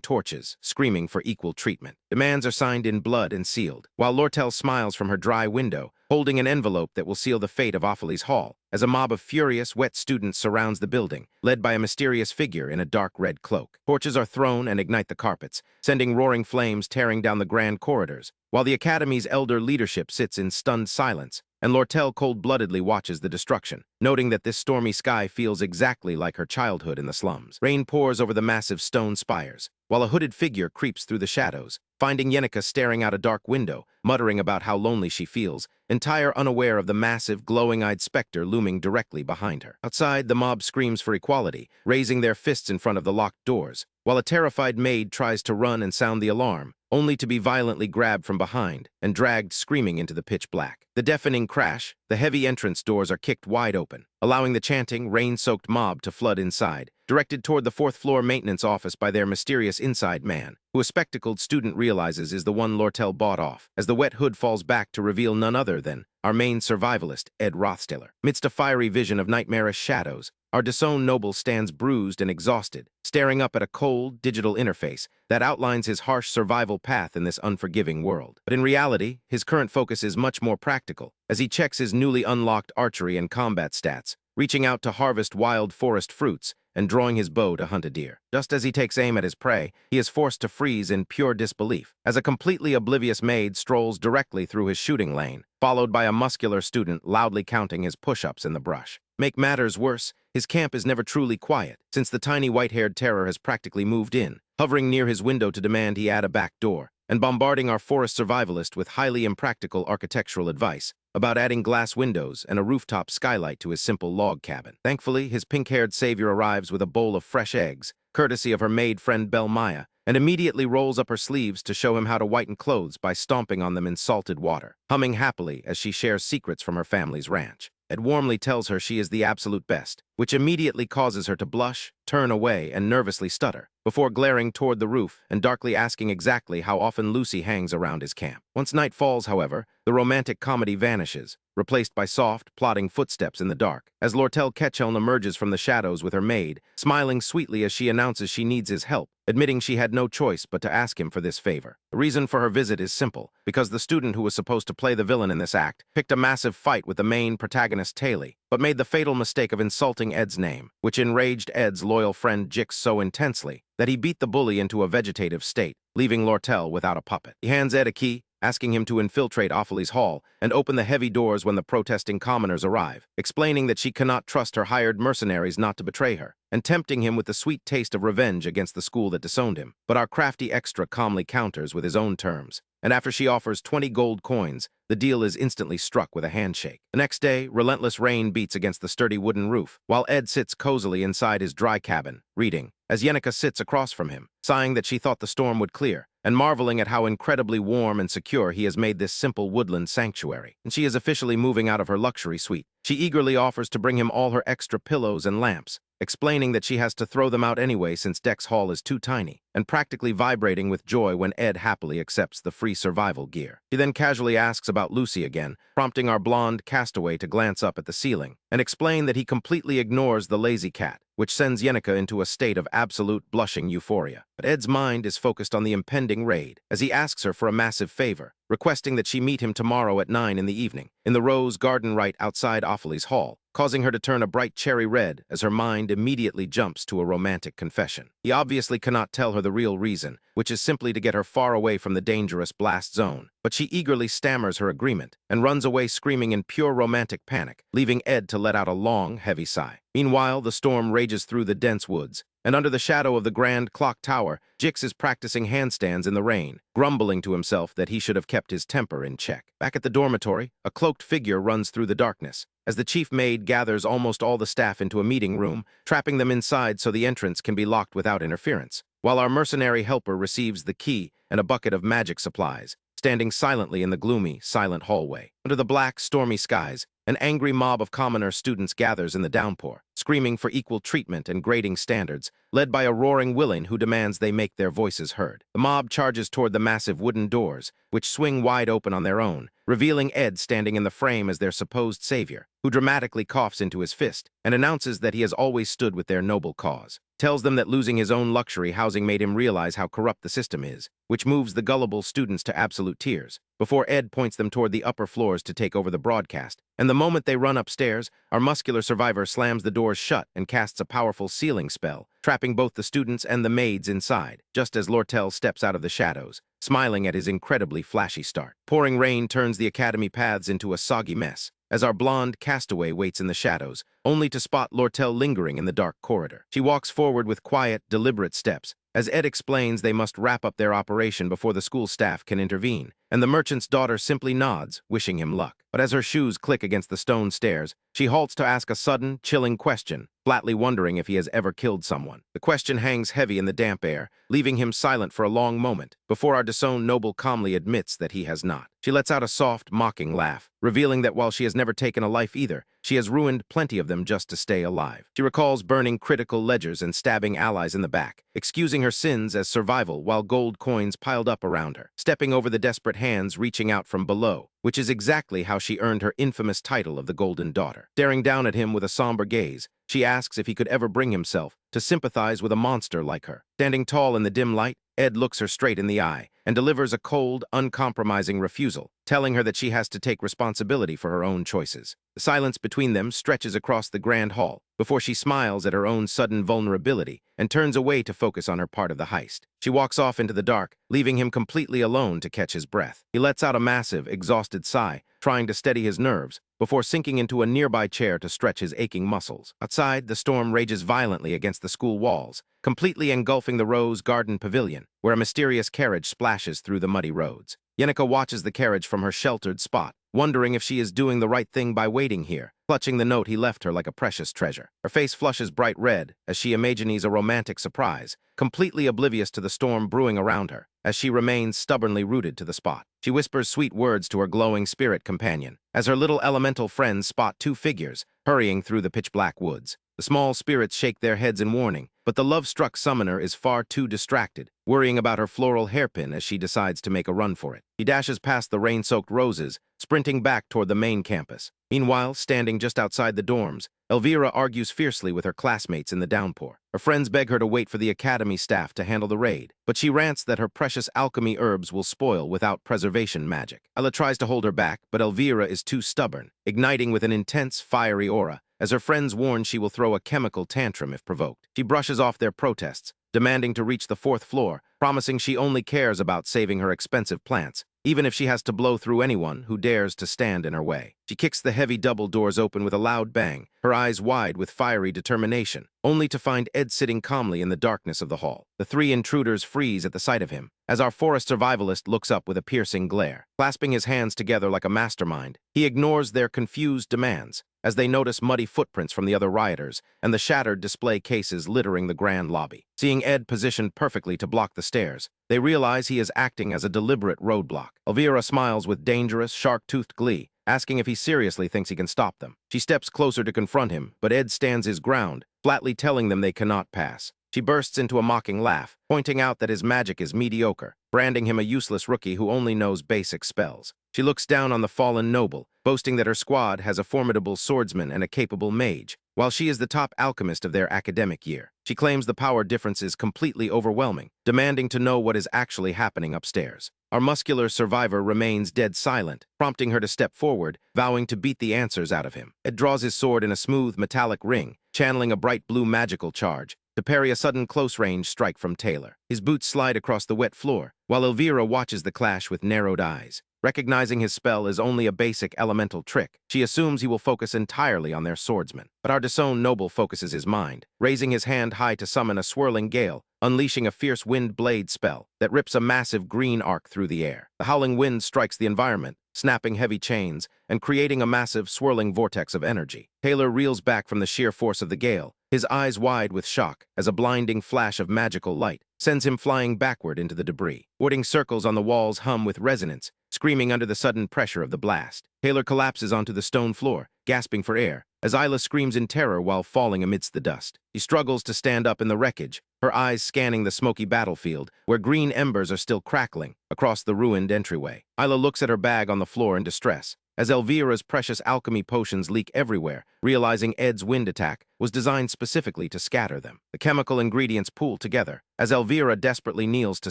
torches, screaming for equal treatment. Demands are signed in blood and sealed, while Lortel smiles from her dry window, holding an envelope that will seal the fate of Opheles Hall, as a mob of furious, wet students surrounds the building, led by a mysterious figure in a dark red cloak. Torches are thrown and ignite the carpets, sending roaring flames tearing down the grand corridors, while the Academy's elder leadership sits in stunned silence, and Lortel cold-bloodedly watches the destruction, noting that this stormy sky feels exactly like her childhood in the slums. Rain pours over the massive stone spires, while a hooded figure creeps through the shadows, finding Yenica staring out a dark window, muttering about how lonely she feels, entire unaware of the massive, glowing-eyed specter looming directly behind her. Outside, the mob screams for equality, raising their fists in front of the locked doors, while a terrified maid tries to run and sound the alarm, only to be violently grabbed from behind and dragged screaming into the pitch black. The deafening crash, the heavy entrance doors are kicked wide open, allowing the chanting, rain-soaked mob to flood inside, directed toward the fourth-floor maintenance office by their mysterious inside man, who a spectacled student realizes is the one Lortel bought off, as the wet hood falls back to reveal none other than our main survivalist, Ed Rothstiller. Midst a fiery vision of nightmarish shadows, our disowned noble stands bruised and exhausted, staring up at a cold, digital interface that outlines his harsh survival path in this unforgiving world. But in reality, his current focus is much more practical, as he checks his newly unlocked archery and combat stats, reaching out to harvest wild forest fruits and drawing his bow to hunt a deer. Just as he takes aim at his prey, he is forced to freeze in pure disbelief, as a completely oblivious maid strolls directly through his shooting lane, followed by a muscular student loudly counting his push-ups in the brush. Make matters worse, his camp is never truly quiet, since the tiny white-haired terror has practically moved in, hovering near his window to demand he add a back door, and bombarding our forest survivalist with highly impractical architectural advice about adding glass windows and a rooftop skylight to his simple log cabin. Thankfully, his pink-haired savior arrives with a bowl of fresh eggs, courtesy of her maid friend Belle Maya, and immediately rolls up her sleeves to show him how to whiten clothes by stomping on them in salted water, humming happily as she shares secrets from her family's ranch. Ed warmly tells her she is the absolute best, which immediately causes her to blush, turn away, and nervously stutter, before glaring toward the roof and darkly asking exactly how often Lucy hangs around his camp. Once night falls, however, the romantic comedy vanishes, replaced by soft, plodding footsteps in the dark, as Lortel Ketchhelm emerges from the shadows with her maid, smiling sweetly as she announces she needs his help, admitting she had no choice but to ask him for this favor. The reason for her visit is simple, because the student who was supposed to play the villain in this act picked a massive fight with the main protagonist Taylor, but made the fatal mistake of insulting Ed's name, which enraged Ed's loyal friend Jix so intensely that he beat the bully into a vegetative state, leaving Lortel without a puppet. He hands Ed a key, asking him to infiltrate Ophely's hall and open the heavy doors when the protesting commoners arrive, explaining that she cannot trust her hired mercenaries not to betray her, and tempting him with the sweet taste of revenge against the school that disowned him. But our crafty extra calmly counters with his own terms, and after she offers 20 gold coins, the deal is instantly struck with a handshake. The next day, relentless rain beats against the sturdy wooden roof, while Ed sits cozily inside his dry cabin, reading, as Yenica sits across from him, sighing that she thought the storm would clear, and marveling at how incredibly warm and secure he has made this simple woodland sanctuary. And she is officially moving out of her luxury suite. She eagerly offers to bring him all her extra pillows and lamps, explaining that she has to throw them out anyway since Deck's hall is too tiny, and practically vibrating with joy when Ed happily accepts the free survival gear. She then casually asks about Lucy again, prompting our blonde castaway to glance up at the ceiling, and explain that he completely ignores the lazy cat, which sends Yenica into a state of absolute blushing euphoria. But Ed's mind is focused on the impending raid, as he asks her for a massive favor, requesting that she meet him tomorrow at 9 in the evening, in the rose garden right outside Ophely's hall, causing her to turn a bright cherry red as her mind immediately jumps to a romantic confession. He obviously cannot tell her the real reason, which is simply to get her far away from the dangerous blast zone, but she eagerly stammers her agreement and runs away screaming in pure romantic panic, leaving Ed to let out a long, heavy sigh. Meanwhile, the storm rages through the dense woods, and under the shadow of the grand clock tower, Jix is practicing handstands in the rain, grumbling to himself that he should have kept his temper in check. Back at the dormitory, a cloaked figure runs through the darkness, as the chief maid gathers almost all the staff into a meeting room, trapping them inside so the entrance can be locked without interference, while our mercenary helper receives the key and a bucket of magic supplies, standing silently in the gloomy, silent hallway. Under the black, stormy skies, an angry mob of commoner students gathers in the downpour, screaming for equal treatment and grading standards, led by a roaring villain who demands they make their voices heard. The mob charges toward the massive wooden doors, which swing wide open on their own, revealing Ed standing in the frame as their supposed savior, who dramatically coughs into his fist and announces that he has always stood with their noble cause. Tells them that losing his own luxury housing made him realize how corrupt the system is, which moves the gullible students to absolute tears, before Ed points them toward the upper floors to take over the broadcast. And the moment they run upstairs, our muscular survivor slams the doors shut and casts a powerful sealing spell, trapping both the students and the maids inside, just as Lortel steps out of the shadows, smiling at his incredibly flashy start. Pouring rain turns the academy paths into a soggy mess, as our blonde castaway waits in the shadows, only to spot Lortel lingering in the dark corridor. She walks forward with quiet, deliberate steps, as Ed explains they must wrap up their operation before the school staff can intervene, and the merchant's daughter simply nods, wishing him luck. But as her shoes click against the stone stairs, she halts to ask a sudden, chilling question, flatly wondering if he has ever killed someone. The question hangs heavy in the damp air, leaving him silent for a long moment, before our disowned noble calmly admits that he has not. She lets out a soft, mocking laugh, revealing that while she has never taken a life either, she has ruined plenty of them just to stay alive. She recalls burning critical ledgers and stabbing allies in the back, excusing her sins as survival while gold coins piled up around her, stepping over the desperate hands reaching out from below, which is exactly how she earned her infamous title of the Golden Daughter. Staring down at him with a somber gaze, she asks if he could ever bring himself to sympathize with a monster like her. Standing tall in the dim light, Ed looks her straight in the eye and delivers a cold, uncompromising refusal, telling her that she has to take responsibility for her own choices. The silence between them stretches across the grand hall before she smiles at her own sudden vulnerability and turns away to focus on her part of the heist. She walks off into the dark, leaving him completely alone to catch his breath. He lets out a massive, exhausted sigh, trying to steady his nerves, before sinking into a nearby chair to stretch his aching muscles. Outside, the storm rages violently against the school walls, completely engulfing the Rose Garden Pavilion, where a mysterious carriage splashes through the muddy roads. Yenica watches the carriage from her sheltered spot, wondering if she is doing the right thing by waiting here, clutching the note he left her like a precious treasure. Her face flushes bright red as she imagines a romantic surprise, completely oblivious to the storm brewing around her, as she remains stubbornly rooted to the spot. She whispers sweet words to her glowing spirit companion, as her little elemental friends spot two figures hurrying through the pitch-black woods. The small spirits shake their heads in warning, but the love-struck summoner is far too distracted, worrying about her floral hairpin as she decides to make a run for it. She dashes past the rain-soaked roses, sprinting back toward the main campus. Meanwhile, standing just outside the dorms, Elvira argues fiercely with her classmates in the downpour. Her friends beg her to wait for the academy staff to handle the raid, but she rants that her precious alchemy herbs will spoil without preservation magic. Ella tries to hold her back, but Elvira is too stubborn, igniting with an intense, fiery aura, as her friends warn she will throw a chemical tantrum if provoked. She brushes off their protests, demanding to reach the 4th floor, promising she only cares about saving her expensive plants, even if she has to blow through anyone who dares to stand in her way. She kicks the heavy double doors open with a loud bang, her eyes wide with fiery determination, only to find Ed sitting calmly in the darkness of the hall. The three intruders freeze at the sight of him, as our forest survivalist looks up with a piercing glare. Clasping his hands together like a mastermind, he ignores their confused demands, as they notice muddy footprints from the other rioters and the shattered display cases littering the grand lobby. Seeing Ed positioned perfectly to block the stairs, they realize he is acting as a deliberate roadblock. Elvira smiles with dangerous, shark-toothed glee, asking if he seriously thinks he can stop them. She steps closer to confront him, but Ed stands his ground, flatly telling them they cannot pass. She bursts into a mocking laugh, pointing out that his magic is mediocre, branding him a useless rookie who only knows basic spells. She looks down on the fallen noble, boasting that her squad has a formidable swordsman and a capable mage, while she is the top alchemist of their academic year. She claims the power difference is completely overwhelming, demanding to know what is actually happening upstairs. Our muscular survivor remains dead silent, prompting her to step forward, vowing to beat the answers out of him. Ed draws his sword in a smooth metallic ring, channeling a bright blue magical charge, to parry a sudden close-range strike from Taylor. His boots slide across the wet floor, while Elvira watches the clash with narrowed eyes. Recognizing his spell is only a basic elemental trick, she assumes he will focus entirely on their swordsman. But our disowned noble focuses his mind, raising his hand high to summon a swirling gale, unleashing a fierce wind blade spell that rips a massive green arc through the air. The howling wind strikes the environment, snapping heavy chains and creating a massive swirling vortex of energy. Taylor reels back from the sheer force of the gale, his eyes wide with shock as a blinding flash of magical light sends him flying backward into the debris. Warding circles on the walls hum with resonance, screaming under the sudden pressure of the blast. Taylor collapses onto the stone floor, gasping for air, as Isla screams in terror while falling amidst the dust. He struggles to stand up in the wreckage, her eyes scanning the smoky battlefield, where green embers are still crackling across the ruined entryway. Isla looks at her bag on the floor in distress, as Elvira's precious alchemy potions leak everywhere, realizing Ed's wind attack was designed specifically to scatter them. The chemical ingredients pool together, as Elvira desperately kneels to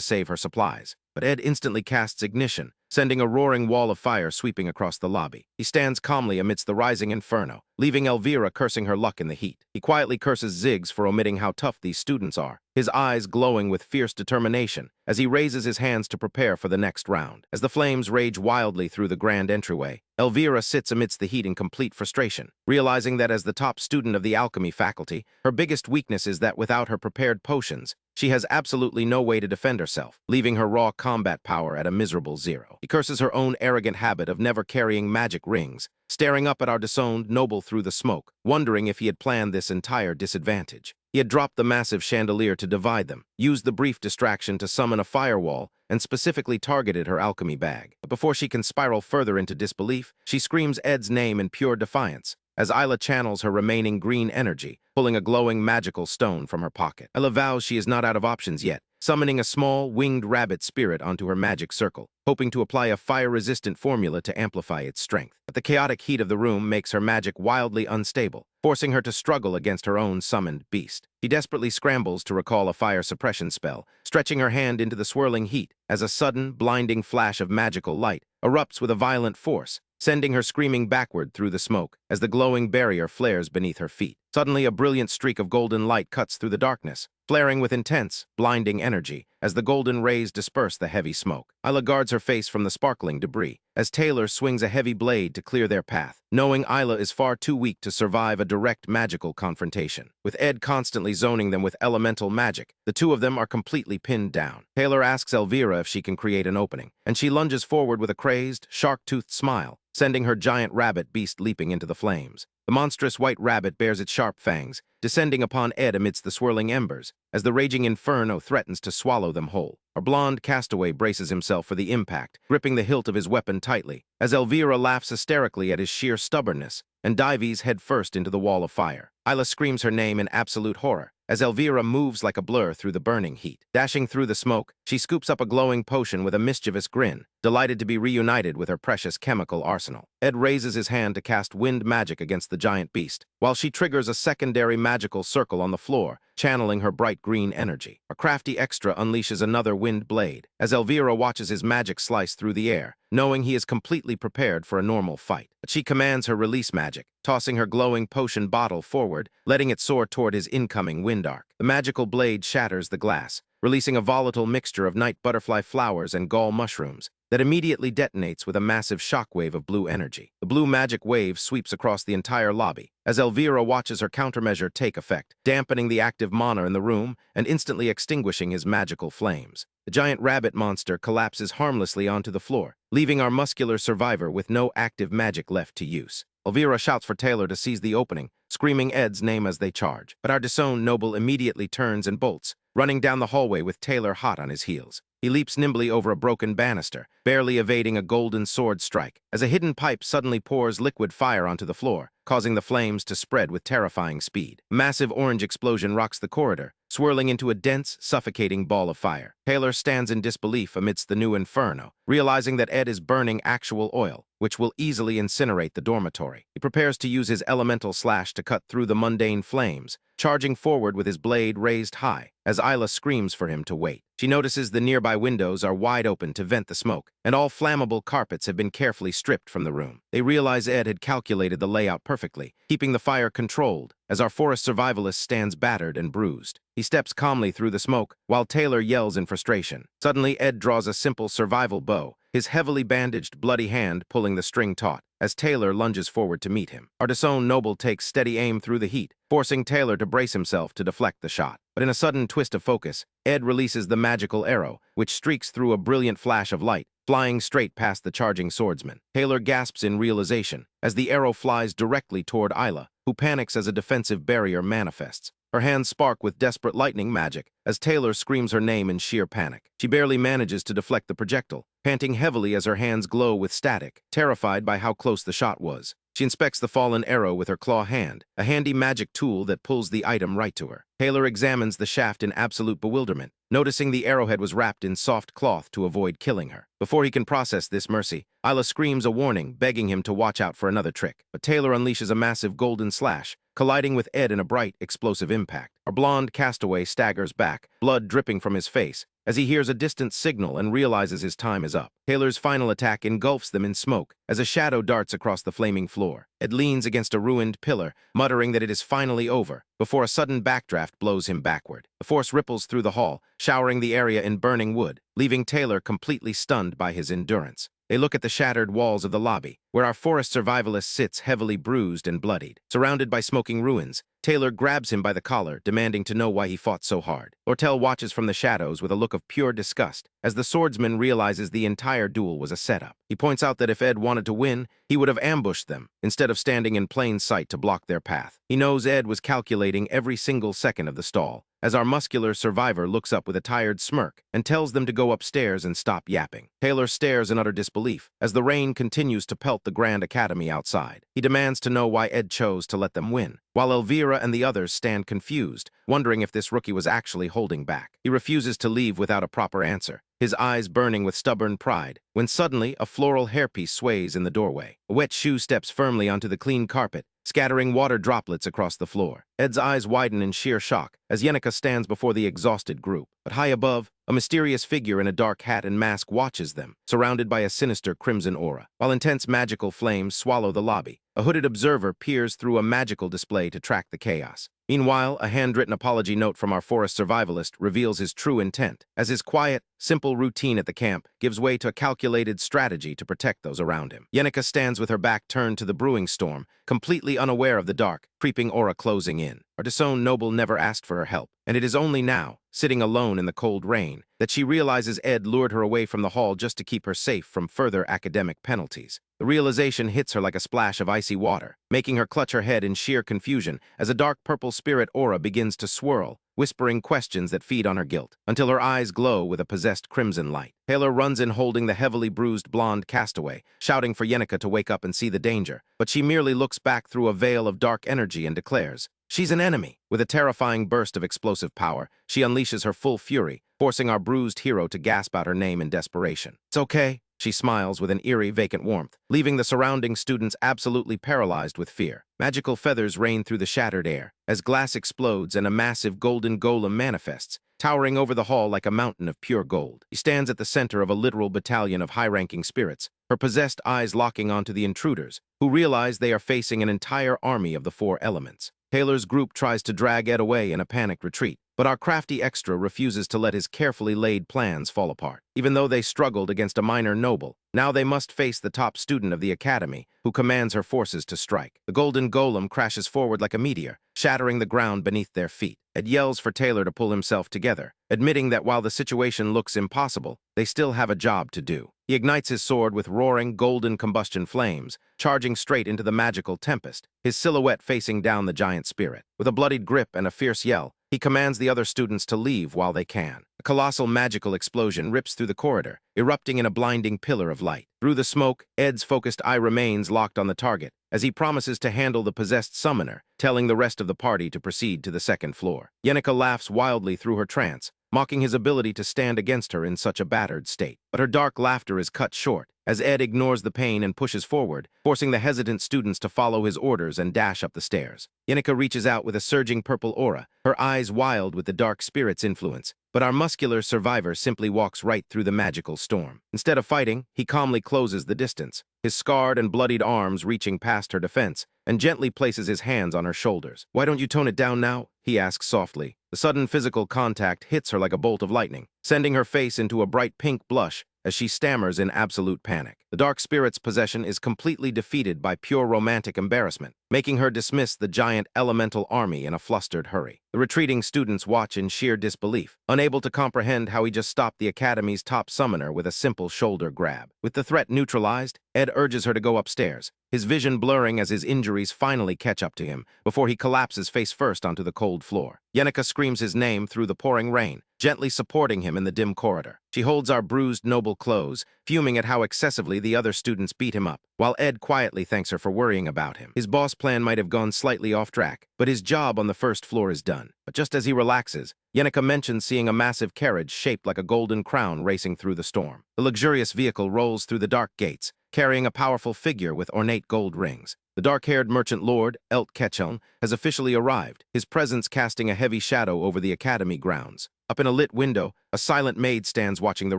save her supplies. But Ed instantly casts ignition, sending a roaring wall of fire sweeping across the lobby. He stands calmly amidst the rising inferno, leaving Elvira cursing her luck in the heat. He quietly curses Ziggs for omitting how tough these students are, his eyes glowing with fierce determination as he raises his hands to prepare for the next round. As the flames rage wildly through the grand entryway, Elvira sits amidst the heat in complete frustration, realizing that as the top student of the alchemy faculty, her biggest weakness is that without her prepared potions, she has absolutely no way to defend herself, leaving her raw combat power at a miserable zero. He curses her own arrogant habit of never carrying magic rings, staring up at our disowned noble through the smoke, wondering if he had planned this entire disadvantage. He had dropped the massive chandelier to divide them, used the brief distraction to summon a firewall, and specifically targeted her alchemy bag. But before she can spiral further into disbelief, she screams Ed's name in pure defiance, as Isla channels her remaining green energy, pulling a glowing magical stone from her pocket. Isla vows she is not out of options yet, summoning a small, winged rabbit spirit onto her magic circle, hoping to apply a fire-resistant formula to amplify its strength. But the chaotic heat of the room makes her magic wildly unstable, forcing her to struggle against her own summoned beast. She desperately scrambles to recall a fire suppression spell, stretching her hand into the swirling heat as a sudden, blinding flash of magical light erupts with a violent force, sending her screaming backward through the smoke as the glowing barrier flares beneath her feet. Suddenly, a brilliant streak of golden light cuts through the darkness, flaring with intense, blinding energy as the golden rays disperse the heavy smoke. Isla guards her face from the sparkling debris, as Taylor swings a heavy blade to clear their path, knowing Isla is far too weak to survive a direct magical confrontation. With Ed constantly zoning them with elemental magic, the two of them are completely pinned down. Taylor asks Elvira if she can create an opening, and she lunges forward with a crazed, shark-toothed smile, sending her giant rabbit beast leaping into the flames. The monstrous white rabbit bares its sharp fangs, descending upon Ed amidst the swirling embers, as the raging inferno threatens to swallow them whole. Our blonde castaway braces himself for the impact, gripping the hilt of his weapon tightly, as Elvira laughs hysterically at his sheer stubbornness and dives headfirst into the wall of fire. Isla screams her name in absolute horror, as Elvira moves like a blur through the burning heat. Dashing through the smoke, she scoops up a glowing potion with a mischievous grin, delighted to be reunited with her precious chemical arsenal. Ed raises his hand to cast wind magic against the giant beast, while she triggers a secondary magical circle on the floor, channeling her bright green energy. A crafty extra unleashes another wind blade, as Elvira watches his magic slice through the air, knowing he is completely prepared for a normal fight. But she commands her release magic, tossing her glowing potion bottle forward, letting it soar toward his incoming wind arc. The magical blade shatters the glass, releasing a volatile mixture of night butterfly flowers and gall mushrooms that immediately detonates with a massive shockwave of blue energy. The blue magic wave sweeps across the entire lobby as Elvira watches her countermeasure take effect, dampening the active mana in the room and instantly extinguishing his magical flames. The giant rabbit monster collapses harmlessly onto the floor, leaving our muscular survivor with no active magic left to use. Elvira shouts for Taylor to seize the opening, screaming Ed's name as they charge. But our disowned noble immediately turns and bolts, running down the hallway with Taylor hot on his heels. He leaps nimbly over a broken banister, barely evading a golden sword strike, as a hidden pipe suddenly pours liquid fire onto the floor, causing the flames to spread with terrifying speed. A massive orange explosion rocks the corridor, swirling into a dense, suffocating ball of fire. Taylor stands in disbelief amidst the new inferno, realizing that Ed is burning actual oil, which will easily incinerate the dormitory. He prepares to use his elemental slash to cut through the mundane flames, charging forward with his blade raised high, as Isla screams for him to wait. She notices the nearby windows are wide open to vent the smoke, and all flammable carpets have been carefully stripped from the room. They realize Ed had calculated the layout perfectly, keeping the fire controlled, as our forest survivalist stands battered and bruised. He steps calmly through the smoke, while Taylor yells in frustration. Suddenly, Ed draws a simple survival bow, his heavily bandaged, bloody hand pulling the string taut, as Taylor lunges forward to meet him. Our disowned noble takes steady aim through the heat, forcing Taylor to brace himself to deflect the shot. But in a sudden twist of focus, Ed releases the magical arrow, which streaks through a brilliant flash of light, flying straight past the charging swordsman. Taylor gasps in realization, as the arrow flies directly toward Isla, who panics as a defensive barrier manifests. Her hands spark with desperate lightning magic as Taylor screams her name in sheer panic. She barely manages to deflect the projectile, panting heavily as her hands glow with static, terrified by how close the shot was. She inspects the fallen arrow with her claw hand, a handy magic tool that pulls the item right to her. Taylor examines the shaft in absolute bewilderment, noticing the arrowhead was wrapped in soft cloth to avoid killing her. Before he can process this mercy, Isla screams a warning, begging him to watch out for another trick. But Taylor unleashes a massive golden slash, colliding with Ed in a bright, explosive impact. Our blonde castaway staggers back, blood dripping from his face, as he hears a distant signal and realizes his time is up. Taylor's final attack engulfs them in smoke as a shadow darts across the flaming floor. Ed leans against a ruined pillar, muttering that it is finally over, before a sudden backdraft blows him backward. The force ripples through the hall, showering the area in burning wood, leaving Taylor completely stunned by his endurance. They look at the shattered walls of the lobby, where our forest survivalist sits heavily bruised and bloodied. Surrounded by smoking ruins, Taylor grabs him by the collar, demanding to know why he fought so hard. Lortel watches from the shadows with a look of pure disgust, as the swordsman realizes the entire duel was a setup. He points out that if Ed wanted to win, he would have ambushed them, instead of standing in plain sight to block their path. He knows Ed was calculating every single second of the stall, as our muscular survivor looks up with a tired smirk and tells them to go upstairs and stop yapping. Taylor stares in utter disbelief as the rain continues to pelt the Grand Academy outside. He demands to know why Ed chose to let them win, while Elvira and the others stand confused, wondering if this rookie was actually holding back. He refuses to leave without a proper answer, his eyes burning with stubborn pride, when suddenly a floral hairpiece sways in the doorway. A wet shoe steps firmly onto the clean carpet, scattering water droplets across the floor. Ed's eyes widen in sheer shock as Yenica stands before the exhausted group. But high above, a mysterious figure in a dark hat and mask watches them, surrounded by a sinister crimson aura. While intense magical flames swallow the lobby, a hooded observer peers through a magical display to track the chaos. Meanwhile, a handwritten apology note from our forest survivalist reveals his true intent, as his quiet, simple routine at the camp gives way to a calculated strategy to protect those around him. Yenica stands with her back turned to the brewing storm, completely unaware of the dark, creeping aura closing in. Our disowned noble never asked for her help, and it is only now, sitting alone in the cold rain, that she realizes Ed lured her away from the hall just to keep her safe from further academic penalties. The realization hits her like a splash of icy water, making her clutch her head in sheer confusion as a dark purple spirit aura begins to swirl, whispering questions that feed on her guilt, until her eyes glow with a possessed crimson light. Taylor runs in holding the heavily bruised blonde castaway, shouting for Yenica to wake up and see the danger, but she merely looks back through a veil of dark energy and declares, "She's an enemy." With a terrifying burst of explosive power, she unleashes her full fury, forcing our bruised hero to gasp out her name in desperation. "It's okay," she smiles with an eerie, vacant warmth, leaving the surrounding students absolutely paralyzed with fear. Magical feathers rain through the shattered air, as glass explodes and a massive golden golem manifests, towering over the hall like a mountain of pure gold. He stands at the center of a literal battalion of high-ranking spirits, her possessed eyes locking onto the intruders, who realize they are facing an entire army of the four elements. Taylor's group tries to drag Ed away in a panicked retreat, But our crafty extra refuses to let his carefully laid plans fall apart. Even though they struggled against a minor noble, now they must face the top student of the academy, who commands her forces to strike. The golden golem crashes forward like a meteor, shattering the ground beneath their feet. Ed yells for Taylor to pull himself together, admitting that while the situation looks impossible, they still have a job to do. He ignites his sword with roaring, golden combustion flames, charging straight into the magical tempest, his silhouette facing down the giant spirit. With a bloodied grip and a fierce yell, he commands the other students to leave while they can. A colossal magical explosion rips through the corridor, erupting in a blinding pillar of light. Through the smoke, Ed's focused eye remains locked on the target, as he promises to handle the possessed summoner, telling the rest of the party to proceed to the second floor. Yenica laughs wildly through her trance, mocking his ability to stand against her in such a battered state. But her dark laughter is cut short, as Ed ignores the pain and pushes forward, forcing the hesitant students to follow his orders and dash up the stairs. Yenica reaches out with a surging purple aura, her eyes wild with the dark spirit's influence. But our muscular survivor simply walks right through the magical storm. Instead of fighting, he calmly closes the distance, his scarred and bloodied arms reaching past her defense, and gently places his hands on her shoulders. "Why don't you tone it down now?" he asks softly. The sudden physical contact hits her like a bolt of lightning, sending her face into a bright pink blush as she stammers in absolute panic. The dark spirit's possession is completely defeated by pure romantic embarrassment, making her dismiss the giant elemental army in a flustered hurry. The retreating students watch in sheer disbelief, unable to comprehend how he just stopped the academy's top summoner with a simple shoulder grab. With the threat neutralized, Ed urges her to go upstairs, his vision blurring as his injuries finally catch up to him before he collapses face first onto the cold floor. Yenica screams his name through the pouring rain, gently supporting him in the dim corridor. She holds our bruised noble close, fuming at how excessively the other students beat him up, while Ed quietly thanks her for worrying about him. His boss plan might have gone slightly off track, but his job on the first floor is done. But just as he relaxes, Yenica mentions seeing a massive carriage shaped like a golden crown racing through the storm. The luxurious vehicle rolls through the dark gates, carrying a powerful figure with ornate gold rings. The dark-haired merchant lord, Elt Ketchum, has officially arrived, his presence casting a heavy shadow over the academy grounds. Up in a lit window, a silent maid stands watching the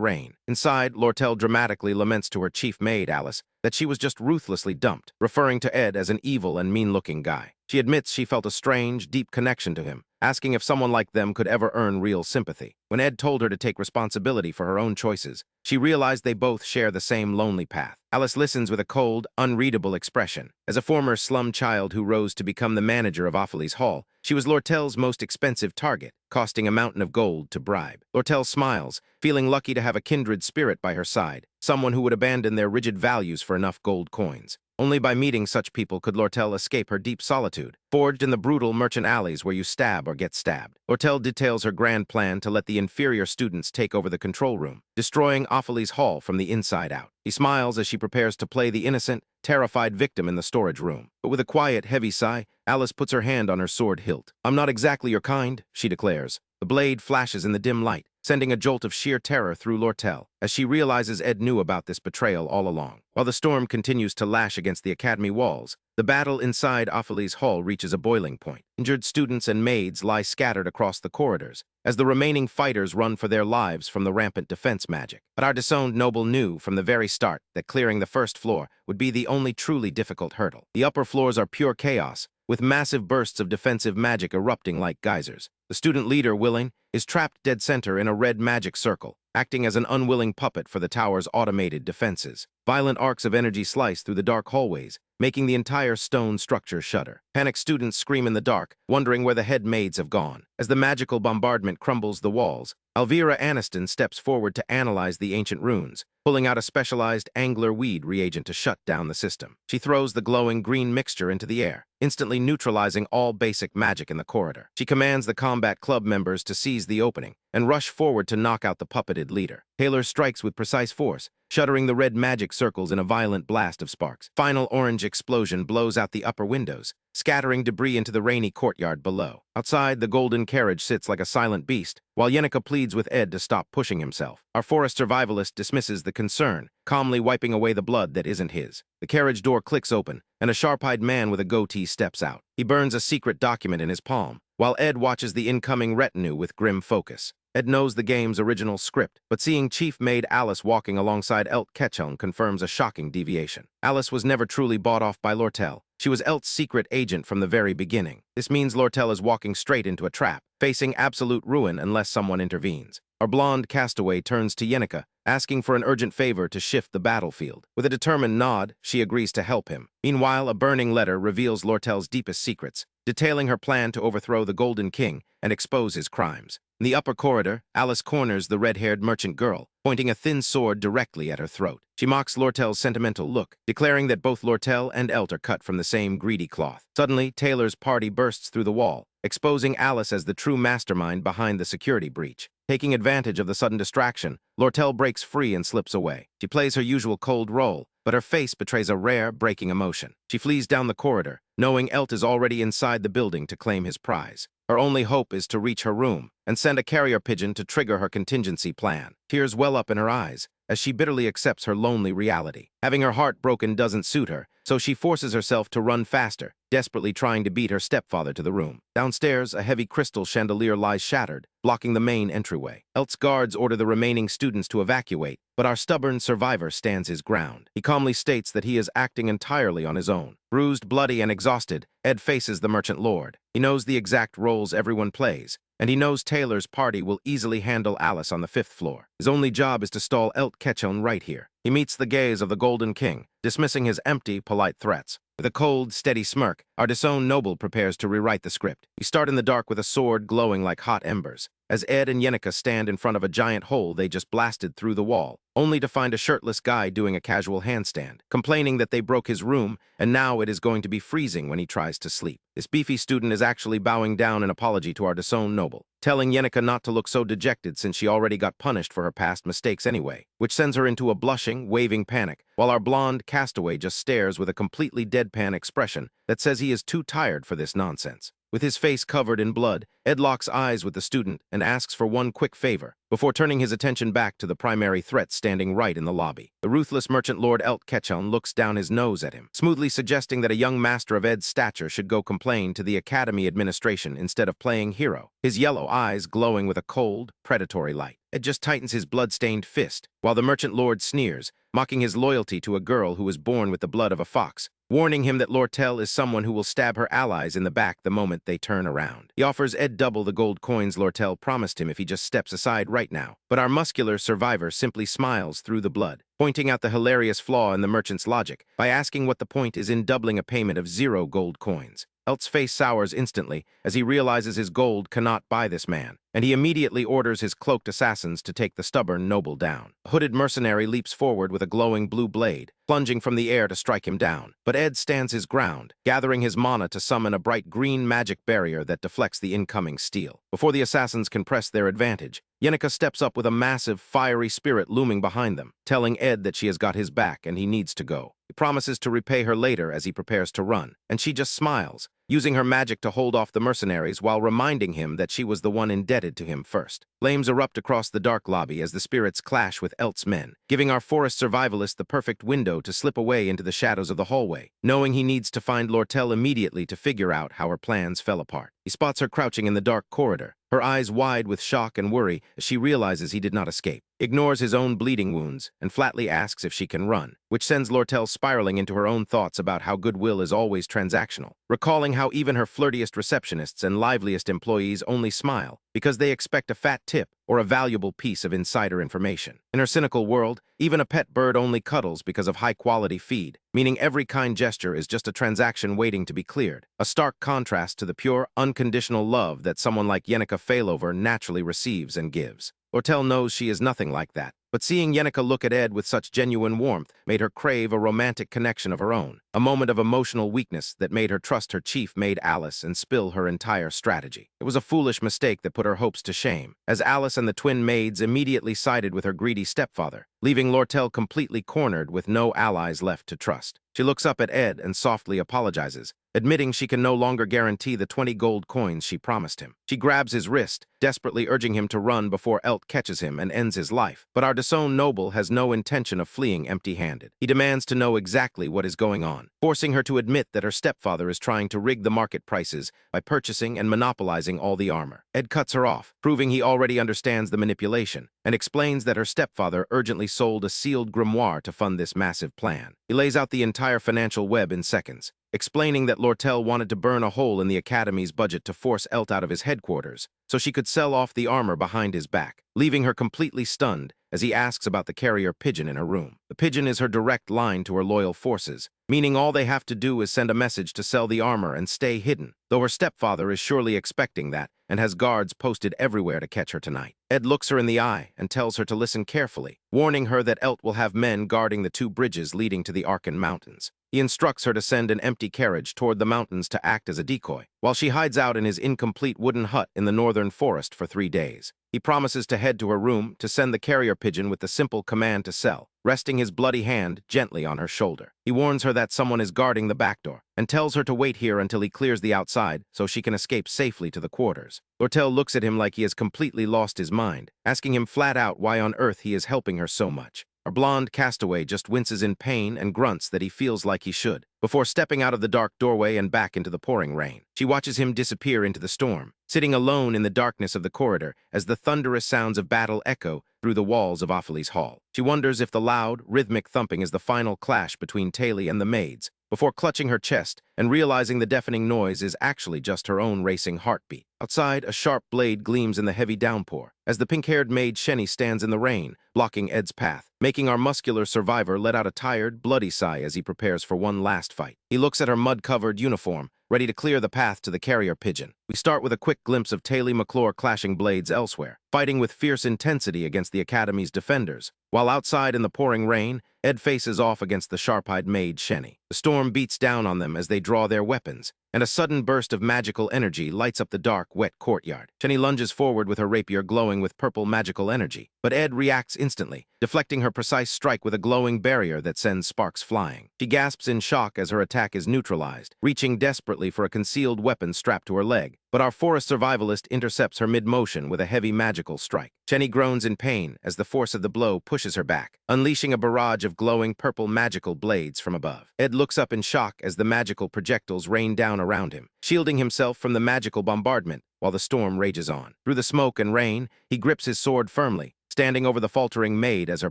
rain. Inside, Lortel dramatically laments to her chief maid, Alice, that she was just ruthlessly dumped, referring to Ed as an evil and mean-looking guy. She admits she felt a strange, deep connection to him, asking if someone like them could ever earn real sympathy. When Ed told her to take responsibility for her own choices, she realized they both share the same lonely path. Alice listens with a cold, unreadable expression. As a former slum child who rose to become the manager of Offaly's Hall, she was Lortel's most expensive target, costing a mountain of gold to bribe. Lortel smiles, feeling lucky to have a kindred spirit by her side, someone who would abandon their rigid values for enough gold coins. Only by meeting such people could Lortel escape her deep solitude, forged in the brutal merchant alleys where you stab or get stabbed. Lortel details her grand plan to let the inferior students take over the control room, destroying Offaly's Hall from the inside out. He smiles as she prepares to play the innocent, terrified victim in the storage room. But with a quiet, heavy sigh, Alice puts her hand on her sword hilt. "I'm not exactly your kind," she declares. The blade flashes in the dim light, sending a jolt of sheer terror through Lortel, as she realizes Ed knew about this betrayal all along. While the storm continues to lash against the academy walls, the battle inside Offaly's Hall reaches a boiling point. Injured students and maids lie scattered across the corridors, as the remaining fighters run for their lives from the rampant defense magic. But our disowned noble knew from the very start that clearing the first floor would be the only truly difficult hurdle. The upper floors are pure chaos, with massive bursts of defensive magic erupting like geysers. The student leader, Willing, is trapped dead center in a red magic circle, acting as an unwilling puppet for the tower's automated defenses. Violent arcs of energy slice through the dark hallways, making the entire stone structure shudder. Panicked students scream in the dark, wondering where the head maids have gone. As the magical bombardment crumbles the walls, Elvira Aniston steps forward to analyze the ancient runes, pulling out a specialized angler weed reagent to shut down the system. She throws the glowing green mixture into the air, instantly neutralizing all basic magic in the corridor. She commands the combat club members to seize the opening and rush forward to knock out the puppeted leader. Taylor strikes with precise force, shuttering the red magic circles in a violent blast of sparks. Final orange explosion blows out the upper windows, scattering debris into the rainy courtyard below. Outside, the golden carriage sits like a silent beast, while Yenica pleads with Ed to stop pushing himself. Our forest survivalist dismisses the concern, calmly wiping away the blood that isn't his. The carriage door clicks open, and a sharp-eyed man with a goatee steps out. He burns a secret document in his palm, while Ed watches the incoming retinue with grim focus. Ed knows the game's original script, but seeing Chief Maid Alice walking alongside Elt Ketchum confirms a shocking deviation. Alice was never truly bought off by Lortel. She was Elt's secret agent from the very beginning. This means Lortel is walking straight into a trap, facing absolute ruin unless someone intervenes. Our blonde castaway turns to Yenica, asking for an urgent favor to shift the battlefield. With a determined nod, she agrees to help him. Meanwhile, a burning letter reveals Lortel's deepest secrets, detailing her plan to overthrow the Golden King and expose his crimes. In the upper corridor, Alice corners the red-haired merchant girl, pointing a thin sword directly at her throat. She mocks Lortel's sentimental look, declaring that both Lortel and Elt are cut from the same greedy cloth. Suddenly, Taylor's party bursts through the wall, exposing Alice as the true mastermind behind the security breach. Taking advantage of the sudden distraction, Lortel breaks free and slips away. She plays her usual cold role, but her face betrays a rare, breaking emotion. She flees down the corridor, knowing Elt is already inside the building to claim his prize. Her only hope is to reach her room and send a carrier pigeon to trigger her contingency plan. Tears well up in her eyes as she bitterly accepts her lonely reality. Having her heart broken doesn't suit her, so she forces herself to run faster, desperately trying to beat her stepfather to the room. Downstairs, a heavy crystal chandelier lies shattered, blocking the main entryway. Elt's guards order the remaining students to evacuate, but our stubborn survivor stands his ground. He calmly states that he is acting entirely on his own. Bruised, bloody, and exhausted, Ed faces the merchant lord. He knows the exact roles everyone plays, and he knows Taylor's party will easily handle Alice on the 5th floor. His only job is to stall Elt Ketchum right here. He meets the gaze of the Golden King, dismissing his empty, polite threats. With a cold, steady smirk, our disowned noble prepares to rewrite the script. We start in the dark with a sword glowing like hot embers, as Ed and Yenica stand in front of a giant hole they just blasted through the wall, only to find a shirtless guy doing a casual handstand, complaining that they broke his room, and now it is going to be freezing when he tries to sleep. This beefy student is actually bowing down an apology to our disowned noble, telling Yenica not to look so dejected since she already got punished for her past mistakes anyway, which sends her into a blushing, waving panic, while our blonde castaway just stares with a completely deadpan expression that says he is too tired for this nonsense. With his face covered in blood, Ed locks eyes with the student and asks for one quick favor, before turning his attention back to the primary threat standing right in the lobby. The ruthless merchant lord Elt Ketchum looks down his nose at him, smoothly suggesting that a young master of Ed's stature should go complain to the academy administration instead of playing hero, his yellow eyes glowing with a cold, predatory light. Ed just tightens his blood-stained fist, while the merchant lord sneers, mocking his loyalty to a girl who was born with the blood of a fox, warning him that Lortel is someone who will stab her allies in the back the moment they turn around. He offers Ed double the gold coins Lortel promised him if he just steps aside right now, but our muscular survivor simply smiles through the blood, pointing out the hilarious flaw in the merchant's logic by asking what the point is in doubling a payment of 0 gold coins. Elt's face sours instantly as he realizes his gold cannot buy this man, and he immediately orders his cloaked assassins to take the stubborn noble down. A hooded mercenary leaps forward with a glowing blue blade, plunging from the air to strike him down. But Ed stands his ground, gathering his mana to summon a bright green magic barrier that deflects the incoming steel. Before the assassins can press their advantage, Yenica steps up with a massive, fiery spirit looming behind them, telling Ed that she has got his back and he needs to go. He promises to repay her later as he prepares to run, and she just smiles, using her magic to hold off the mercenaries while reminding him that she was the one indebted to him first. Flames erupt across the dark lobby as the spirits clash with Elt's men, giving our forest survivalist the perfect window to slip away into the shadows of the hallway, knowing he needs to find Lortel immediately to figure out how her plans fell apart. He spots her crouching in the dark corridor, her eyes wide with shock and worry as she realizes he did not escape, ignores his own bleeding wounds, and flatly asks if she can run, which sends Lortel spiraling into her own thoughts about how goodwill is always transactional, recalling how even her flirtiest receptionists and liveliest employees only smile because they expect a fat tip or a valuable piece of insider information. In her cynical world, even a pet bird only cuddles because of high-quality feed, meaning every kind gesture is just a transaction waiting to be cleared, a stark contrast to the pure, unconditional love that someone like Yenica Failover naturally receives and gives. Lortel knows she is nothing like that, but seeing Yenica look at Ed with such genuine warmth made her crave a romantic connection of her own, a moment of emotional weakness that made her trust her chief maid Alice and spill her entire strategy. It was a foolish mistake that put her hopes to shame, as Alice and the twin maids immediately sided with her greedy stepfather, leaving Lortel completely cornered with no allies left to trust. She looks up at Ed and softly apologizes, admitting she can no longer guarantee the 20 gold coins she promised him. She grabs his wrist, desperately urging him to run before Elt catches him and ends his life. But our disowned noble has no intention of fleeing empty-handed. He demands to know exactly what is going on, forcing her to admit that her stepfather is trying to rig the market prices by purchasing and monopolizing all the armor. Ed cuts her off, proving he already understands the manipulation, and explains that her stepfather urgently sold a sealed grimoire to fund this massive plan. He lays out the entire financial web in seconds, explaining that Lortel wanted to burn a hole in the Academy's budget to force Elt out of his headquarters so she could sell off the armor behind his back, leaving her completely stunned as he asks about the carrier pigeon in her room. The pigeon is her direct line to her loyal forces, meaning all they have to do is send a message to sell the armor and stay hidden, though her stepfather is surely expecting that and has guards posted everywhere to catch her tonight. Ed looks her in the eye and tells her to listen carefully, warning her that Elt will have men guarding the 2 bridges leading to the Arkan Mountains. He instructs her to send an empty carriage toward the mountains to act as a decoy, while she hides out in his incomplete wooden hut in the northern forest for 3 days. He promises to head to her room to send the carrier pigeon with the simple command to sell, resting his bloody hand gently on her shoulder. He warns her that someone is guarding the back door and tells her to wait here until he clears the outside so she can escape safely to the quarters. Lortel looks at him like he has completely lost his mind, asking him flat out why on earth he is helping her so much. Our blonde castaway just winces in pain and grunts that he feels like he should, before stepping out of the dark doorway and back into the pouring rain. She watches him disappear into the storm, sitting alone in the darkness of the corridor as the thunderous sounds of battle echo through the walls of Ophely's hall. She wonders if the loud, rhythmic thumping is the final clash between Taylor and the maids, before clutching her chest and realizing the deafening noise is actually just her own racing heartbeat. Outside, a sharp blade gleams in the heavy downpour, as the pink-haired maid Shenny stands in the rain, blocking Ed's path, making our muscular survivor let out a tired, bloody sigh as he prepares for one last fight. He looks at her mud-covered uniform, ready to clear the path to the carrier pigeon. We start with a quick glimpse of Taylor McClure clashing blades elsewhere, fighting with fierce intensity against the Academy's defenders, while outside in the pouring rain, Ed faces off against the sharp-eyed maid Shenny. The storm beats down on them as they draw their weapons, and a sudden burst of magical energy lights up the dark, wet courtyard. Shenny lunges forward with her rapier glowing with purple magical energy, but Ed reacts instantly, deflecting her precise strike with a glowing barrier that sends sparks flying. She gasps in shock as her attack is neutralized, reaching desperately for a concealed weapon strapped to her leg, but our forest survivalist intercepts her mid-motion with a heavy magical strike. Shenny groans in pain as the force of the blow pushes her back, unleashing a barrage of glowing purple magical blades from above. Ed looks up in shock as the magical projectiles rain down around him, shielding himself from the magical bombardment while the storm rages on. Through the smoke and rain, he grips his sword firmly, standing over the faltering maid as her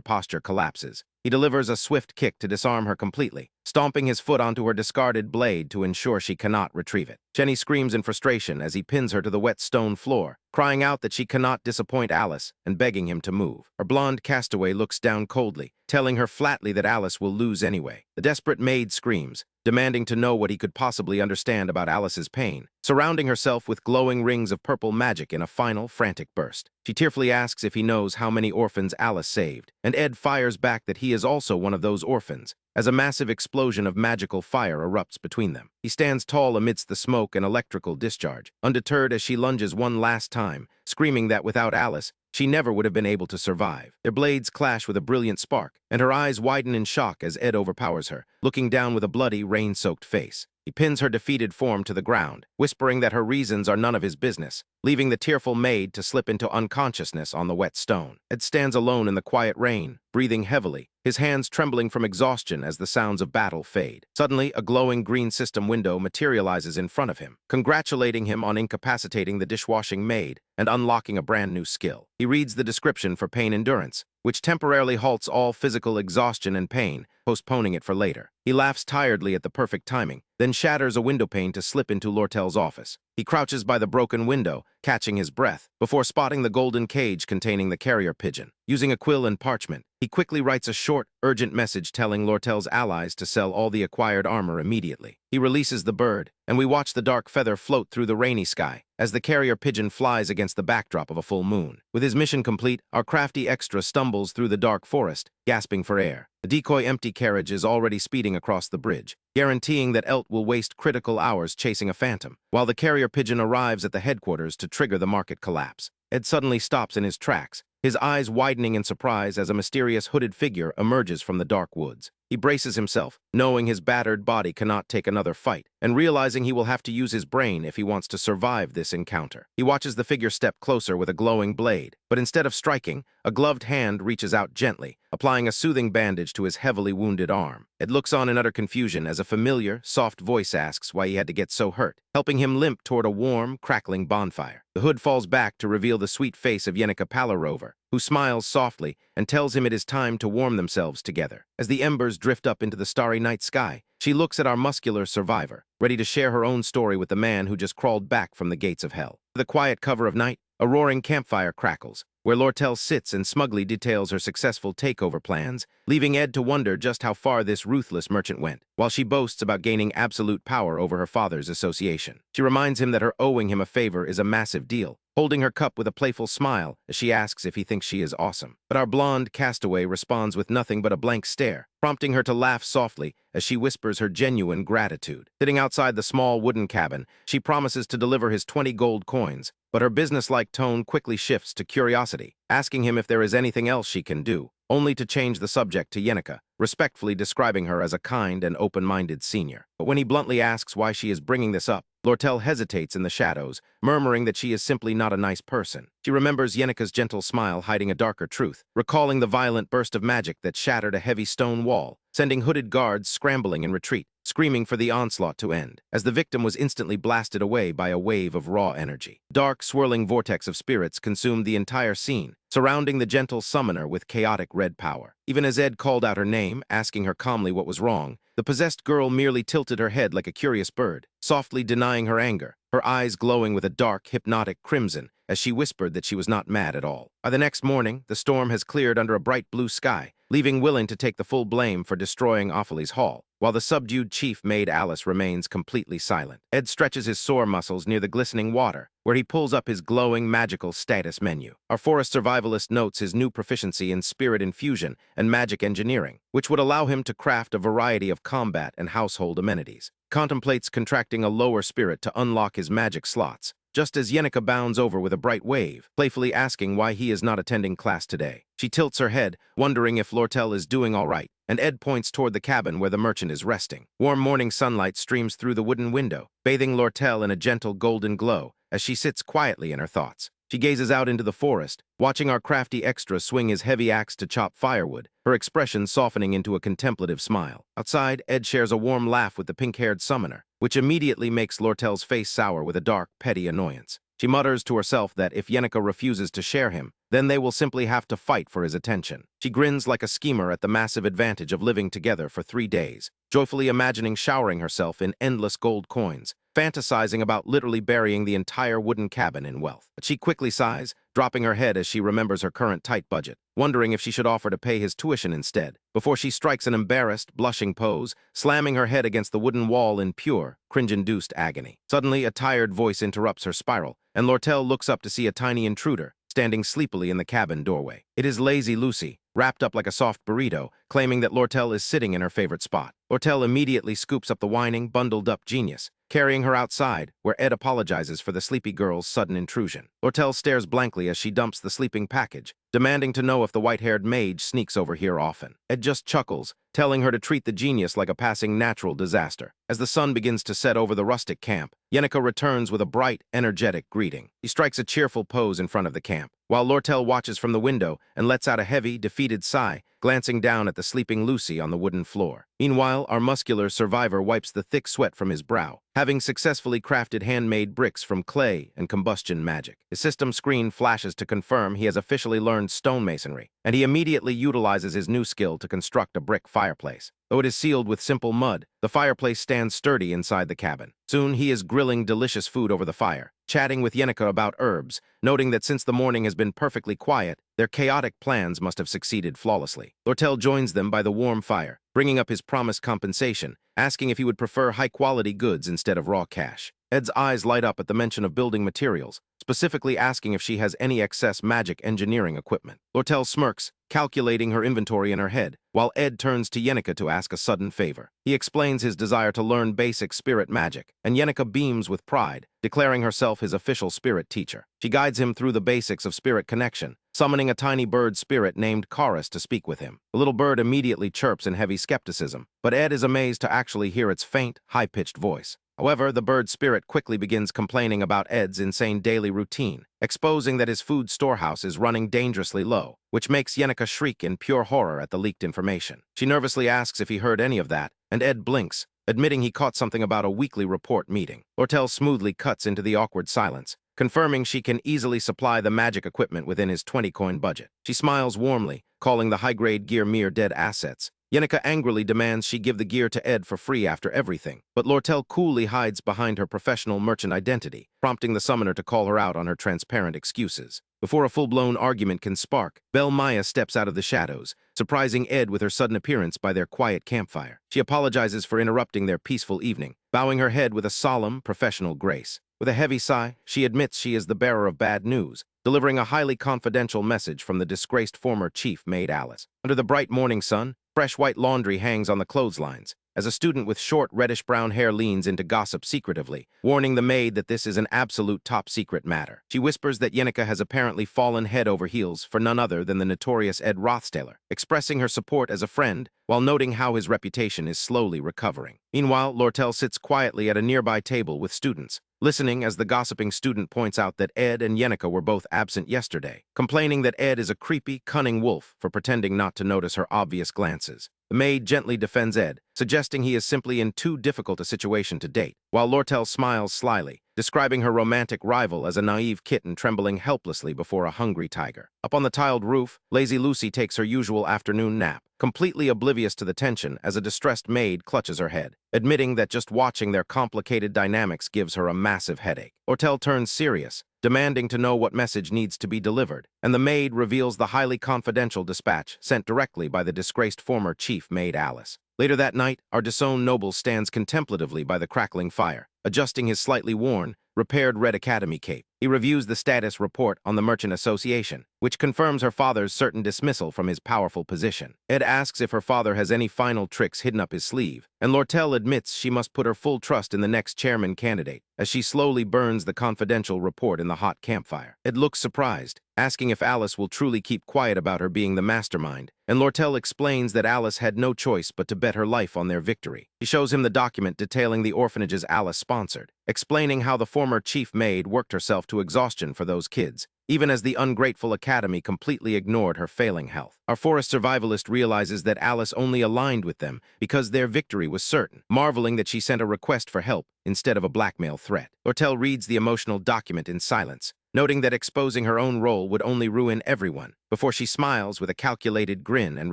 posture collapses. He delivers a swift kick to disarm her completely, stomping his foot onto her discarded blade to ensure she cannot retrieve it. Shenny screams in frustration as he pins her to the wet stone floor, crying out that she cannot disappoint Alice and begging him to move. Her blonde castaway looks down coldly, telling her flatly that Alice will lose anyway. The desperate maid screams, demanding to know what he could possibly understand about Alice's pain, surrounding herself with glowing rings of purple magic in a final, frantic burst. She tearfully asks if he knows how many orphans Alice saved, and Ed fires back that he is also one of those orphans, as a massive explosion of magical fire erupts between them. He stands tall amidst the smoke and electrical discharge, undeterred as she lunges one last time, screaming that without Alice, she never would have been able to survive. Their blades clash with a brilliant spark, and her eyes widen in shock as Ed overpowers her, looking down with a bloody, rain-soaked face. He pins her defeated form to the ground, whispering that her reasons are none of his business, leaving the tearful maid to slip into unconsciousness on the wet stone. Ed stands alone in the quiet rain, breathing heavily, his hands trembling from exhaustion as the sounds of battle fade. Suddenly, a glowing green system window materializes in front of him, congratulating him on incapacitating the dishwashing maid and unlocking a brand new skill. He reads the description for pain endurance, which temporarily halts all physical exhaustion and pain, postponing it for later. He laughs tiredly at the perfect timing, then shatters a windowpane to slip into Lortel's office. He crouches by the broken window, catching his breath, before spotting the golden cage containing the carrier pigeon. Using a quill and parchment, he quickly writes a short, urgent message telling Lortel's allies to sell all the acquired armor immediately. He releases the bird, and we watch the dark feather float through the rainy sky as the carrier pigeon flies against the backdrop of a full moon. With his mission complete, our crafty extra stumbles through the dark forest, gasping for air. The decoy empty carriage is already speeding across the bridge, guaranteeing that Elt will waste critical hours chasing a phantom, while the carrier pigeon arrives at the headquarters to trigger the market collapse. Ed suddenly stops in his tracks, his eyes widening in surprise as a mysterious hooded figure emerges from the dark woods. He braces himself, knowing his battered body cannot take another fight, and realizing he will have to use his brain if he wants to survive this encounter. He watches the figure step closer with a glowing blade, but instead of striking, a gloved hand reaches out gently, applying a soothing bandage to his heavily wounded arm. Ed looks on in utter confusion as a familiar, soft voice asks why he had to get so hurt, helping him limp toward a warm, crackling bonfire. The hood falls back to reveal the sweet face of Yenica Palarover, who smiles softly and tells him it is time to warm themselves together. As the embers drift up into the starry night sky, she looks at our muscular survivor, ready to share her own story with the man who just crawled back from the gates of hell. The quiet cover of night, a roaring campfire crackles, where Lortel sits and smugly details her successful takeover plans, leaving Ed to wonder just how far this ruthless merchant went, while she boasts about gaining absolute power over her father's association. She reminds him that her owing him a favor is a massive deal, holding her cup with a playful smile as she asks if he thinks she is awesome. But our blonde castaway responds with nothing but a blank stare, prompting her to laugh softly as she whispers her genuine gratitude. Sitting outside the small wooden cabin, she promises to deliver his 20 gold coins, but her businesslike tone quickly shifts to curiosity, asking him if there is anything else she can do, only to change the subject to Yenica, respectfully describing her as a kind and open-minded senior. But when he bluntly asks why she is bringing this up, Lortel hesitates in the shadows, murmuring that she is simply not a nice person. She remembers Yenica's gentle smile hiding a darker truth, recalling the violent burst of magic that shattered a heavy stone wall, sending hooded guards scrambling in retreat, screaming for the onslaught to end, as the victim was instantly blasted away by a wave of raw energy. Dark, swirling vortex of spirits consumed the entire scene, surrounding the gentle summoner with chaotic red power. Even as Ed called out her name, asking her calmly what was wrong, the possessed girl merely tilted her head like a curious bird, softly denying her anger, her eyes glowing with a dark, hypnotic crimson as she whispered that she was not mad at all. By the next morning, the storm has cleared under a bright blue sky, leaving Willin to take the full blame for destroying Ophely's hall, while the subdued chief maid Alice remains completely silent. Ed stretches his sore muscles near the glistening water, where he pulls up his glowing magical status menu. Our forest survivalist notes his new proficiency in spirit infusion and magic engineering, which would allow him to craft a variety of combat and household amenities. Contemplates contracting a lower spirit to unlock his magic slots, just as Yenica bounds over with a bright wave, playfully asking why he is not attending class today. She tilts her head, wondering if Lortel is doing all right, and Ed points toward the cabin where the merchant is resting. Warm morning sunlight streams through the wooden window, bathing Lortel in a gentle golden glow as she sits quietly in her thoughts. She gazes out into the forest, watching our crafty extra swing his heavy axe to chop firewood, her expression softening into a contemplative smile. Outside, Ed shares a warm laugh with the pink-haired summoner, which immediately makes Lortel's face sour with a dark, petty annoyance. She mutters to herself that if Yenica refuses to share him, then they will simply have to fight for his attention. She grins like a schemer at the massive advantage of living together for 3 days, joyfully imagining showering herself in endless gold coins, fantasizing about literally burying the entire wooden cabin in wealth. But she quickly sighs, dropping her head as she remembers her current tight budget, wondering if she should offer to pay his tuition instead, before she strikes an embarrassed, blushing pose, slamming her head against the wooden wall in pure, cringe-induced agony. Suddenly, a tired voice interrupts her spiral, and Lortel looks up to see a tiny intruder, standing sleepily in the cabin doorway. It is lazy Lucy, wrapped up like a soft burrito, claiming that Lortel is sitting in her favorite spot. Lortel immediately scoops up the whining, bundled-up genius, carrying her outside, where Ed apologizes for the sleepy girl's sudden intrusion. Lortel stares blankly as she dumps the sleeping package, demanding to know if the white-haired mage sneaks over here often. Ed just chuckles, telling her to treat the genius like a passing natural disaster. As the sun begins to set over the rustic camp, Yenica returns with a bright, energetic greeting. He strikes a cheerful pose in front of the camp, while Lortel watches from the window and lets out a heavy, defeated sigh, glancing down at the sleeping Lucy on the wooden floor. Meanwhile, our muscular survivor wipes the thick sweat from his brow, having successfully crafted handmade bricks from clay and combustion magic. His system screen flashes to confirm he has officially learned stonemasonry, and he immediately utilizes his new skill to construct a brick fireplace. Though it is sealed with simple mud, the fireplace stands sturdy inside the cabin. Soon he is grilling delicious food over the fire, chatting with Yenica about herbs, noting that since the morning has been perfectly quiet, their chaotic plans must have succeeded flawlessly. Lortel joins them by the warm fire, bringing up his promised compensation, asking if he would prefer high-quality goods instead of raw cash. Ed's eyes light up at the mention of building materials, specifically asking if she has any excess magic engineering equipment. Lortel smirks, calculating her inventory in her head, while Ed turns to Yenica to ask a sudden favor. He explains his desire to learn basic spirit magic, and Yenica beams with pride, declaring herself his official spirit teacher. She guides him through the basics of spirit connection, summoning a tiny bird spirit named Chorus to speak with him. The little bird immediately chirps in heavy skepticism, but Ed is amazed to actually hear its faint, high-pitched voice. However, the bird spirit quickly begins complaining about Ed's insane daily routine, exposing that his food storehouse is running dangerously low, which makes Yenika shriek in pure horror at the leaked information. She nervously asks if he heard any of that, and Ed blinks, admitting he caught something about a weekly report meeting. Lortel smoothly cuts into the awkward silence, confirming she can easily supply the magic equipment within his 20-coin budget. She smiles warmly, calling the high-grade gear mere dead assets. Yenika angrily demands she give the gear to Ed for free after everything, but Lortel coolly hides behind her professional merchant identity, prompting the summoner to call her out on her transparent excuses. Before a full-blown argument can spark, Belle Maya steps out of the shadows, surprising Ed with her sudden appearance by their quiet campfire. She apologizes for interrupting their peaceful evening, bowing her head with a solemn, professional grace. With a heavy sigh, she admits she is the bearer of bad news, delivering a highly confidential message from the disgraced former chief maid Alice. Under the bright morning sun, fresh white laundry hangs on the clotheslines, as a student with short reddish-brown hair leans into gossip secretively, warning the maid that this is an absolute top-secret matter. She whispers that Yenika has apparently fallen head over heels for none other than the notorious Ed Rothstaler, expressing her support as a friend while noting how his reputation is slowly recovering. Meanwhile, Lortel sits quietly at a nearby table with students, listening as the gossiping student points out that Ed and Yenika were both absent yesterday, complaining that Ed is a creepy, cunning wolf for pretending not to notice her obvious glances. The maid gently defends Ed, suggesting he is simply in too difficult a situation to date, while Lortel smiles slyly, describing her romantic rival as a naive kitten trembling helplessly before a hungry tiger. Up on the tiled roof, Lazy Lucy takes her usual afternoon nap, completely oblivious to the tension as a distressed maid clutches her head, admitting that just watching their complicated dynamics gives her a massive headache. Lortel turns serious, demanding to know what message needs to be delivered, and the maid reveals the highly confidential dispatch sent directly by the disgraced former chief maid Alice. Later that night, our disowned noble stands contemplatively by the crackling fire, adjusting his slightly worn, repaired Red Academy cape. He reviews the status report on the Merchant Association, which confirms her father's certain dismissal from his powerful position. Ed asks if her father has any final tricks hidden up his sleeve, and Lortel admits she must put her full trust in the next chairman candidate, as she slowly burns the confidential report in the hot campfire. Ed looks surprised, asking if Alice will truly keep quiet about her being the mastermind, and Lortel explains that Alice had no choice but to bet her life on their victory. She shows him the document detailing the orphanages Alice sponsored, explaining how the former chief maid worked herself to exhaustion for those kids, even as the ungrateful academy completely ignored her failing health. Our forest survivalist realizes that Alice only aligned with them because their victory was certain, marveling that she sent a request for help instead of a blackmail threat. Lortel reads the emotional document in silence, noting that exposing her own role would only ruin everyone, before she smiles with a calculated grin and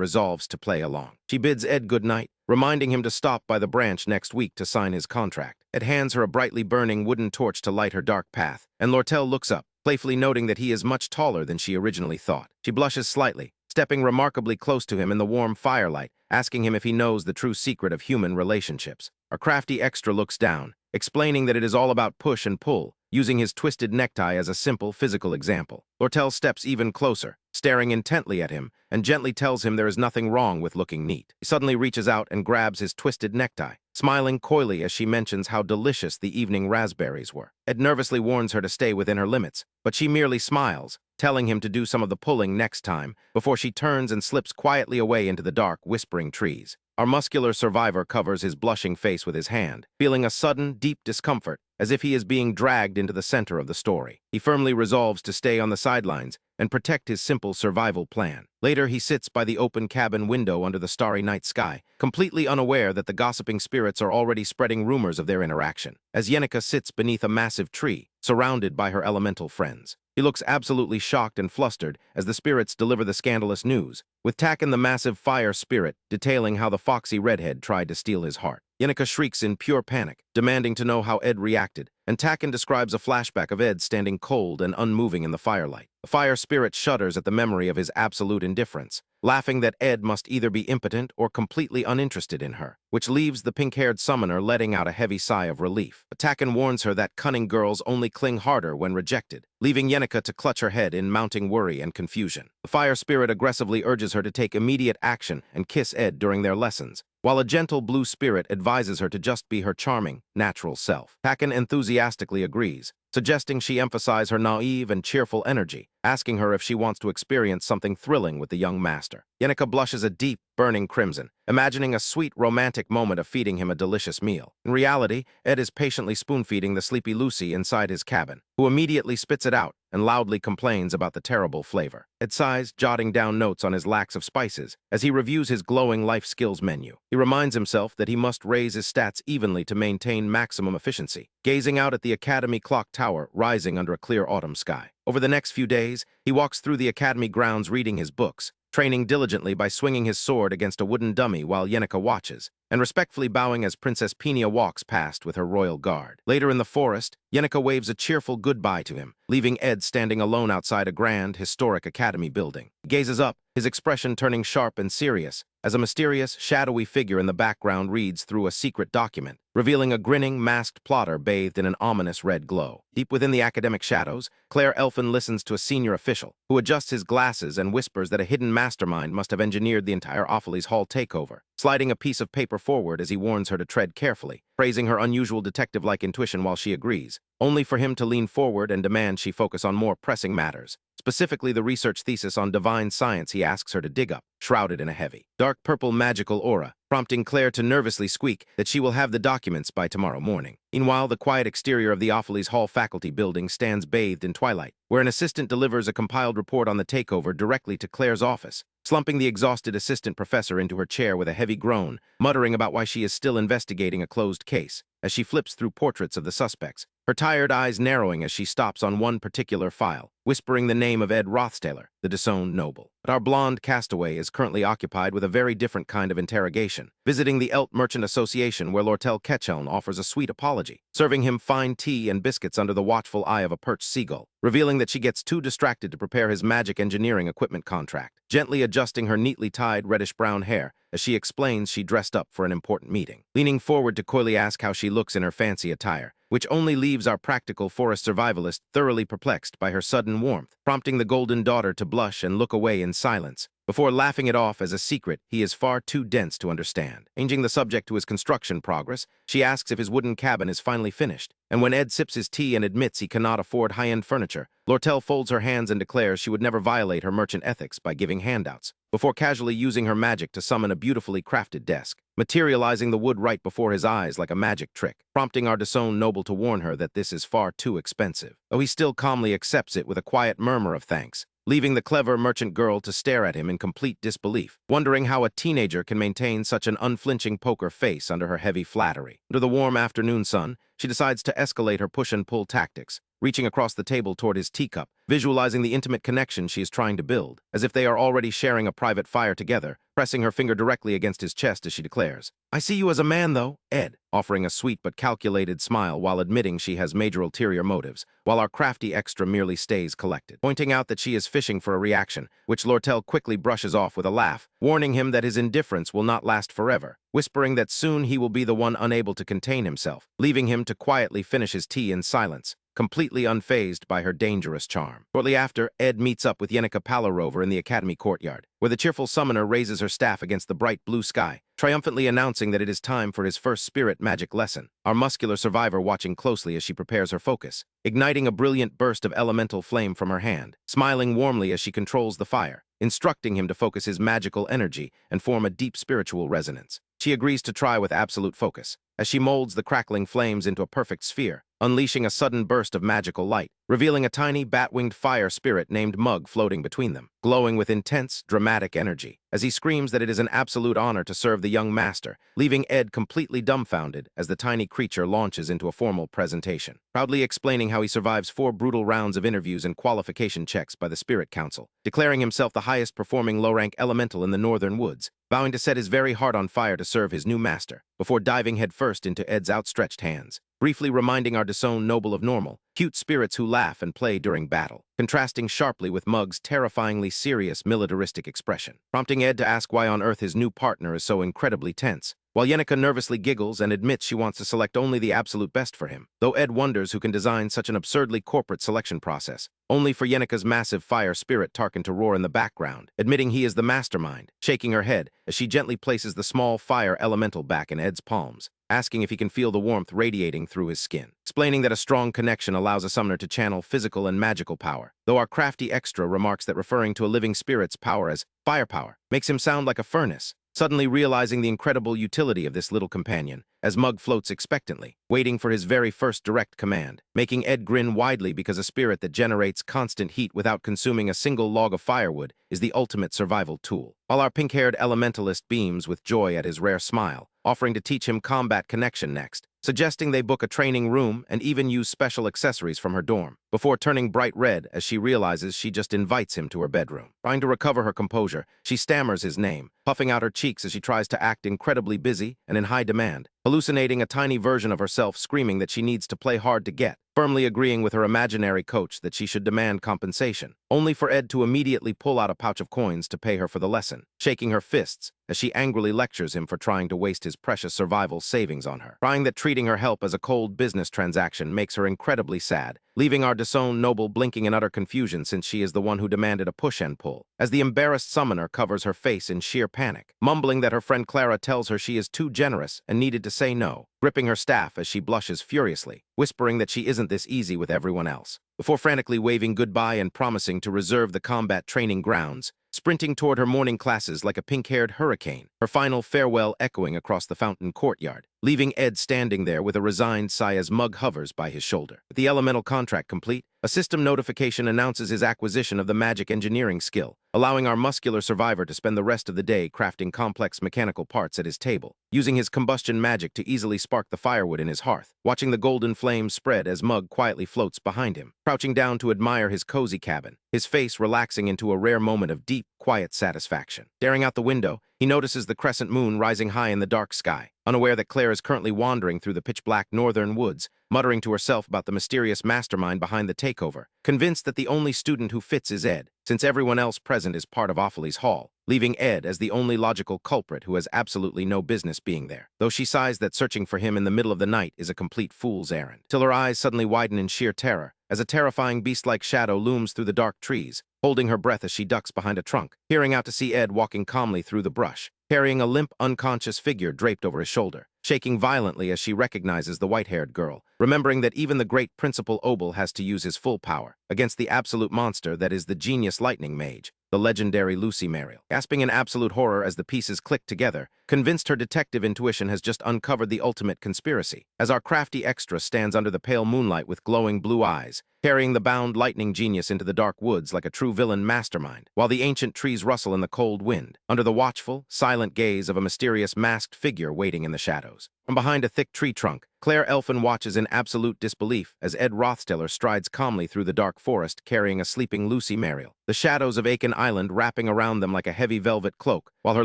resolves to play along. She bids Ed goodnight, reminding him to stop by the branch next week to sign his contract. Ed hands her a brightly burning wooden torch to light her dark path, and Lortel looks up, playfully noting that he is much taller than she originally thought. She blushes slightly, stepping remarkably close to him in the warm firelight, asking him if he knows the true secret of human relationships. Our crafty extra looks down, explaining that it is all about push and pull, using his twisted necktie as a simple physical example. Lortel steps even closer, staring intently at him, and gently tells him there is nothing wrong with looking neat. He suddenly reaches out and grabs his twisted necktie, smiling coyly as she mentions how delicious the evening raspberries were. Ed nervously warns her to stay within her limits, but she merely smiles, telling him to do some of the pulling next time, before she turns and slips quietly away into the dark, whispering trees. Our muscular survivor covers his blushing face with his hand, feeling a sudden, deep discomfort, as if he is being dragged into the center of the story. He firmly resolves to stay on the sidelines and protect his simple survival plan. Later, he sits by the open cabin window under the starry night sky, completely unaware that the gossiping spirits are already spreading rumors of their interaction, as Yenika sits beneath a massive tree, surrounded by her elemental friends. He looks absolutely shocked and flustered as the spirits deliver the scandalous news, with Takken the massive fire spirit detailing how the foxy redhead tried to steal his heart. Yenika shrieks in pure panic, demanding to know how Ed reacted, and Takken describes a flashback of Ed standing cold and unmoving in the firelight. The fire spirit shudders at the memory of his absolute indifference, laughing that Ed must either be impotent or completely uninterested in her, which leaves the pink-haired summoner letting out a heavy sigh of relief. Takken warns her that cunning girls only cling harder when rejected, leaving Yenika to clutch her head in mounting worry and confusion. The fire spirit aggressively urges her to take immediate action and kiss Ed during their lessons, while a gentle blue spirit advises her to just be her charming, natural self. Takken enthusiastically agrees, suggesting she emphasize her naive and cheerful energy, asking her if she wants to experience something thrilling with the young master. Yenika blushes a deep, burning crimson, imagining a sweet, romantic moment of feeding him a delicious meal. In reality, Ed is patiently spoon-feeding the sleepy Lucy inside his cabin, who immediately spits it out and loudly complains about the terrible flavor. Ed sighs, jotting down notes on his lacks of spices as he reviews his glowing life skills menu. He reminds himself that he must raise his stats evenly to maintain maximum efficiency, gazing out at the Academy clock tower rising under a clear autumn sky. Over the next few days, he walks through the Academy grounds reading his books, training diligently by swinging his sword against a wooden dummy while Yenika watches, and respectfully bowing as Princess Peenia walks past with her royal guard. Later in the forest, Yenika waves a cheerful goodbye to him, leaving Ed standing alone outside a grand, historic Academy building. He gazes up, his expression turning sharp and serious, as a mysterious, shadowy figure in the background reads through a secret document, revealing a grinning, masked plotter bathed in an ominous red glow. Deep within the academic shadows, Claire Elfin listens to a senior official, who adjusts his glasses and whispers that a hidden mastermind must have engineered the entire Opheles Hall takeover, sliding a piece of paper forward as he warns her to tread carefully, praising her unusual detective-like intuition while she agrees, only for him to lean forward and demand she focus on more pressing matters, specifically the research thesis on divine science he asks her to dig up, shrouded in a heavy, dark purple magical aura, prompting Claire to nervously squeak that she will have the documents by tomorrow morning. Meanwhile, the quiet exterior of the Opheles Hall faculty building stands bathed in twilight, where an assistant delivers a compiled report on the takeover directly to Claire's office, slumping the exhausted assistant professor into her chair with a heavy groan, muttering about why she is still investigating a closed case, as she flips through portraits of the suspects, her tired eyes narrowing as she stops on one particular file, whispering the name of Ed Rothstaler, the disowned noble. But our blonde castaway is currently occupied with a very different kind of interrogation, visiting the Elt Merchant Association where Lortel Ketcheln offers a sweet apology, serving him fine tea and biscuits under the watchful eye of a perched seagull, revealing that she gets too distracted to prepare his magic engineering equipment contract, gently adjusting her neatly tied reddish-brown hair as she explains she dressed up for an important meeting. Leaning forward to coyly ask how she looks in her fancy attire, which only leaves our practical forest survivalist thoroughly perplexed by her sudden warmth, prompting the golden daughter to blush and look away in silence, before laughing it off as a secret he is far too dense to understand. Changing the subject to his construction progress, she asks if his wooden cabin is finally finished, and when Ed sips his tea and admits he cannot afford high-end furniture, Lortel folds her hands and declares she would never violate her merchant ethics by giving handouts, before casually using her magic to summon a beautifully crafted desk, materializing the wood right before his eyes like a magic trick, prompting our disowned noble to warn her that this is far too expensive, though he still calmly accepts it with a quiet murmur of thanks, leaving the clever merchant girl to stare at him in complete disbelief, wondering how a teenager can maintain such an unflinching poker face under her heavy flattery. Under the warm afternoon sun, she decides to escalate her push-and-pull tactics, reaching across the table toward his teacup, visualizing the intimate connection she is trying to build, as if they are already sharing a private fire together, pressing her finger directly against his chest as she declares, "I see you as a man, though, Ed," offering a sweet but calculated smile while admitting she has major ulterior motives, while our crafty extra merely stays collected, pointing out that she is fishing for a reaction, which Lortel quickly brushes off with a laugh, warning him that his indifference will not last forever, whispering that soon he will be the one unable to contain himself, leaving him to quietly finish his tea in silence, completely unfazed by her dangerous charm. Shortly after, Ed meets up with Yenika Palarover in the Academy courtyard, where the cheerful summoner raises her staff against the bright blue sky, triumphantly announcing that it is time for his first spirit magic lesson, our muscular survivor watching closely as she prepares her focus, igniting a brilliant burst of elemental flame from her hand, smiling warmly as she controls the fire, instructing him to focus his magical energy and form a deep spiritual resonance. She agrees to try with absolute focus, as she molds the crackling flames into a perfect sphere, unleashing a sudden burst of magical light, revealing a tiny bat-winged fire spirit named Mug floating between them, glowing with intense, dramatic energy, as he screams that it is an absolute honor to serve the young master, leaving Ed completely dumbfounded as the tiny creature launches into a formal presentation, proudly explaining how he survives 4 brutal rounds of interviews and qualification checks by the Spirit Council, declaring himself the highest-performing low-rank elemental in the Northern Woods, vowing to set his very heart on fire to serve his new master, before diving headfirst into Ed's outstretched hands, briefly reminding our disowned noble of normal, cute spirits who laugh and play during battle, contrasting sharply with Mug's terrifyingly serious militaristic expression, prompting Ed to ask why on earth his new partner is so incredibly tense, while Yenika nervously giggles and admits she wants to select only the absolute best for him, though Ed wonders who can design such an absurdly corporate selection process, only for Yenika's massive fire spirit Tarkin to roar in the background, admitting he is the mastermind, shaking her head as she gently places the small fire elemental back in Ed's palms, asking if he can feel the warmth radiating through his skin. explaining that a strong connection allows a summoner to channel physical and magical power, though our crafty extra remarks that referring to a living spirit's power as firepower makes him sound like a furnace, suddenly realizing the incredible utility of this little companion, as Mug floats expectantly, waiting for his very first direct command, making Ed grin widely because a spirit that generates constant heat without consuming a single log of firewood is the ultimate survival tool. While our pink-haired elementalist beams with joy at his rare smile, offering to teach him combat connection next, suggesting they book a training room and even use special accessories from her dorm, before turning bright red as she realizes she just invites him to her bedroom. Trying to recover her composure, she stammers his name, puffing out her cheeks as she tries to act incredibly busy and in high demand, hallucinating a tiny version of herself screaming that she needs to play hard to get, firmly agreeing with her imaginary coach that she should demand compensation, only for Ed to immediately pull out a pouch of coins to pay her for the lesson, shaking her fists as she angrily lectures him for trying to waste his precious survival savings on her, crying that treating her help as a cold business transaction makes her incredibly sad, leaving our disowned noble blinking in utter confusion since she is the one who demanded a push and pull, as the embarrassed summoner covers her face in sheer panic, mumbling that her friend Clara tells her she is too generous and needed to say no, gripping her staff as she blushes furiously, whispering that she isn't this easy with everyone else, before frantically waving goodbye and promising to reserve the combat training grounds, sprinting toward her morning classes like a pink-haired hurricane, her final farewell echoing across the fountain courtyard, leaving Ed standing there with a resigned sigh as Mug hovers by his shoulder. With the elemental contract complete, a system notification announces his acquisition of the magic engineering skill, allowing our muscular survivor to spend the rest of the day crafting complex mechanical parts at his table, using his combustion magic to easily spark the firewood in his hearth, watching the golden flames spread as Mug quietly floats behind him, crouching down to admire his cozy cabin, his face relaxing into a rare moment of deep, quiet satisfaction. Staring out the window, he notices the crescent moon rising high in the dark sky, unaware that Claire is currently wandering through the pitch-black northern woods, muttering to herself about the mysterious mastermind behind the takeover, convinced that the only student who fits is Ed, since everyone else present is part of Ophely's Hall, leaving Ed as the only logical culprit who has absolutely no business being there, though she sighs that searching for him in the middle of the night is a complete fool's errand, till her eyes suddenly widen in sheer terror, as a terrifying beast-like shadow looms through the dark trees, holding her breath as she ducks behind a trunk, peering out to see Ed walking calmly through the brush, carrying a limp, unconscious figure draped over his shoulder, shaking violently as she recognizes the white-haired girl, remembering that even the great Principal Obel has to use his full power against the absolute monster that is the genius lightning mage, the legendary Lucy Mariel. Gasping in absolute horror as the pieces click together, convinced her detective intuition has just uncovered the ultimate conspiracy, as our crafty extra stands under the pale moonlight with glowing blue eyes, carrying the bound lightning genius into the dark woods like a true villain mastermind, while the ancient trees rustle in the cold wind, under the watchful, silent gaze of a mysterious masked figure waiting in the shadows. From behind a thick tree trunk, Claire Elfin watches in absolute disbelief as Ed Rothsteller strides calmly through the dark forest carrying a sleeping Lucy Mariel, the shadows of Aiken Island wrapping around them like a heavy velvet cloak, while her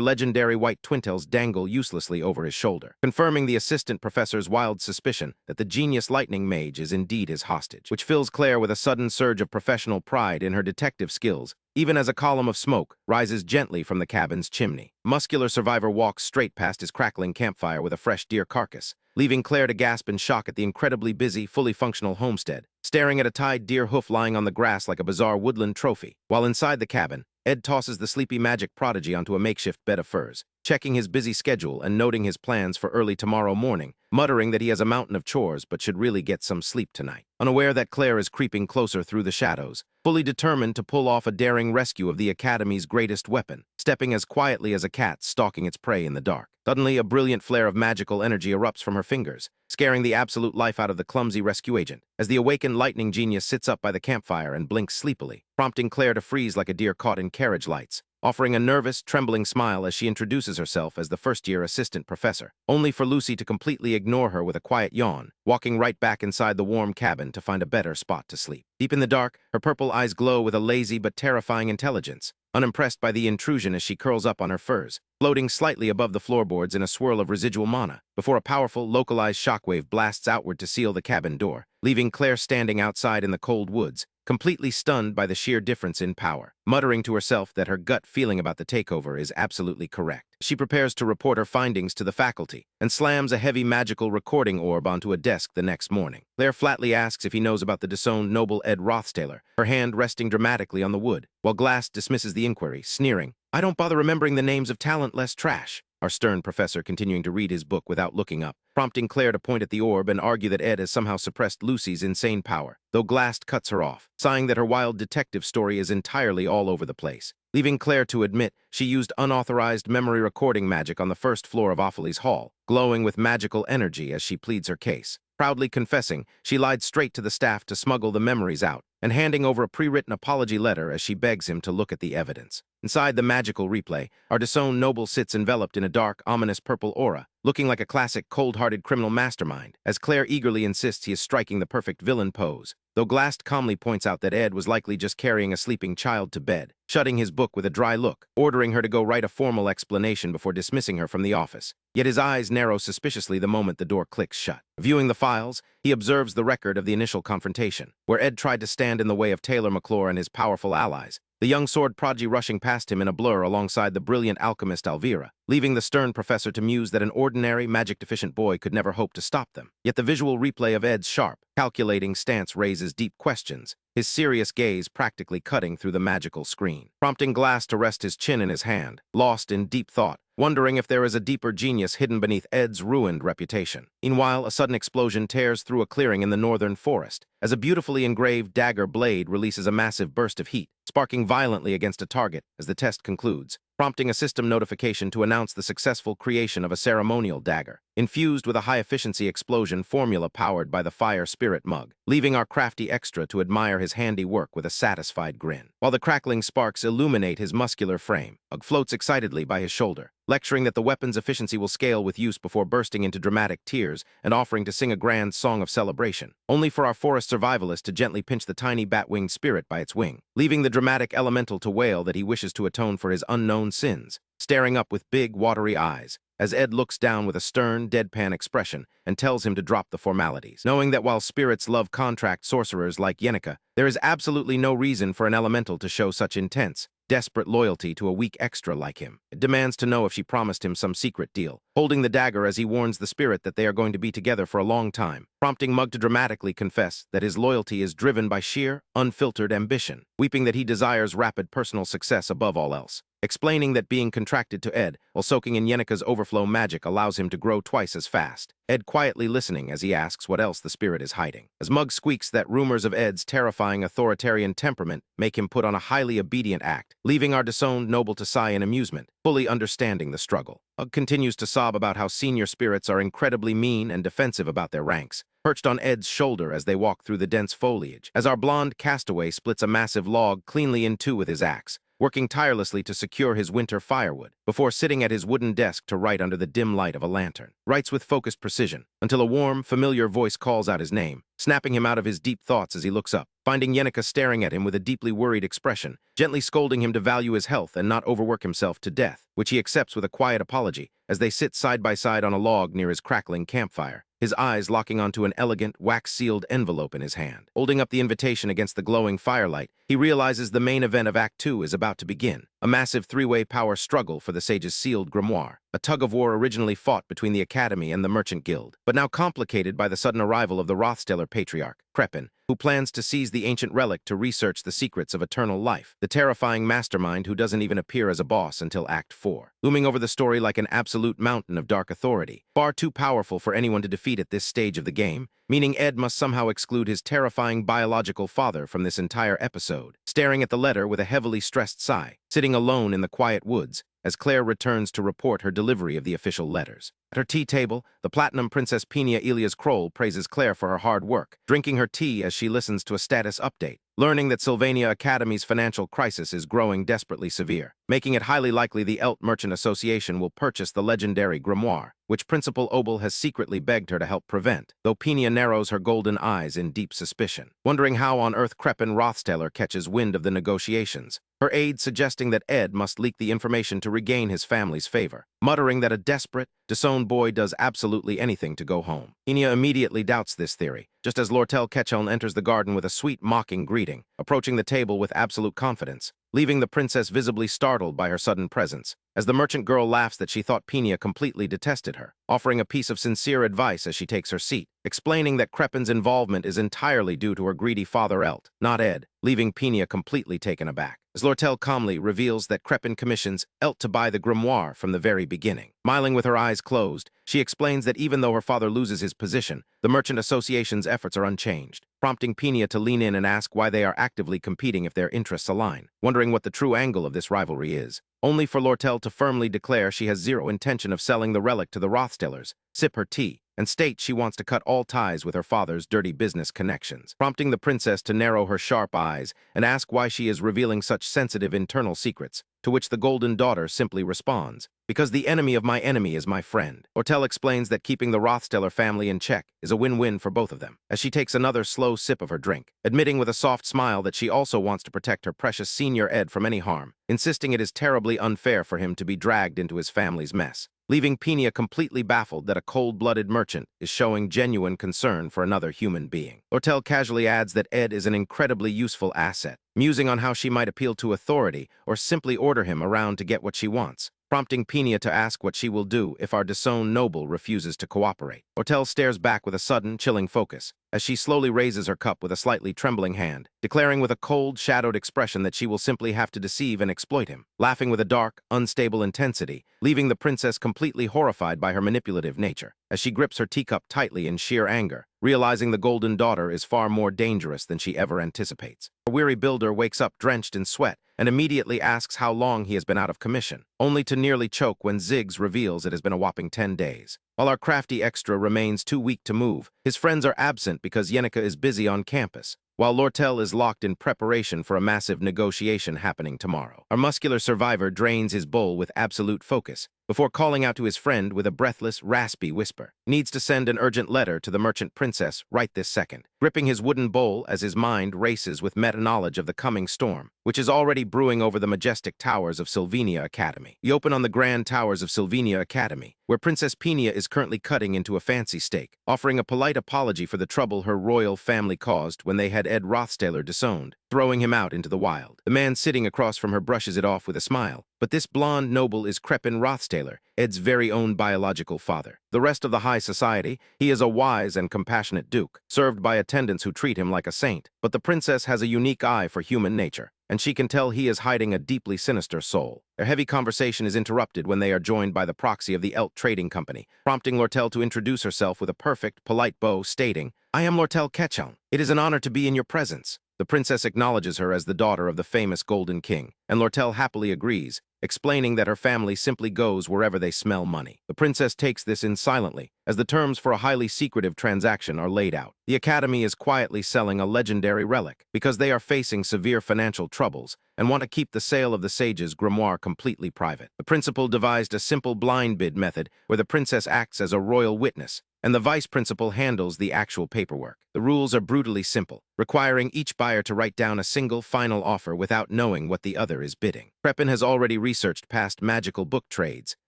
legendary white twintails dangle uselessly over his shoulder, confirming the assistant professor's wild suspicion that the genius lightning mage is indeed his hostage, which fills Claire with a sudden surge of professional pride in her detective skills, even as a column of smoke rises gently from the cabin's chimney. Muscular survivor walks straight past his crackling campfire with a fresh deer carcass, leaving Claire to gasp in shock at the incredibly busy, fully functional homestead, staring at a tied deer hoof lying on the grass like a bizarre woodland trophy, while inside the cabin, Ed tosses the sleepy magic prodigy onto a makeshift bed of furs, checking his busy schedule and noting his plans for early tomorrow morning, muttering that he has a mountain of chores but should really get some sleep tonight, unaware that Claire is creeping closer through the shadows, fully determined to pull off a daring rescue of the Academy's greatest weapon, stepping as quietly as a cat stalking its prey in the dark. Suddenly, a brilliant flare of magical energy erupts from her fingers, scaring the absolute life out of the clumsy rescue agent, as the awakened lightning genius sits up by the campfire and blinks sleepily, prompting Claire to freeze like a deer caught in carriage lights, offering a nervous, trembling smile as she introduces herself as the first-year assistant professor, only for Lucy to completely ignore her with a quiet yawn, walking right back inside the warm cabin to find a better spot to sleep. Deep in the dark, her purple eyes glow with a lazy but terrifying intelligence, unimpressed by the intrusion as she curls up on her furs, floating slightly above the floorboards in a swirl of residual mana, before a powerful, localized shockwave blasts outward to seal the cabin door, leaving Claire standing outside in the cold woods, completely stunned by the sheer difference in power, muttering to herself that her gut feeling about the takeover is absolutely correct. She prepares to report her findings to the faculty, and slams a heavy magical recording orb onto a desk the next morning. Claire flatly asks if he knows about the disowned noble Ed Rothsteller, her hand resting dramatically on the wood, while Glass dismisses the inquiry, sneering, "I don't bother remembering the names of talent less trash." our stern professor continuing to read his book without looking up, prompting Claire to point at the orb and argue that Ed has somehow suppressed Lucy's insane power, though Glast cuts her off, sighing that her wild detective story is entirely all over the place, leaving Claire to admit she used unauthorized memory recording magic on the first floor of Ophely's hall, glowing with magical energy as she pleads her case. Proudly confessing, she lied straight to the staff to smuggle the memories out, and handing over a pre-written apology letter as she begs him to look at the evidence. Inside the magical replay, our disowned noble sits enveloped in a dark, ominous purple aura, looking like a classic cold-hearted criminal mastermind, as Claire eagerly insists he is striking the perfect villain pose, though Glast calmly points out that Ed was likely just carrying a sleeping child to bed, shutting his book with a dry look, ordering her to go write a formal explanation before dismissing her from the office. Yet his eyes narrow suspiciously the moment the door clicks shut. Viewing the files, he observes the record of the initial confrontation, where Ed tried to stand in the way of Taylor McClure and his powerful allies, the young sword prodigy rushing past him in a blur alongside the brilliant alchemist Alvira, leaving the stern professor to muse that an ordinary, magic-deficient boy could never hope to stop them. Yet the visual replay of Ed's sharp, calculating stance raises deep questions, his serious gaze practically cutting through the magical screen, prompting Glass to rest his chin in his hand, lost in deep thought, wondering if there is a deeper genius hidden beneath Ed's ruined reputation. Meanwhile, a sudden explosion tears through a clearing in the northern forest, as a beautifully engraved dagger blade releases a massive burst of heat, sparking violently against a target as the test concludes, prompting a system notification to announce the successful creation of a ceremonial dagger, infused with a high-efficiency explosion formula powered by the fire spirit mug, leaving our crafty extra to admire his handiwork with a satisfied grin. While the crackling sparks illuminate his muscular frame, Ugg floats excitedly by his shoulder, lecturing that the weapon's efficiency will scale with use before bursting into dramatic tears and offering to sing a grand song of celebration, only for our forest survivalist to gently pinch the tiny bat-winged spirit by its wing, leaving the dramatic elemental to wail that he wishes to atone for his unknown sins, staring up with big, watery eyes, as Ed looks down with a stern, deadpan expression and tells him to drop the formalities, knowing that while spirits love contract sorcerers like Yenica, there is absolutely no reason for an elemental to show such intense, desperate loyalty to a weak extra like him. It demands to know if she promised him some secret deal, holding the dagger as he warns the spirit that they are going to be together for a long time, prompting Mug to dramatically confess that his loyalty is driven by sheer, unfiltered ambition, weeping that he desires rapid personal success above all else, explaining that being contracted to Ed while soaking in Yenica's overflow magic allows him to grow twice as fast, Ed quietly listening as he asks what else the spirit is hiding, as Mug squeaks that rumors of Ed's terrifying authoritarian temperament make him put on a highly obedient act, leaving our disowned noble to sigh in amusement, fully understanding the struggle. Ugg continues to sob about how senior spirits are incredibly mean and defensive about their ranks, perched on Ed's shoulder as they walk through the dense foliage, as our blonde castaway splits a massive log cleanly in two with his axe, working tirelessly to secure his winter firewood, before sitting at his wooden desk to write under the dim light of a lantern. Writes with focused precision, until a warm, familiar voice calls out his name, snapping him out of his deep thoughts as he looks up, finding Yenica staring at him with a deeply worried expression, gently scolding him to value his health and not overwork himself to death, which he accepts with a quiet apology as they sit side by side on a log near his crackling campfire, his eyes locking onto an elegant, wax-sealed envelope in his hand. Holding up the invitation against the glowing firelight, he realizes the main event of Act 2 is about to begin, a massive three-way power struggle for the sage's sealed grimoire, a tug-of-war originally fought between the Academy and the Merchant Guild, but now complicated by the sudden arrival of the Rothsteller patriarch, Crepin, who plans to seize the ancient relic to research the secrets of eternal life, the terrifying mastermind who doesn't even appear as a boss until Act 4, looming over the story like an absolute mountain of dark authority, far too powerful for anyone to defeat at this stage of the game, meaning Ed must somehow exclude his terrifying biological father from this entire episode, staring at the letter with a heavily stressed sigh, sitting alone in the quiet woods, as Claire returns to report her delivery of the official letters. At her tea table, the Platinum Princess Penia Elias Kroll praises Claire for her hard work, drinking her tea as she listens to a status update, learning that Sylvania Academy's financial crisis is growing desperately severe, making it highly likely the Elt Merchant Association will purchase the legendary grimoire, which Principal Obel has secretly begged her to help prevent, though Penia narrows her golden eyes in deep suspicion, wondering how on earth Crepin Rothsteller catches wind of the negotiations, her aide suggesting that Ed must leak the information to regain his family's favor, muttering that a desperate, disowned boy does absolutely anything to go home. Enya immediately doubts this theory, just as Lortel Ketcheln enters the garden with a sweet, mocking greeting, approaching the table with absolute confidence, leaving the princess visibly startled by her sudden presence, as the merchant girl laughs that she thought Penia completely detested her, offering a piece of sincere advice as she takes her seat, explaining that Crepin's involvement is entirely due to her greedy father Elt, not Ed, leaving Penia completely taken aback. As Lortel calmly reveals that Crepin commissions Elt to buy the grimoire from the very beginning. Smiling with her eyes closed, she explains that even though her father loses his position, the Merchant Association's efforts are unchanged, prompting Penia to lean in and ask why they are actively competing if their interests align, wondering what the true angle of this rivalry is, only for Lortel to firmly declare she has zero intention of selling the relic to the Rothstellers, sip her tea, and state she wants to cut all ties with her father's dirty business connections, prompting the princess to narrow her sharp eyes and ask why she is revealing such sensitive internal secrets, to which the Golden Daughter simply responds, "Because the enemy of my enemy is my friend." Lortel explains that keeping the Rothsteller family in check is a win-win for both of them, as she takes another slow sip of her drink, admitting with a soft smile that she also wants to protect her precious senior Ed from any harm, insisting it is terribly unfair for him to be dragged into his family's mess, leaving Penia completely baffled that a cold-blooded merchant is showing genuine concern for another human being. Lortel casually adds that Ed is an incredibly useful asset, musing on how she might appeal to authority or simply order him around to get what she wants, prompting Penia to ask what she will do if our disowned noble refuses to cooperate. Lortel stares back with a sudden, chilling focus, as she slowly raises her cup with a slightly trembling hand, declaring with a cold, shadowed expression that she will simply have to deceive and exploit him, laughing with a dark, unstable intensity, leaving the princess completely horrified by her manipulative nature, as she grips her teacup tightly in sheer anger, realizing the Golden Daughter is far more dangerous than she ever anticipates. Her weary builder wakes up drenched in sweat and immediately asks how long he has been out of commission, only to nearly choke when Ziggs reveals it has been a whopping 10 days. While our crafty extra remains too weak to move, his friends are absent because Yenica is busy on campus, while Lortel is locked in preparation for a massive negotiation happening tomorrow. Our muscular survivor drains his bowl with absolute focus, before calling out to his friend with a breathless, raspy whisper. He needs to send an urgent letter to the merchant princess right this second, gripping his wooden bowl as his mind races with meta-knowledge of the coming storm, which is already brewing over the majestic towers of Sylvania Academy. We open on the grand towers of Sylvania Academy, where Princess Penia is currently cutting into a fancy steak, offering a polite apology for the trouble her royal family caused when they had Ed Rothsteller disowned, throwing him out into the wild. The man sitting across from her brushes it off with a smile, but this blonde noble is Crepin Rothsteller, Ed's very own biological father. The rest of the high society, he is a wise and compassionate duke, served by attendants who treat him like a saint, but the princess has a unique eye for human nature, and she can tell he is hiding a deeply sinister soul. Their heavy conversation is interrupted when they are joined by the proxy of the Elt Trading Company, prompting Lortel to introduce herself with a perfect, polite bow, stating, "I am Lortel Ketchum. It is an honor to be in your presence." The princess acknowledges her as the daughter of the famous Golden King, and Lortel happily agrees, explaining that her family simply goes wherever they smell money. The princess takes this in silently, as the terms for a highly secretive transaction are laid out. The Academy is quietly selling a legendary relic, because they are facing severe financial troubles and want to keep the sale of the sage's grimoire completely private. The principal devised a simple blind bid method where the princess acts as a royal witness, and the vice principal handles the actual paperwork. The rules are brutally simple, requiring each buyer to write down a single final offer without knowing what the other is bidding. Crepin has already researched past magical book trades,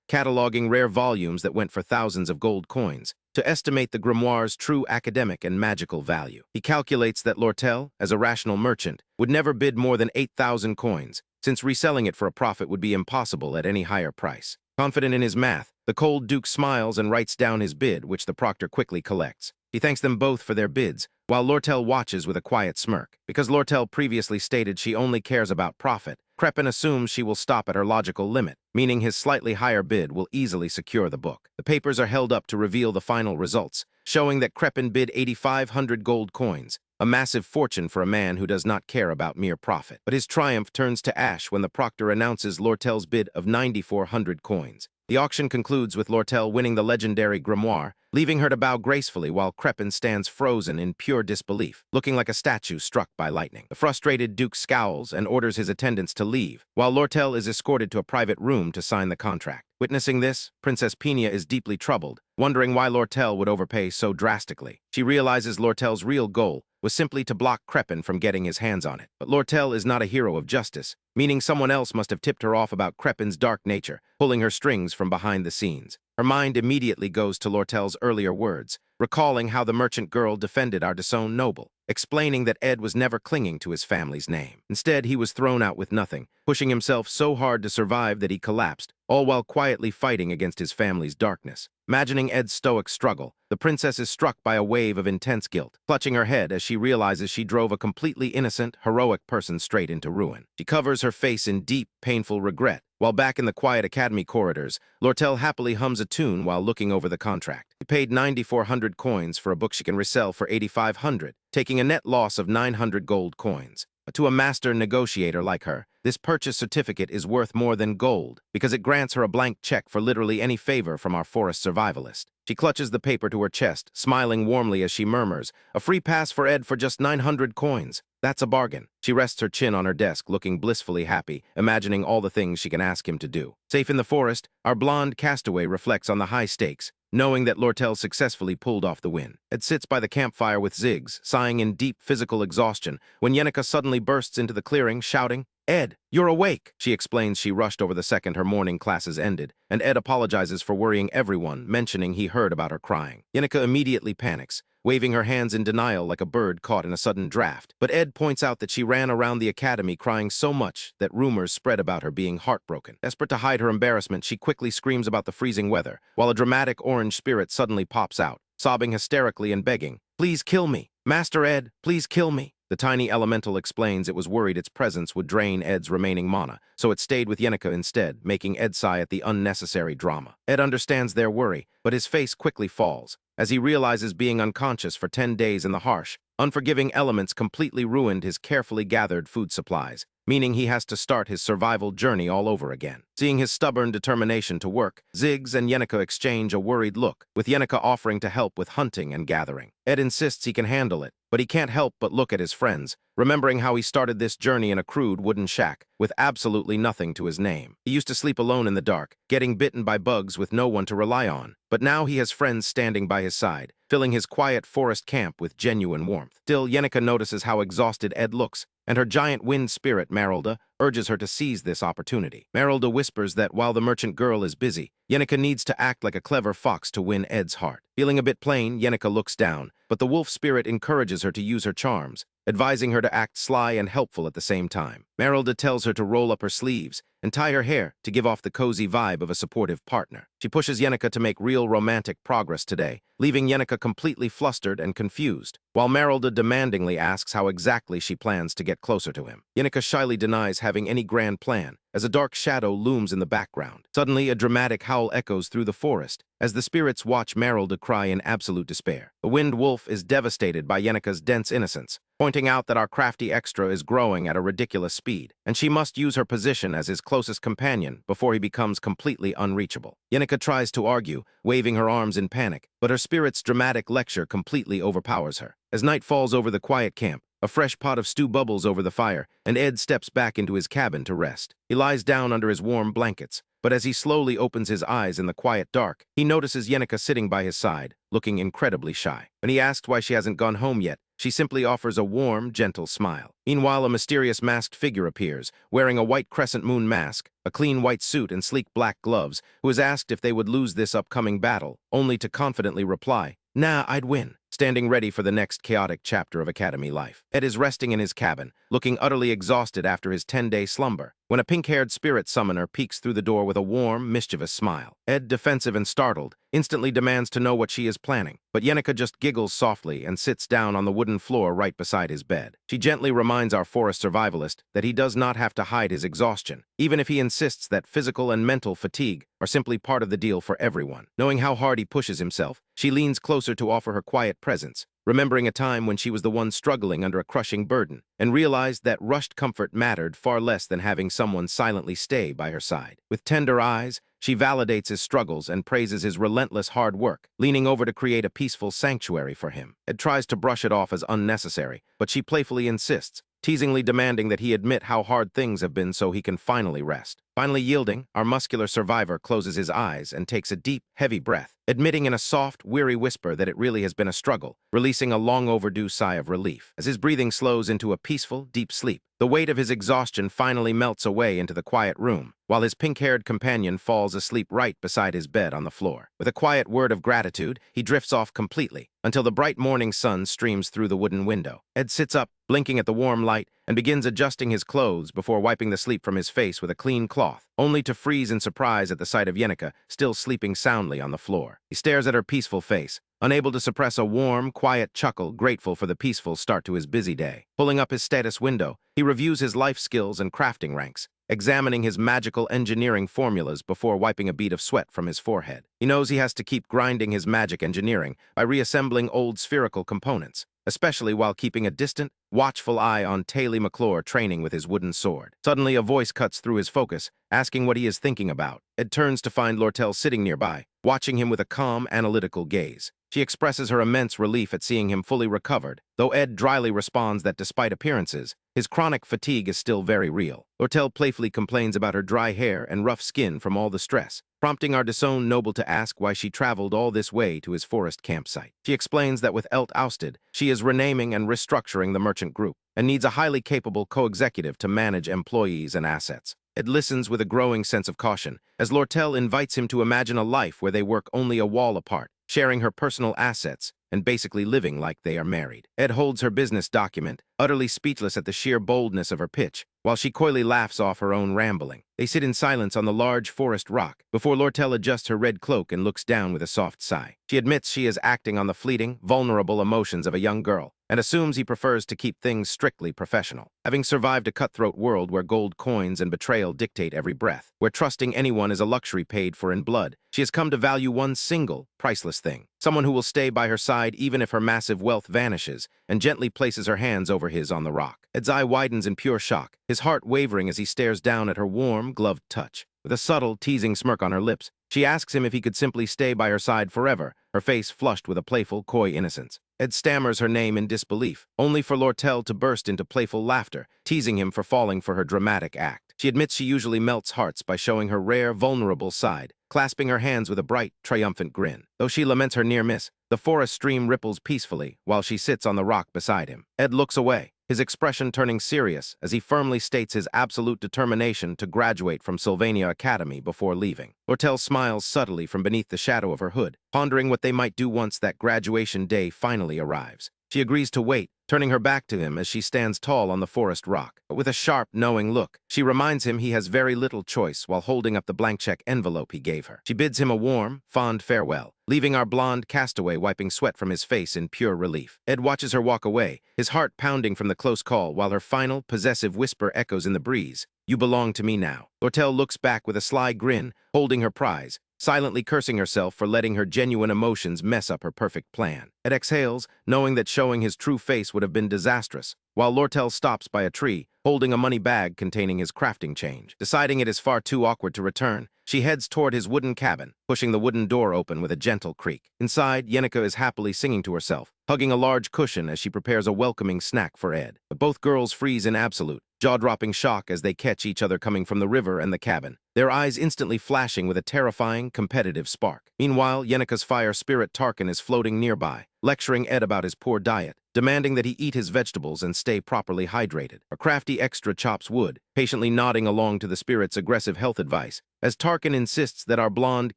cataloging rare volumes that went for thousands of gold coins, to estimate the grimoire's true academic and magical value. He calculates that Lortel, as a rational merchant, would never bid more than 8,000 coins, since reselling it for a profit would be impossible at any higher price. Confident in his math, the cold duke smiles and writes down his bid, which the proctor quickly collects. He thanks them both for their bids, while Lortel watches with a quiet smirk. Because Lortel previously stated she only cares about profit, Crepin assumes she will stop at her logical limit, meaning his slightly higher bid will easily secure the book. The papers are held up to reveal the final results, showing that Crepin bid 8,500 gold coins, a massive fortune for a man who does not care about mere profit. But his triumph turns to ash when the proctor announces Lortel's bid of 9,400 coins. The auction concludes with Lortel winning the legendary grimoire, leaving her to bow gracefully while Crepin stands frozen in pure disbelief, looking like a statue struck by lightning. The frustrated duke scowls and orders his attendants to leave, while Lortel is escorted to a private room to sign the contract. Witnessing this, Princess Penia is deeply troubled, wondering why Lortel would overpay so drastically. She realizes Lortel's real goal was simply to block Crepin from getting his hands on it. But Lortel is not a hero of justice, meaning someone else must have tipped her off about Crepin's dark nature, pulling her strings from behind the scenes. Her mind immediately goes to Lortel's earlier words, recalling how the merchant girl defended our disowned noble, explaining that Ed was never clinging to his family's name. Instead, he was thrown out with nothing, pushing himself so hard to survive that he collapsed, all while quietly fighting against his family's darkness. Imagining Ed's stoic struggle, the princess is struck by a wave of intense guilt, clutching her head as she realizes she drove a completely innocent, heroic person straight into ruin. She covers her face in deep, painful regret. While back in the quiet academy corridors, Lortel happily hums a tune while looking over the contract. She paid 9,400 coins for a book she can resell for 8,500, taking a net loss of 900 gold coins. To a master negotiator like her, this purchase certificate is worth more than gold because it grants her a blank check for literally any favor from our forest survivalist. She clutches the paper to her chest, smiling warmly as she murmurs, "A free pass for Ed for just 900 coins. That's a bargain." She rests her chin on her desk, looking blissfully happy, imagining all the things she can ask him to do. Safe in the forest, our blonde castaway reflects on the high stakes, knowing that Lortel successfully pulled off the win. Ed sits by the campfire with Ziggs, sighing in deep physical exhaustion, when Yenica suddenly bursts into the clearing, shouting, "Ed, you're awake!" She explains she rushed over the second her morning classes ended, and Ed apologizes for worrying everyone, mentioning he heard about her crying. Yenica immediately panics, waving her hands in denial like a bird caught in a sudden draft. But Ed points out that she ran around the academy crying so much that rumors spread about her being heartbroken. Desperate to hide her embarrassment, she quickly screams about the freezing weather, while a dramatic orange spirit suddenly pops out, sobbing hysterically and begging, "Please kill me! Master Ed, please kill me!" The tiny elemental explains it was worried its presence would drain Ed's remaining mana, so it stayed with Yenica instead, making Ed sigh at the unnecessary drama. Ed understands their worry, but his face quickly falls, as he realizes being unconscious for 10 days in the harsh, unforgiving elements completely ruined his carefully gathered food supplies, meaning he has to start his survival journey all over again. Seeing his stubborn determination to work, Ziggs and Yenica exchange a worried look, with Yenica offering to help with hunting and gathering. Ed insists he can handle it, but he can't help but look at his friends, remembering how he started this journey in a crude wooden shack, with absolutely nothing to his name. He used to sleep alone in the dark, getting bitten by bugs with no one to rely on, but now he has friends standing by his side, filling his quiet forest camp with genuine warmth. Still, Yenica notices how exhausted Ed looks, and her giant wind spirit, Merylda, urges her to seize this opportunity. Merylda whispers that while the merchant girl is busy, Yenica needs to act like a clever fox to win Ed's heart. Feeling a bit plain, Yenica looks down, but the wolf spirit encourages her to use her charms, advising her to act sly and helpful at the same time. Merylda tells her to roll up her sleeves and tie her hair to give off the cozy vibe of a supportive partner. She pushes Yenica to make real romantic progress today, leaving Yenica completely flustered and confused, while Merylda demandingly asks how exactly she plans to get closer to him. Yenica shyly denies having any grand plan, as a dark shadow looms in the background. Suddenly, a dramatic howl echoes through the forest, as the spirits watch Merylda cry in absolute despair. The wind wolf is devastated by Yenica's dense innocence, pointing out that our crafty extra is growing at a ridiculous speed, and she must use her position as his closest companion before he becomes completely unreachable. Yenica tries to argue, waving her arms in panic, but her spirit's dramatic lecture completely overpowers her. As night falls over the quiet camp, a fresh pot of stew bubbles over the fire, and Ed steps back into his cabin to rest. He lies down under his warm blankets, but as he slowly opens his eyes in the quiet dark, he notices Yenica sitting by his side, looking incredibly shy. When he asks why she hasn't gone home yet, she simply offers a warm, gentle smile. Meanwhile, a mysterious masked figure appears, wearing a white crescent moon mask, a clean white suit, and sleek black gloves, who is asked if they would lose this upcoming battle, only to confidently reply, "Nah, I'd win," standing ready for the next chaotic chapter of Academy life. Ed is resting in his cabin, looking utterly exhausted after his 10-day slumber, when a pink-haired spirit summoner peeks through the door with a warm, mischievous smile. Ed, defensive and startled, instantly demands to know what she is planning, but Yenica just giggles softly and sits down on the wooden floor right beside his bed. She gently reminds our forest survivalist that he does not have to hide his exhaustion, even if he insists that physical and mental fatigue are simply part of the deal for everyone. Knowing how hard he pushes himself, she leans closer to offer her quiet presence, remembering a time when she was the one struggling under a crushing burden, and realized that rushed comfort mattered far less than having someone silently stay by her side. With tender eyes, she validates his struggles and praises his relentless hard work, leaning over to create a peaceful sanctuary for him. Ed tries to brush it off as unnecessary, but she playfully insists, teasingly demanding that he admit how hard things have been so he can finally rest. Finally yielding, our muscular survivor closes his eyes and takes a deep, heavy breath, admitting in a soft, weary whisper that it really has been a struggle, releasing a long-overdue sigh of relief. As his breathing slows into a peaceful, deep sleep, the weight of his exhaustion finally melts away into the quiet room, while his pink-haired companion falls asleep right beside his bed on the floor. With a quiet word of gratitude, he drifts off completely, until the bright morning sun streams through the wooden window. Ed sits up, blinking at the warm light, and begins adjusting his clothes before wiping the sleep from his face with a clean cloth, only to freeze in surprise at the sight of Yenika still sleeping soundly on the floor. He stares at her peaceful face, unable to suppress a warm, quiet chuckle, grateful for the peaceful start to his busy day. Pulling up his status window, he reviews his life skills and crafting ranks, examining his magical engineering formulas before wiping a bead of sweat from his forehead. He knows he has to keep grinding his magic engineering by reassembling old spherical components, especially while keeping a distant, watchful eye on Taylor McClure training with his wooden sword. Suddenly, a voice cuts through his focus, asking what he is thinking about. Ed turns to find Lortel sitting nearby, watching him with a calm, analytical gaze. She expresses her immense relief at seeing him fully recovered, though Ed dryly responds that despite appearances, his chronic fatigue is still very real. Lortel playfully complains about her dry hair and rough skin from all the stress, prompting our disowned noble to ask why she traveled all this way to his forest campsite. She explains that with Elt ousted, she is renaming and restructuring the merchant group, and needs a highly capable co-executive to manage employees and assets. Ed listens with a growing sense of caution, as Lortel invites him to imagine a life where they work only a wall apart, sharing her personal assets, and basically living like they are married. Ed holds her business document, utterly speechless at the sheer boldness of her pitch, while she coyly laughs off her own rambling. They sit in silence on the large forest rock, before Lortel adjusts her red cloak and looks down with a soft sigh. She admits she is acting on the fleeting, vulnerable emotions of a young girl, and assumes he prefers to keep things strictly professional. Having survived a cutthroat world where gold coins and betrayal dictate every breath, where trusting anyone is a luxury paid for in blood, she has come to value one single, priceless thing. Someone who will stay by her side even if her massive wealth vanishes, and gently places her hands over his on the rock. Ed's eye widens in pure shock, his heart wavering as he stares down at her warm, gloved touch. With a subtle, teasing smirk on her lips, she asks him if he could simply stay by her side forever, her face flushed with a playful, coy innocence. Ed stammers her name in disbelief, only for Lortel to burst into playful laughter, teasing him for falling for her dramatic act. She admits she usually melts hearts by showing her rare, vulnerable side, clasping her hands with a bright, triumphant grin. Though she laments her near miss, the forest stream ripples peacefully while she sits on the rock beside him. Ed looks away, his expression turning serious as he firmly states his absolute determination to graduate from Sylvania Academy before leaving. Lortel smiles subtly from beneath the shadow of her hood, pondering what they might do once that graduation day finally arrives. She agrees to wait, turning her back to him as she stands tall on the forest rock. But with a sharp, knowing look, she reminds him he has very little choice while holding up the blank check envelope he gave her. She bids him a warm, fond farewell, leaving our blonde castaway wiping sweat from his face in pure relief. Ed watches her walk away, his heart pounding from the close call while her final, possessive whisper echoes in the breeze. "You belong to me now." Lortel looks back with a sly grin, holding her prize, silently cursing herself for letting her genuine emotions mess up her perfect plan. Ed exhales, knowing that showing his true face would have been disastrous, while Lortel stops by a tree, holding a money bag containing his crafting change. Deciding it is far too awkward to return, she heads toward his wooden cabin, pushing the wooden door open with a gentle creak. Inside, Yenika is happily singing to herself, hugging a large cushion as she prepares a welcoming snack for Ed. But both girls freeze in absolute, jaw-dropping shock as they catch each other coming from the river and the cabin, their eyes instantly flashing with a terrifying, competitive spark. Meanwhile, Yenika's fire spirit Tarkin is floating nearby, lecturing Ed about his poor diet, demanding that he eat his vegetables and stay properly hydrated. A crafty extra chops wood, patiently nodding along to the spirit's aggressive health advice, as Tarkin insists that our blonde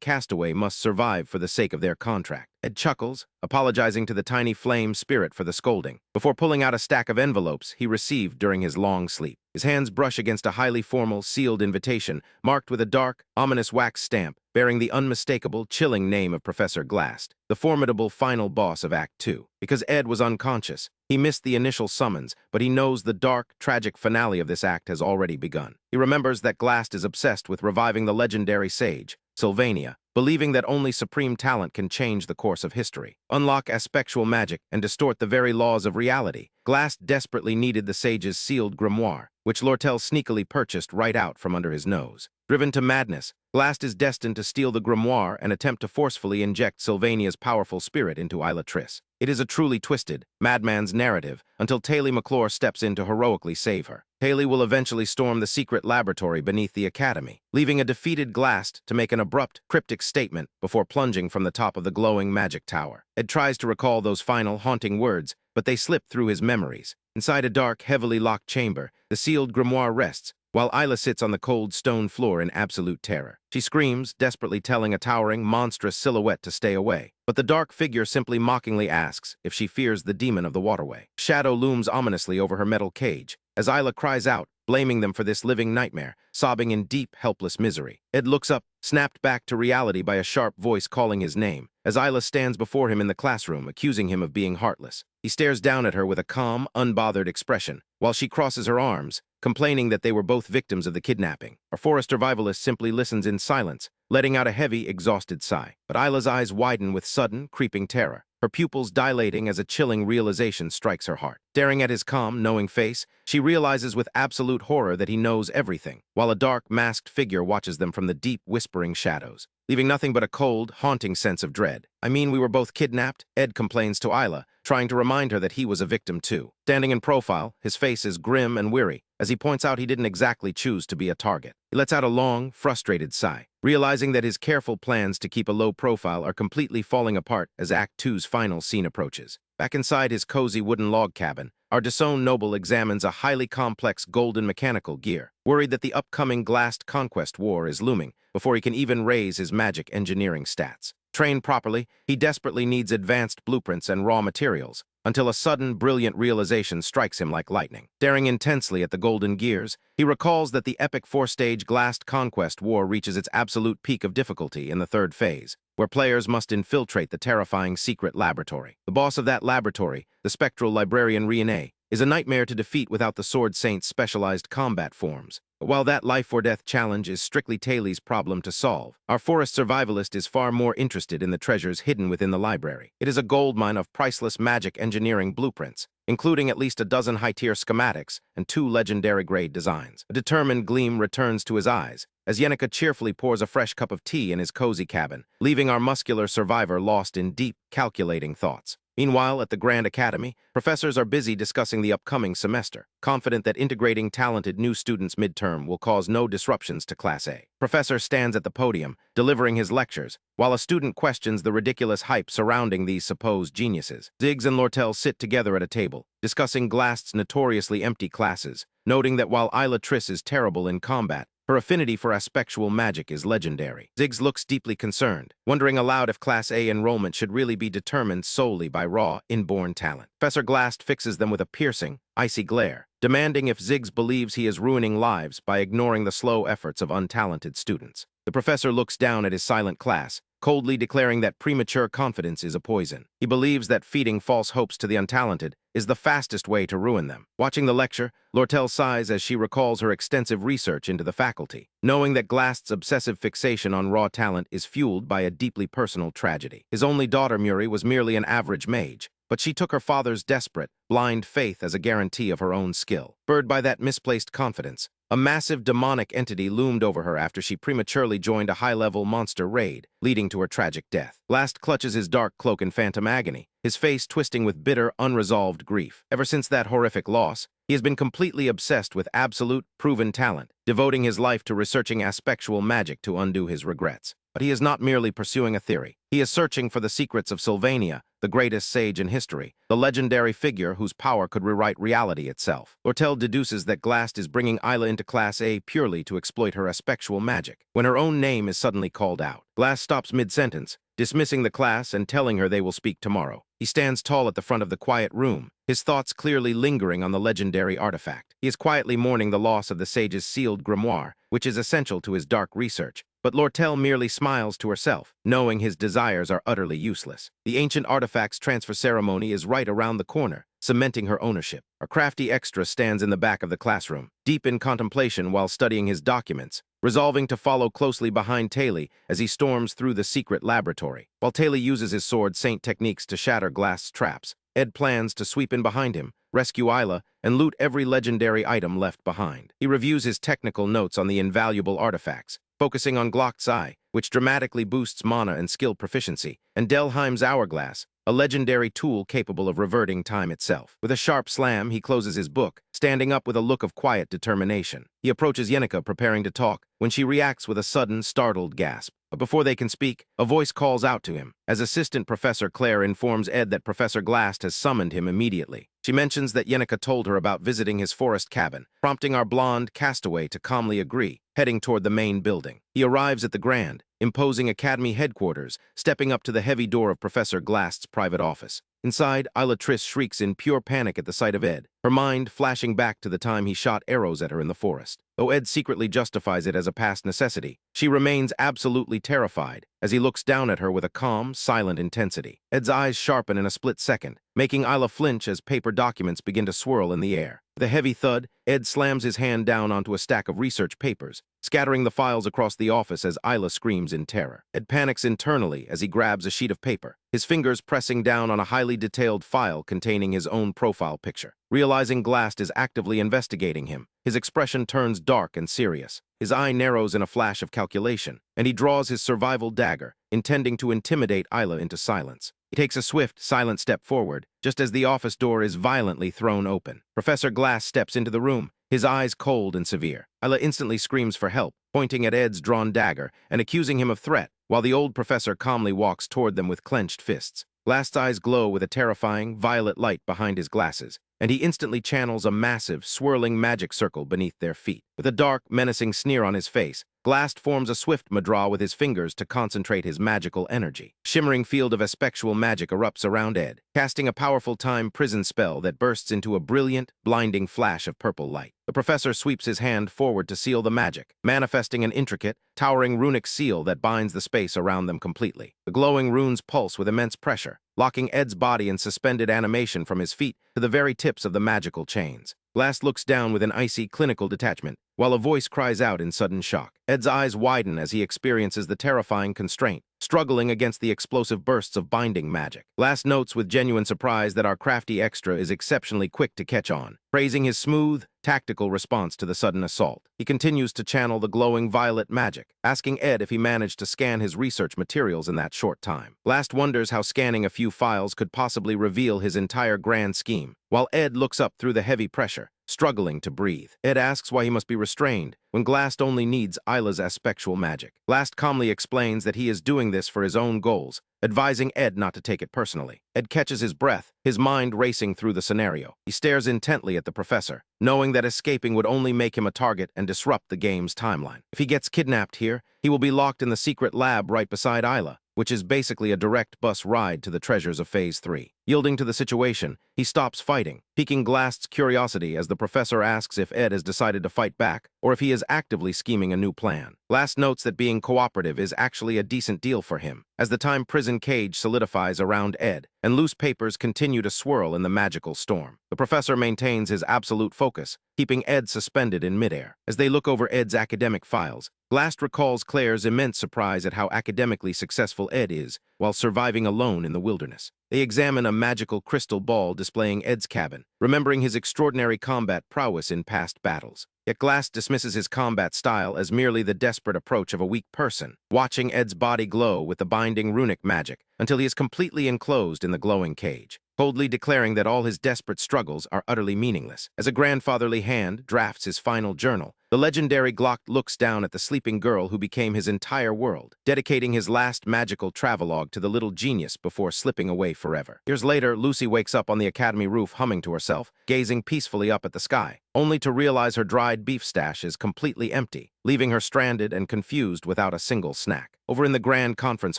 castaway must survive for the sake of their contract. Ed chuckles, apologizing to the tiny flame spirit for the scolding, before pulling out a stack of envelopes he received during his long sleep. His hands brush against a highly formal, sealed invitation, marked with a dark, ominous wax stamp, bearing the unmistakable, chilling name of Professor Glast, the formidable final boss of Act 2. Because Ed was unconscious, he missed the initial summons, but he knows the dark, tragic finale of this act has already begun. He remembers that Glast is obsessed with reviving the legendary sage, Sylvania, believing that only supreme talent can change the course of history, unlock aspectual magic, and distort the very laws of reality. Glast desperately needed the sage's sealed grimoire, which Lortel sneakily purchased right out from under his nose. Driven to madness, Glast is destined to steal the grimoire and attempt to forcefully inject Sylvania's powerful spirit into Ilatrice. It is a truly twisted, madman's narrative until Taylor McClure steps in to heroically save her. Haley will eventually storm the secret laboratory beneath the academy, leaving a defeated Glast to make an abrupt, cryptic statement before plunging from the top of the glowing magic tower. Ed tries to recall those final, haunting words, but they slip through his memories. Inside a dark, heavily locked chamber, the sealed grimoire rests, while Isla sits on the cold stone floor in absolute terror. She screams, desperately telling a towering, monstrous silhouette to stay away. But the dark figure simply mockingly asks if she fears the demon of the waterway. Shadow looms ominously over her metal cage, as Isla cries out, blaming them for this living nightmare, sobbing in deep, helpless misery. Ed looks up, snapped back to reality by a sharp voice calling his name, as Isla stands before him in the classroom, accusing him of being heartless. He stares down at her with a calm, unbothered expression, while she crosses her arms, complaining that they were both victims of the kidnapping. Our forest survivalist simply listens in silence, letting out a heavy, exhausted sigh. But Isla's eyes widen with sudden, creeping terror, her pupils dilating as a chilling realization strikes her heart. Staring at his calm, knowing face, she realizes with absolute horror that he knows everything, while a dark, masked figure watches them from the deep, whispering shadows, leaving nothing but a cold, haunting sense of dread. "I mean, we were both kidnapped," Ed complains to Isla, trying to remind her that he was a victim too. Standing in profile, his face is grim and weary, as he points out he didn't exactly choose to be a target. He lets out a long, frustrated sigh, realizing that his careful plans to keep a low profile are completely falling apart as Act 2's final scene approaches. Back inside his cozy wooden log cabin, our disowned noble examines a highly complex golden mechanical gear, worried that the upcoming Glast Conquest War is looming before he can even raise his magic engineering stats. Trained properly, he desperately needs advanced blueprints and raw materials, until a sudden, brilliant realization strikes him like lightning. Staring intensely at the golden gears, he recalls that the epic four-stage Glast Conquest War reaches its absolute peak of difficulty in the third phase, where players must infiltrate the terrifying secret laboratory. The boss of that laboratory, the spectral librarian Riene, is a nightmare to defeat without the Sword Saint's specialized combat forms. But while that life-or-death challenge is strictly Taylor's problem to solve, our forest survivalist is far more interested in the treasures hidden within the library. It is a goldmine of priceless magic engineering blueprints, including at least a dozen high-tier schematics and 2 legendary-grade designs. A determined gleam returns to his eyes, as Yenica cheerfully pours a fresh cup of tea in his cozy cabin, leaving our muscular survivor lost in deep, calculating thoughts. Meanwhile, at the Grand Academy, professors are busy discussing the upcoming semester, confident that integrating talented new students midterm will cause no disruptions to Class A. Professor stands at the podium, delivering his lectures, while a student questions the ridiculous hype surrounding these supposed geniuses. Ziggs and Lortel sit together at a table, discussing Glast's notoriously empty classes, noting that while Isla Triss is terrible in combat, her affinity for aspectual magic is legendary. Ziggs looks deeply concerned, wondering aloud if Class A enrollment should really be determined solely by raw, inborn talent. Professor Glast fixes them with a piercing, icy glare, demanding if Ziggs believes he is ruining lives by ignoring the slow efforts of untalented students. The professor looks down at his silent class, coldly declaring that premature confidence is a poison. He believes that feeding false hopes to the untalented is the fastest way to ruin them. Watching the lecture, Lortel sighs as she recalls her extensive research into the faculty, knowing that Glast's obsessive fixation on raw talent is fueled by a deeply personal tragedy. His only daughter, Muri, was merely an average mage, but she took her father's desperate, blind faith as a guarantee of her own skill. Spurred by that misplaced confidence, a massive demonic entity loomed over her after she prematurely joined a high-level monster raid, leading to her tragic death. Glast clutches his dark cloak in phantom agony, his face twisting with bitter, unresolved grief. Ever since that horrific loss, he has been completely obsessed with absolute, proven talent, devoting his life to researching aspectual magic to undo his regrets. But he is not merely pursuing a theory. He is searching for the secrets of Sylvania, the greatest sage in history, the legendary figure whose power could rewrite reality itself. Lortel deduces that Glast is bringing Isla into Class A purely to exploit her aspectual magic, when her own name is suddenly called out. Glast stops mid-sentence, dismissing the class and telling her they will speak tomorrow. He stands tall at the front of the quiet room, his thoughts clearly lingering on the legendary artifact. He is quietly mourning the loss of the sage's sealed grimoire, which is essential to his dark research. But Lortel merely smiles to herself, knowing his desires are utterly useless. The ancient artifact's transfer ceremony is right around the corner, cementing her ownership. A crafty extra stands in the back of the classroom, deep in contemplation while studying his documents, resolving to follow closely behind Taylor as he storms through the secret laboratory. While Taylor uses his Sword Saint techniques to shatter Glast's traps, Ed plans to sweep in behind him, rescue Isla, and loot every legendary item left behind. He reviews his technical notes on the invaluable artifacts, focusing on Glock's Eye, which dramatically boosts mana and skill proficiency, and Delheim's Hourglass, a legendary tool capable of reverting time itself. With a sharp slam, he closes his book, standing up with a look of quiet determination. He approaches Yenika, preparing to talk, when she reacts with a sudden, startled gasp. But before they can speak, a voice calls out to him, as Assistant Professor Claire informs Ed that Professor Glast has summoned him immediately. She mentions that Yenika told her about visiting his forest cabin, prompting our blonde castaway to calmly agree, heading toward the main building. He arrives at the grand, imposing academy headquarters, stepping up to the heavy door of Professor Glast's private office. Inside, Isla Triss shrieks in pure panic at the sight of Ed, her mind flashing back to the time he shot arrows at her in the forest. Though Ed secretly justifies it as a past necessity, she remains absolutely terrified as he looks down at her with a calm, silent intensity. Ed's eyes sharpen in a split second, making Isla flinch as paper documents begin to swirl in the air. With a heavy thud, Ed slams his hand down onto a stack of research papers, scattering the files across the office as Isla screams in terror. Ed panics internally as he grabs a sheet of paper, his fingers pressing down on a highly detailed file containing his own profile picture. Realizing Glast is actively investigating him, his expression turns dark and serious. His eye narrows in a flash of calculation, and he draws his survival dagger, intending to intimidate Isla into silence. He takes a swift, silent step forward, just as the office door is violently thrown open. Professor Glast steps into the room, his eyes cold and severe. Isla instantly screams for help, pointing at Ed's drawn dagger and accusing him of threat, while the old professor calmly walks toward them with clenched fists. Glast's eyes glow with a terrifying, violet light behind his glasses, and he instantly channels a massive, swirling magic circle beneath their feet. With a dark, menacing sneer on his face, Glast forms a swift madra with his fingers to concentrate his magical energy. A shimmering field of aspectual magic erupts around Ed, casting a powerful time prison spell that bursts into a brilliant, blinding flash of purple light. The professor sweeps his hand forward to seal the magic, manifesting an intricate, towering runic seal that binds the space around them completely. The glowing runes pulse with immense pressure, locking Ed's body in suspended animation from his feet to the very tips of the magical chains. Glast looks down with an icy, clinical detachment, while a voice cries out in sudden shock. Ed's eyes widen as he experiences the terrifying constraint, struggling against the explosive bursts of binding magic. Glast notes with genuine surprise that our crafty extra is exceptionally quick to catch on, praising his smooth, tactical response to the sudden assault. He continues to channel the glowing violet magic, asking Ed if he managed to scan his research materials in that short time. Glast wonders how scanning a few files could possibly reveal his entire grand scheme, while Ed looks up through the heavy pressure, struggling to breathe. Ed asks why he must be restrained, when Glast only needs Isla's aspectual magic. Glast calmly explains that he is doing this for his own goals, advising Ed not to take it personally. Ed catches his breath, his mind racing through the scenario. He stares intently at the professor, knowing that escaping would only make him a target and disrupt the game's timeline. If he gets kidnapped here, he will be locked in the secret lab right beside Isla, which is basically a direct bus ride to the treasures of Phase 3. Yielding to the situation, he stops fighting, piquing Glast's curiosity as the professor asks if Ed has decided to fight back, or if he is actively scheming a new plan. Glast notes that being cooperative is actually a decent deal for him, as the time prison cage solidifies around Ed, and loose papers continue to swirl in the magical storm. The professor maintains his absolute focus, keeping Ed suspended in midair. As they look over Ed's academic files, Glast recalls Claire's immense surprise at how academically successful Ed is while surviving alone in the wilderness. They examine a magical crystal ball displaying Ed's cabin, remembering his extraordinary combat prowess in past battles. Yet Glast dismisses his combat style as merely the desperate approach of a weak person, watching Ed's body glow with the binding runic magic until he is completely enclosed in the glowing cage, coldly declaring that all his desperate struggles are utterly meaningless. As a grandfatherly hand drafts his final journal, the legendary Glock looks down at the sleeping girl who became his entire world, dedicating his last magical travelogue to the little genius before slipping away forever. Years later, Lucy wakes up on the academy roof humming to herself, gazing peacefully up at the sky, only to realize her dried beef stash is completely empty, leaving her stranded and confused without a single snack. Over in the grand conference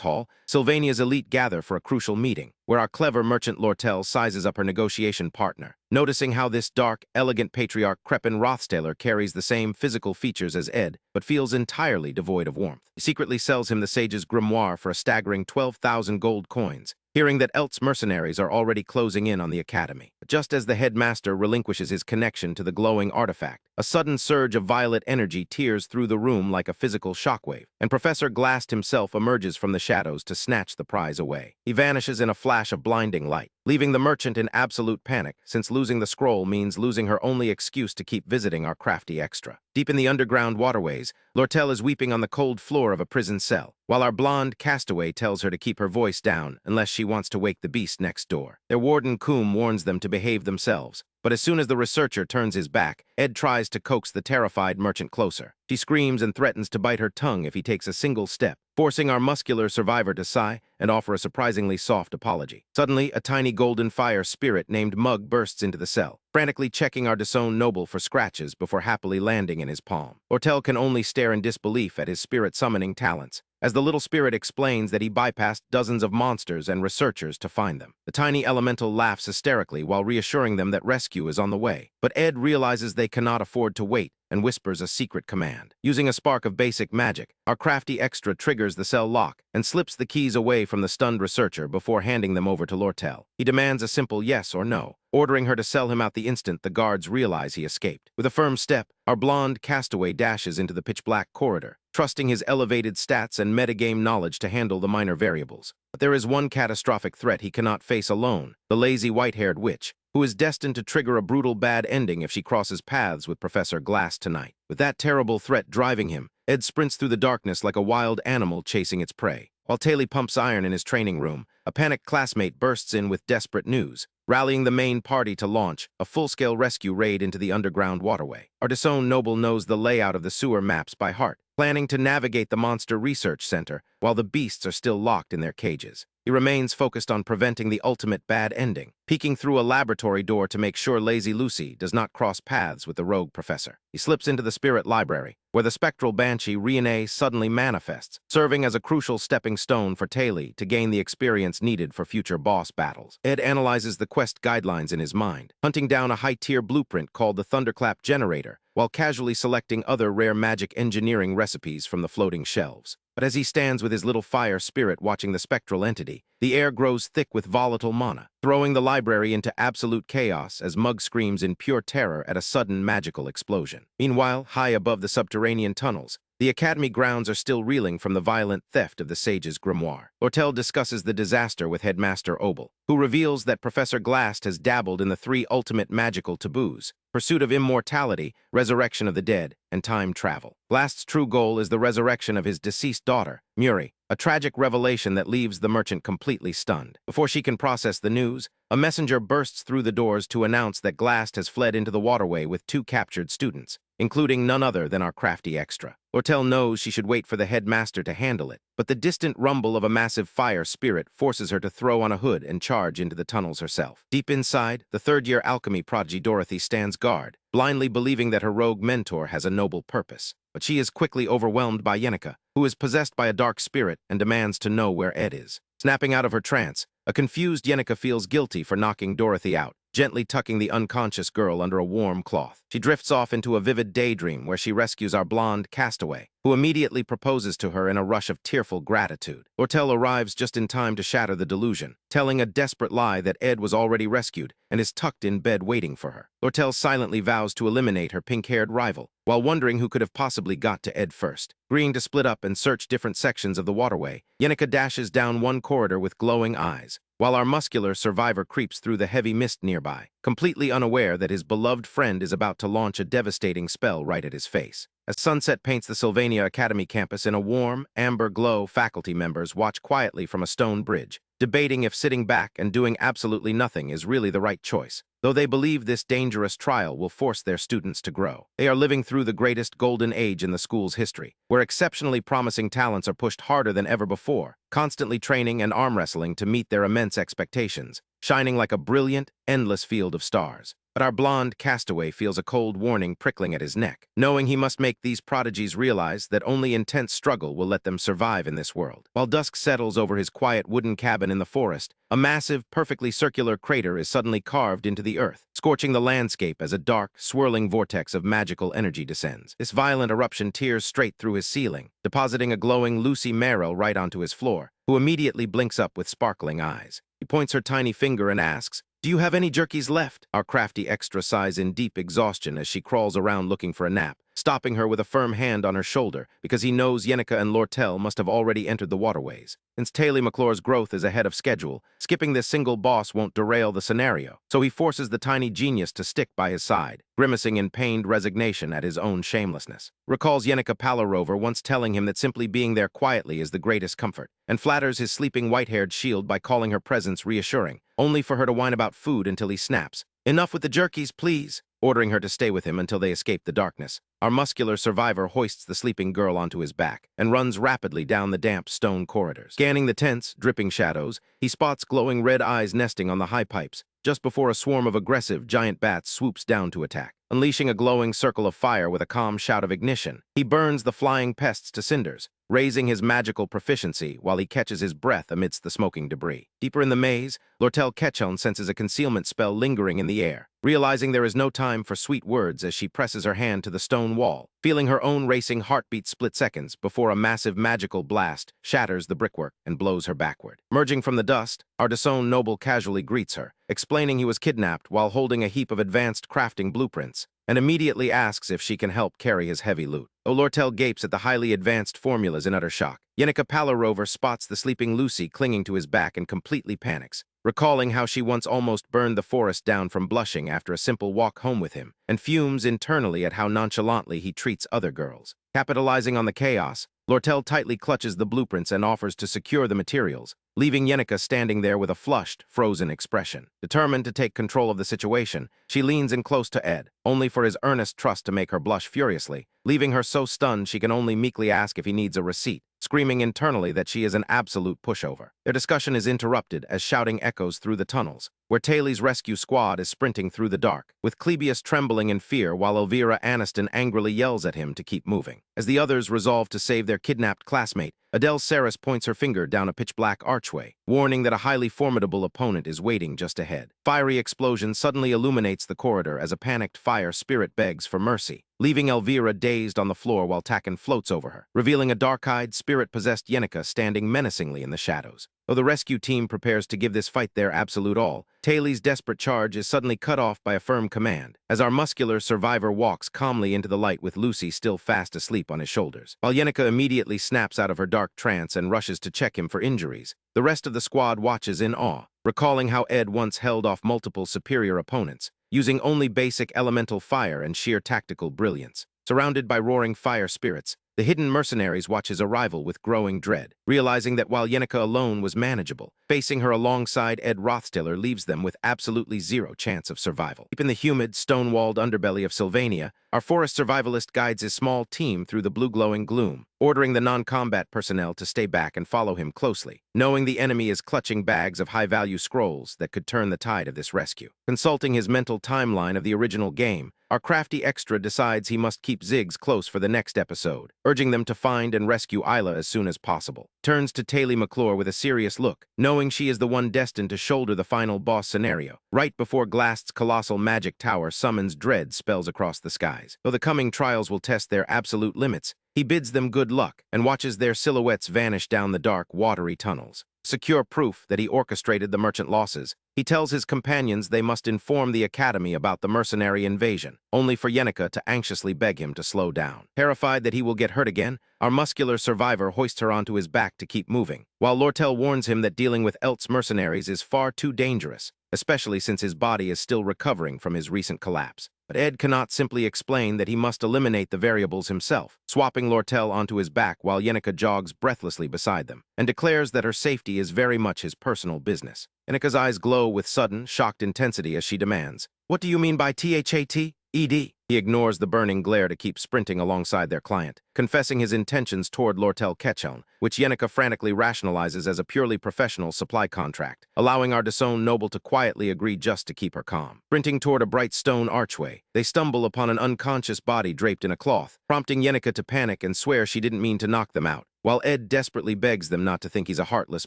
hall, Sylvania's elite gather for a crucial meeting, where our clever merchant Lortel sizes up her negotiation partner, noticing how this dark, elegant patriarch Crepin Rothstaler carries the same physical features as Ed, but feels entirely devoid of warmth. He secretly sells him the sage's grimoire for a staggering 12,000 gold coins, hearing that Elt's mercenaries are already closing in on the academy. Just as the headmaster relinquishes his connection to the glowing artifact, a sudden surge of violet energy tears through the room like a physical shockwave, and Professor Glast himself emerges from the shadows to snatch the prize away. He vanishes in a flash of blinding light, leaving the merchant in absolute panic, since losing the scroll means losing her only excuse to keep visiting our crafty extra. Deep in the underground waterways, Lortel is weeping on the cold floor of a prison cell, while our blonde castaway tells her to keep her voice down unless she wants to wake the beast next door. Their warden Coom warns them to behave themselves, but as soon as the researcher turns his back, Ed tries to coax the terrified merchant closer. She screams and threatens to bite her tongue if he takes a single step, forcing our muscular survivor to sigh and offer a surprisingly soft apology. Suddenly, a tiny golden fire spirit named Mug bursts into the cell, frantically checking our disowned noble for scratches before happily landing in his palm. Lortel can only stare in disbelief at his spirit summoning talents, as the little spirit explains that he bypassed dozens of monsters and researchers to find them. The tiny elemental laughs hysterically while reassuring them that rescue is on the way, but Ed realizes they cannot afford to wait and whispers a secret command. Using a spark of basic magic, our crafty extra triggers the cell lock and slips the keys away from the stunned researcher before handing them over to Lortel. He demands a simple yes or no, ordering her to sell him out the instant the guards realize he escaped. With a firm step, our blonde castaway dashes into the pitch-black corridor, trusting his elevated stats and metagame knowledge to handle the minor variables. But there is one catastrophic threat he cannot face alone, the lazy white-haired witch, who is destined to trigger a brutal bad ending if she crosses paths with Professor Glass tonight. With that terrible threat driving him, Ed sprints through the darkness like a wild animal chasing its prey. While Taylor pumps iron in his training room, a panicked classmate bursts in with desperate news, rallying the main party to launch a full-scale rescue raid into the underground waterway. Our disowned noble knows the layout of the sewer maps by heart, planning to navigate the Monster Research Center while the beasts are still locked in their cages. He remains focused on preventing the ultimate bad ending, peeking through a laboratory door to make sure Lazy Lucy does not cross paths with the rogue professor. He slips into the spirit library, where the spectral banshee Riene suddenly manifests, serving as a crucial stepping stone for Taylor to gain the experience needed for future boss battles. Ed analyzes the quest guidelines in his mind, hunting down a high-tier blueprint called the Thunderclap Generator, while casually selecting other rare magic engineering recipes from the floating shelves. But as he stands with his little fire spirit watching the spectral entity, the air grows thick with volatile mana, throwing the library into absolute chaos as Mug screams in pure terror at a sudden magical explosion. Meanwhile, high above the subterranean tunnels, the Academy grounds are still reeling from the violent theft of the sage's grimoire. Lortel discusses the disaster with Headmaster Obel, who reveals that Professor Glass has dabbled in the 3 ultimate magical taboos: pursuit of immortality, resurrection of the dead, and time travel. Glast's true goal is the resurrection of his deceased daughter, Muri, a tragic revelation that leaves the merchant completely stunned. Before she can process the news, a messenger bursts through the doors to announce that Glast has fled into the waterway with 2 captured students, including none other than our crafty extra. Lortel knows she should wait for the headmaster to handle it, but the distant rumble of a massive fire spirit forces her to throw on a hood and charge into the tunnels herself. Deep inside, the third-year alchemy prodigy Dorothy stands guard, blindly believing that her rogue mentor has a noble purpose. But she is quickly overwhelmed by Yenica, who is possessed by a dark spirit and demands to know where Ed is. Snapping out of her trance, a confused Yenica feels guilty for knocking Dorothy out, gently tucking the unconscious girl under a warm cloth. She drifts off into a vivid daydream where she rescues our blonde castaway, who immediately proposes to her in a rush of tearful gratitude. Lortel arrives just in time to shatter the delusion, telling a desperate lie that Ed was already rescued and is tucked in bed waiting for her. Lortel silently vows to eliminate her pink-haired rival, while wondering who could have possibly got to Ed first. Agreeing to split up and search different sections of the waterway, Yenica dashes down one corridor with glowing eyes, while our muscular survivor creeps through the heavy mist nearby, completely unaware that his beloved friend is about to launch a devastating spell right at his face. As sunset paints the Sylvania Academy campus in a warm, amber glow, faculty members watch quietly from a stone bridge, debating if sitting back and doing absolutely nothing is really the right choice, though they believe this dangerous trial will force their students to grow. They are living through the greatest golden age in the school's history, where exceptionally promising talents are pushed harder than ever before, constantly training and arm wrestling to meet their immense expectations, shining like a brilliant, endless field of stars. But our blonde castaway feels a cold warning prickling at his neck, knowing he must make these prodigies realize that only intense struggle will let them survive in this world. While dusk settles over his quiet wooden cabin in the forest, a massive, perfectly circular crater is suddenly carved into the earth, scorching the landscape as a dark, swirling vortex of magical energy descends. This violent eruption tears straight through his ceiling, depositing a glowing Lucy Merrill right onto his floor, who immediately blinks up with sparkling eyes. He points her tiny finger and asks, "Do you have any jerkies left?" Our crafty extra sighs in deep exhaustion as she crawls around looking for a nap, stopping her with a firm hand on her shoulder because he knows Yenica and Lortel must have already entered the waterways. Since Taylor McClure's growth is ahead of schedule, skipping this single boss won't derail the scenario, so he forces the tiny genius to stick by his side, grimacing in pained resignation at his own shamelessness. Recalls Yenica Palarover once telling him that simply being there quietly is the greatest comfort, and flatters his sleeping white-haired shield by calling her presence reassuring, only for her to whine about food until he snaps. "Enough with the jerkies, please," ordering her to stay with him until they escape the darkness. Our muscular survivor hoists the sleeping girl onto his back and runs rapidly down the damp stone corridors. Scanning the tense, dripping shadows, he spots glowing red eyes nesting on the high pipes, just before a swarm of aggressive giant bats swoops down to attack. Unleashing a glowing circle of fire with a calm shout of ignition, he burns the flying pests to cinders, raising his magical proficiency while he catches his breath amidst the smoking debris. Deeper in the maze, Lortel Ketchum senses a concealment spell lingering in the air, realizing there is no time for sweet words as she presses her hand to the stone wall, feeling her own racing heartbeat split seconds before a massive magical blast shatters the brickwork and blows her backward. Emerging from the dust, our disowned noble casually greets her, explaining he was kidnapped while holding a heap of advanced crafting blueprints, and immediately asks if she can help carry his heavy loot. Lortel gapes at the highly advanced formulas in utter shock. Yenica Palarover spots the sleeping Lucy clinging to his back and completely panics, recalling how she once almost burned the forest down from blushing after a simple walk home with him, and fumes internally at how nonchalantly he treats other girls. Capitalizing on the chaos, Lortel tightly clutches the blueprints and offers to secure the materials, leaving Yenica standing there with a flushed, frozen expression. Determined to take control of the situation, she leans in close to Ed, only for his earnest trust to make her blush furiously, leaving her so stunned she can only meekly ask if he needs a receipt, screaming internally that she is an absolute pushover. Their discussion is interrupted as shouting echoes through the tunnels, where Taylor's rescue squad is sprinting through the dark, with Clebius trembling in fear while Elvira Aniston angrily yells at him to keep moving. As the others resolve to save their kidnapped classmate, Adele Saris points her finger down a pitch-black archway, warning that a highly formidable opponent is waiting just ahead. Fiery explosion suddenly illuminates the corridor as a panicked fire spirit begs for mercy, leaving Elvira dazed on the floor while Takken floats over her, revealing a dark-eyed, spirit-possessed Yenica standing menacingly in the shadows. Though the rescue team prepares to give this fight their absolute all, Taylor's desperate charge is suddenly cut off by a firm command, as our muscular survivor walks calmly into the light with Lucy still fast asleep on his shoulders. While Yenica immediately snaps out of her dark trance and rushes to check him for injuries, the rest of the squad watches in awe, recalling how Ed once held off multiple superior opponents, using only basic elemental fire and sheer tactical brilliance. Surrounded by roaring fire spirits, the hidden mercenaries watch his arrival with growing dread, realizing that while Yenica alone was manageable, facing her alongside Ed Rothstiller leaves them with absolutely zero chance of survival. Deep in the humid, stone-walled underbelly of Sylvania, our forest survivalist guides his small team through the blue-glowing gloom, ordering the non-combat personnel to stay back and follow him closely, knowing the enemy is clutching bags of high-value scrolls that could turn the tide of this rescue. Consulting his mental timeline of the original game, our crafty extra decides he must keep Ziggs close for the next episode, urging them to find and rescue Isla as soon as possible. Turns to Taylor McClure with a serious look, knowing she is the one destined to shoulder the final boss scenario, right before Glast's colossal magic tower summons dread spells across the skies. Though the coming trials will test their absolute limits, he bids them good luck and watches their silhouettes vanish down the dark, watery tunnels. Secure proof that he orchestrated the merchant losses, he tells his companions they must inform the Academy about the mercenary invasion, only for Yenica to anxiously beg him to slow down. Terrified that he will get hurt again, our muscular survivor hoists her onto his back to keep moving, while Lortel warns him that dealing with Elt's mercenaries is far too dangerous, especially since his body is still recovering from his recent collapse. But Ed cannot simply explain that he must eliminate the variables himself, swapping Lortel onto his back while Yenica jogs breathlessly beside them, and declares that her safety is very much his personal business. Yenica's eyes glow with sudden, shocked intensity as she demands, "What do you mean by THAT, ED?" He ignores the burning glare to keep sprinting alongside their client, confessing his intentions toward Lortel Ketchum, which Yenica frantically rationalizes as a purely professional supply contract, allowing our disowned noble to quietly agree just to keep her calm. Sprinting toward a bright stone archway, they stumble upon an unconscious body draped in a cloth, prompting Yenica to panic and swear she didn't mean to knock them out, while Ed desperately begs them not to think he's a heartless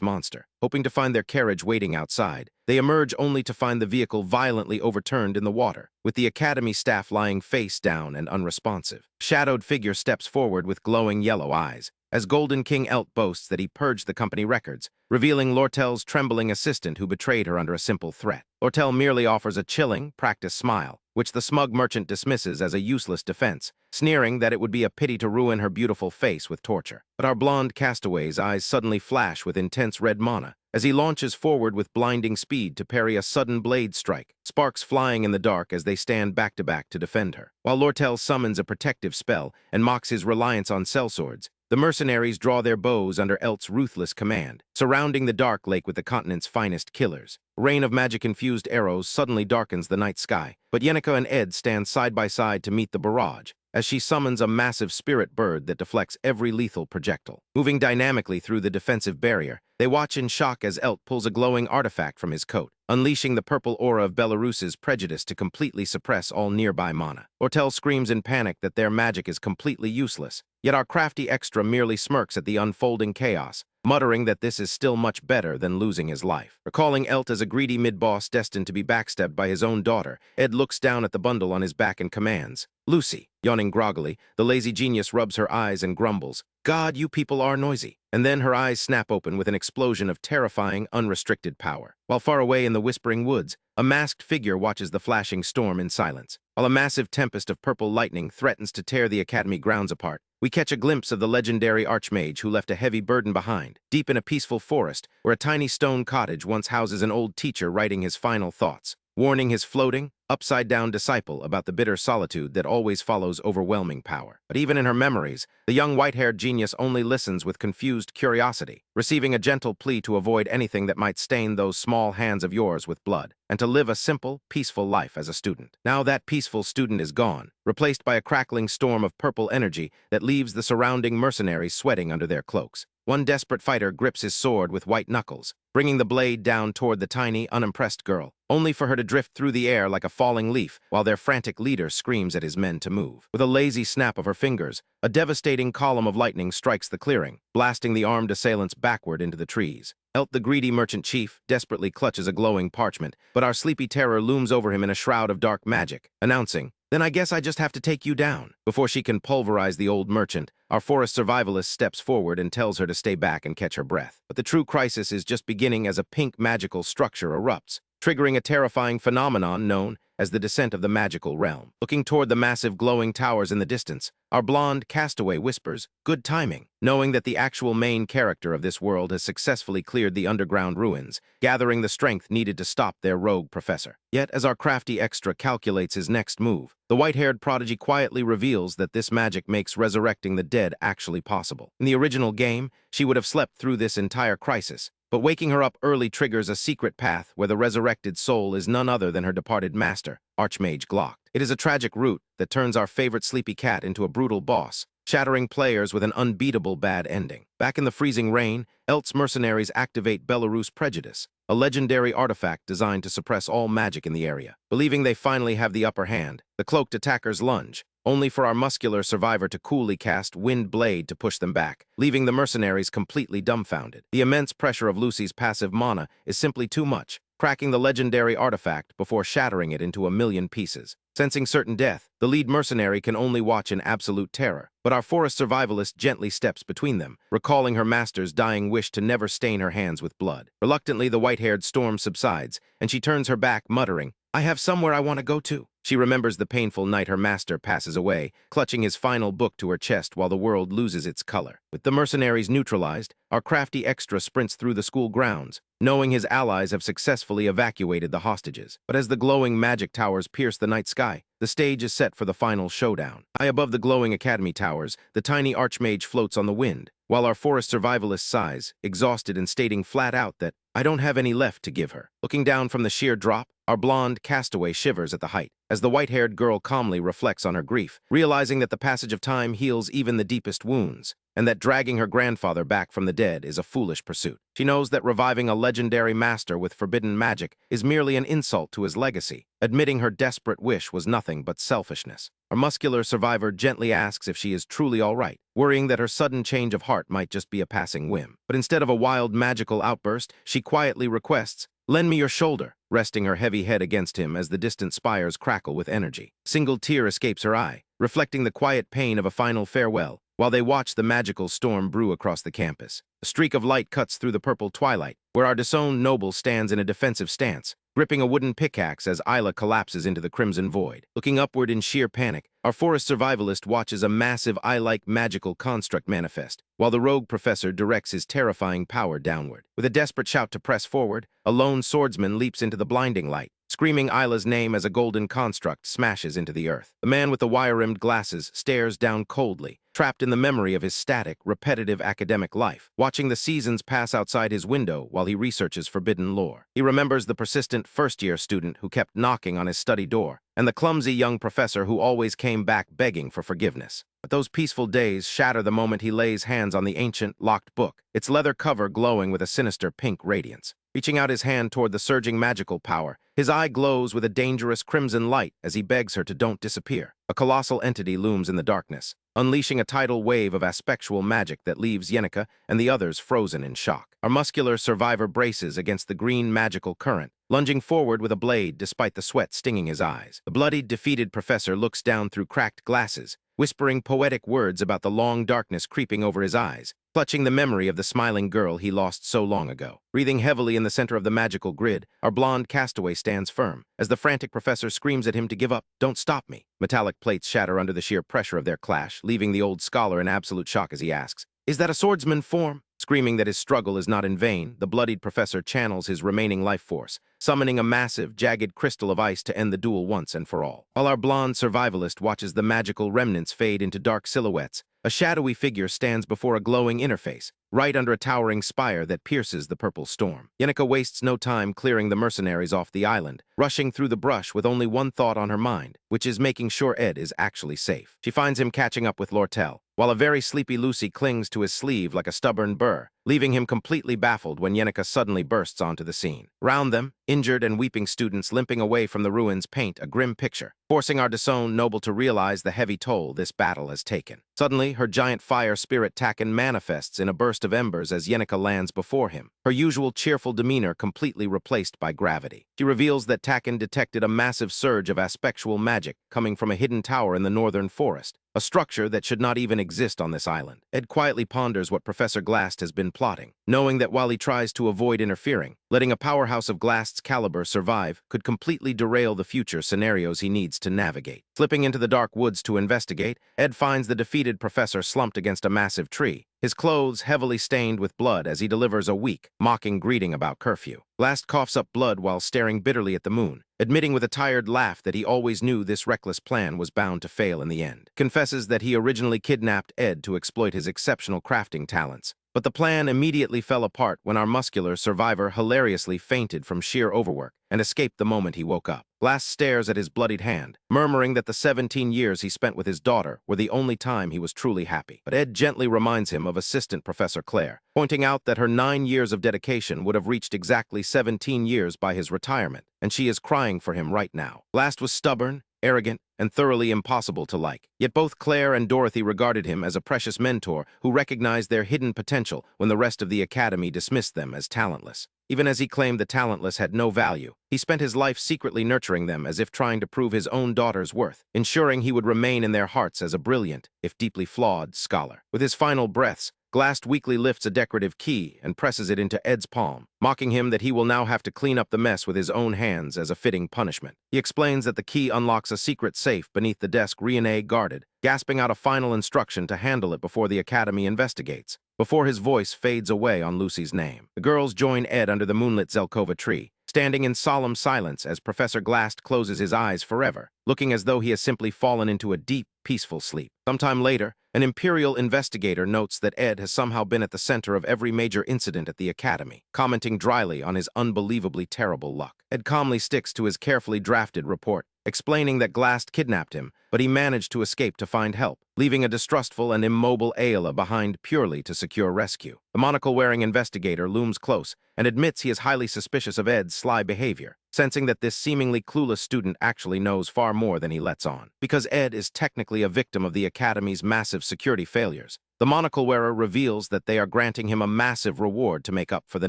monster. Hoping to find their carriage waiting outside, they emerge only to find the vehicle violently overturned in the water, with the Academy staff lying face down and unresponsive. Shadowed figure steps forward with glowing yellow eyes, as Golden King Elt boasts that he purged the company records, revealing Lortel's trembling assistant who betrayed her under a simple threat. Lortel merely offers a chilling, practiced smile, which the smug merchant dismisses as a useless defense, sneering that it would be a pity to ruin her beautiful face with torture. But our blonde castaway's eyes suddenly flash with intense red mana as he launches forward with blinding speed to parry a sudden blade strike, sparks flying in the dark as they stand back-to-back to defend her. While Lortel summons a protective spell and mocks his reliance on sellswords, the mercenaries draw their bows under Elt's ruthless command, surrounding the dark lake with the continent's finest killers. A rain of magic-infused arrows suddenly darkens the night sky, but Yenica and Ed stand side by side to meet the barrage, as she summons a massive spirit bird that deflects every lethal projectile. Moving dynamically through the defensive barrier, they watch in shock as Elt pulls a glowing artifact from his coat, unleashing the purple aura of Belarus's prejudice to completely suppress all nearby mana. Ortel screams in panic that their magic is completely useless, yet our crafty extra merely smirks at the unfolding chaos, muttering that this is still much better than losing his life. Recalling Elt as a greedy mid-boss destined to be backstabbed by his own daughter, Ed looks down at the bundle on his back and commands, "Lucy." Yawning groggily, the lazy genius rubs her eyes and grumbles, "God, you people are noisy." And then her eyes snap open with an explosion of terrifying, unrestricted power. While far away in the whispering woods, a masked figure watches the flashing storm in silence. While a massive tempest of purple lightning threatens to tear the academy grounds apart, we catch a glimpse of the legendary archmage who left a heavy burden behind, deep in a peaceful forest where a tiny stone cottage once houses an old teacher writing his final thoughts, warning his floating, upside-down disciple about the bitter solitude that always follows overwhelming power. But even in her memories, the young white-haired genius only listens with confused curiosity, receiving a gentle plea to avoid anything that might stain those small hands of yours with blood, and to live a simple, peaceful life as a student. Now that peaceful student is gone, replaced by a crackling storm of purple energy that leaves the surrounding mercenaries sweating under their cloaks. One desperate fighter grips his sword with white knuckles, bringing the blade down toward the tiny, unimpressed girl, only for her to drift through the air like a falling leaf while their frantic leader screams at his men to move. With a lazy snap of her fingers, a devastating column of lightning strikes the clearing, blasting the armed assailants backward into the trees. Elt, the greedy merchant chief, desperately clutches a glowing parchment, but our sleepy terror looms over him in a shroud of dark magic, announcing, "Then I guess I just have to take you down." Before she can pulverize the old merchant, our forest survivalist steps forward and tells her to stay back and catch her breath. But the true crisis is just beginning as a pink magical structure erupts, triggering a terrifying phenomenon known as the descent of the magical realm. Looking toward the massive glowing towers in the distance, our blonde castaway whispers, "Good timing," knowing that the actual main character of this world has successfully cleared the underground ruins, gathering the strength needed to stop their rogue professor. Yet, as our crafty extra calculates his next move, the white-haired prodigy quietly reveals that this magic makes resurrecting the dead actually possible. In the original game, she would have slept through this entire crisis, but waking her up early triggers a secret path where the resurrected soul is none other than her departed master, Archmage Glock. It is a tragic route that turns our favorite sleepy cat into a brutal boss, shattering players with an unbeatable bad ending. Back in the freezing rain, Elt's mercenaries activate Belarus Prejudice, a legendary artifact designed to suppress all magic in the area. Believing they finally have the upper hand, the cloaked attackers lunge, only for our muscular survivor to coolly cast Wind Blade to push them back, leaving the mercenaries completely dumbfounded. The immense pressure of Lucy's passive mana is simply too much, cracking the legendary artifact before shattering it into a million pieces. Sensing certain death, the lead mercenary can only watch in absolute terror, but our forest survivalist gently steps between them, recalling her master's dying wish to never stain her hands with blood. Reluctantly, the white-haired storm subsides, and she turns her back, muttering, "I have somewhere I want to go to." She remembers the painful night her master passes away, clutching his final book to her chest while the world loses its color. With the mercenaries neutralized, our crafty extra sprints through the school grounds, knowing his allies have successfully evacuated the hostages. But as the glowing magic towers pierce the night sky, the stage is set for the final showdown. High above the glowing academy towers, the tiny archmage floats on the wind, while our forest survivalist sighs, exhausted and stating flat out that, "I don't have any left to give her." Looking down from the sheer drop, our blonde castaway shivers at the height, as the white-haired girl calmly reflects on her grief, realizing that the passage of time heals even the deepest wounds, and that dragging her grandfather back from the dead is a foolish pursuit. She knows that reviving a legendary master with forbidden magic is merely an insult to his legacy, admitting her desperate wish was nothing but selfishness. Our muscular survivor gently asks if she is truly all right, worrying that her sudden change of heart might just be a passing whim. But instead of a wild magical outburst, she quietly requests, "Lend me your shoulder," resting her heavy head against him as the distant spires crackle with energy. A single tear escapes her eye, reflecting the quiet pain of a final farewell, while they watch the magical storm brew across the campus. A streak of light cuts through the purple twilight, where our disowned noble stands in a defensive stance, gripping a wooden pickaxe as Isla collapses into the crimson void. Looking upward in sheer panic, our forest survivalist watches a massive eye-like magical construct manifest, while the rogue professor directs his terrifying power downward. With a desperate shout to press forward, a lone swordsman leaps into the blinding light, screaming Isla's name as a golden construct smashes into the earth. The man with the wire-rimmed glasses stares down coldly, trapped in the memory of his static, repetitive academic life, watching the seasons pass outside his window while he researches forbidden lore. He remembers the persistent first-year student who kept knocking on his study door, and the clumsy young professor who always came back begging for forgiveness. But those peaceful days shatter the moment he lays hands on the ancient, locked book, its leather cover glowing with a sinister pink radiance. Reaching out his hand toward the surging magical power, his eye glows with a dangerous crimson light as he begs her to don't disappear. A colossal entity looms in the darkness, unleashing a tidal wave of aspectual magic that leaves Yenica and the others frozen in shock. Our muscular survivor braces against the green magical current, lunging forward with a blade despite the sweat stinging his eyes. The bloodied, defeated professor looks down through cracked glasses, whispering poetic words about the long darkness creeping over his eyes, clutching the memory of the smiling girl he lost so long ago. Breathing heavily in the center of the magical grid, our blonde castaway stands firm, as the frantic professor screams at him to give up. "Don't stop me." Metallic plates shatter under the sheer pressure of their clash, leaving the old scholar in absolute shock as he asks, "Is that a swordsman form?" Screaming that his struggle is not in vain, the bloodied professor channels his remaining life force, summoning a massive, jagged crystal of ice to end the duel once and for all. While our blonde survivalist watches the magical remnants fade into dark silhouettes, a shadowy figure stands before a glowing interface, right under a towering spire that pierces the purple storm. Yenica wastes no time clearing the mercenaries off the island, rushing through the brush with only one thought on her mind, which is making sure Ed is actually safe. She finds him catching up with Lortel, while a very sleepy Lucy clings to his sleeve like a stubborn burr, leaving him completely baffled when Yenica suddenly bursts onto the scene. Round them, injured and weeping students limping away from the ruins paint a grim picture, forcing our disowned noble to realize the heavy toll this battle has taken. Suddenly, her giant fire spirit Takken manifests in a burst of embers as Yenica lands before him, her usual cheerful demeanor completely replaced by gravity. She reveals that Takken detected a massive surge of aspectual magic coming from a hidden tower in the northern forest, a structure that should not even exist on this island. Ed quietly ponders what Professor Glast has been plotting, knowing that while he tries to avoid interfering, letting a powerhouse of Glast's caliber survive could completely derail the future scenarios he needs to navigate. Slipping into the dark woods to investigate, Ed finds the defeated professor slumped against a massive tree, his clothes heavily stained with blood as he delivers a weak, mocking greeting about curfew. Glast coughs up blood while staring bitterly at the moon, admitting with a tired laugh that he always knew this reckless plan was bound to fail in the end. Confesses that he originally kidnapped Ed to exploit his exceptional crafting talents, but the plan immediately fell apart when our muscular survivor hilariously fainted from sheer overwork and escaped the moment he woke up. Glass stares at his bloodied hand, murmuring that the 17 years he spent with his daughter were the only time he was truly happy. But Ed gently reminds him of Assistant Professor Claire, pointing out that her 9 years of dedication would have reached exactly 17 years by his retirement, and she is crying for him right now. Glass was stubborn, arrogant, and thoroughly impossible to like. Yet both Claire and Dorothy regarded him as a precious mentor who recognized their hidden potential when the rest of the academy dismissed them as talentless. Even as he claimed the talentless had no value, he spent his life secretly nurturing them as if trying to prove his own daughter's worth, ensuring he would remain in their hearts as a brilliant, if deeply flawed, scholar. With his final breaths, Glast weakly lifts a decorative key and presses it into Ed's palm, mocking him that he will now have to clean up the mess with his own hands as a fitting punishment. He explains that the key unlocks a secret safe beneath the desk Riene guarded, gasping out a final instruction to handle it before the academy investigates, before his voice fades away on Lucy's name. The girls join Ed under the moonlit Zelkova tree, standing in solemn silence as Professor Glast closes his eyes forever, looking as though he has simply fallen into a deep, peaceful sleep. Sometime later, an Imperial investigator notes that Ed has somehow been at the center of every major incident at the Academy, commenting dryly on his unbelievably terrible luck. Ed calmly sticks to his carefully drafted report, explaining that Glast kidnapped him, but he managed to escape to find help, leaving a distrustful and immobile Ayla behind purely to secure rescue. The monocle-wearing investigator looms close and admits he is highly suspicious of Ed's sly behavior, sensing that this seemingly clueless student actually knows far more than he lets on. Because Ed is technically a victim of the Academy's massive security failures, the monocle-wearer reveals that they are granting him a massive reward to make up for the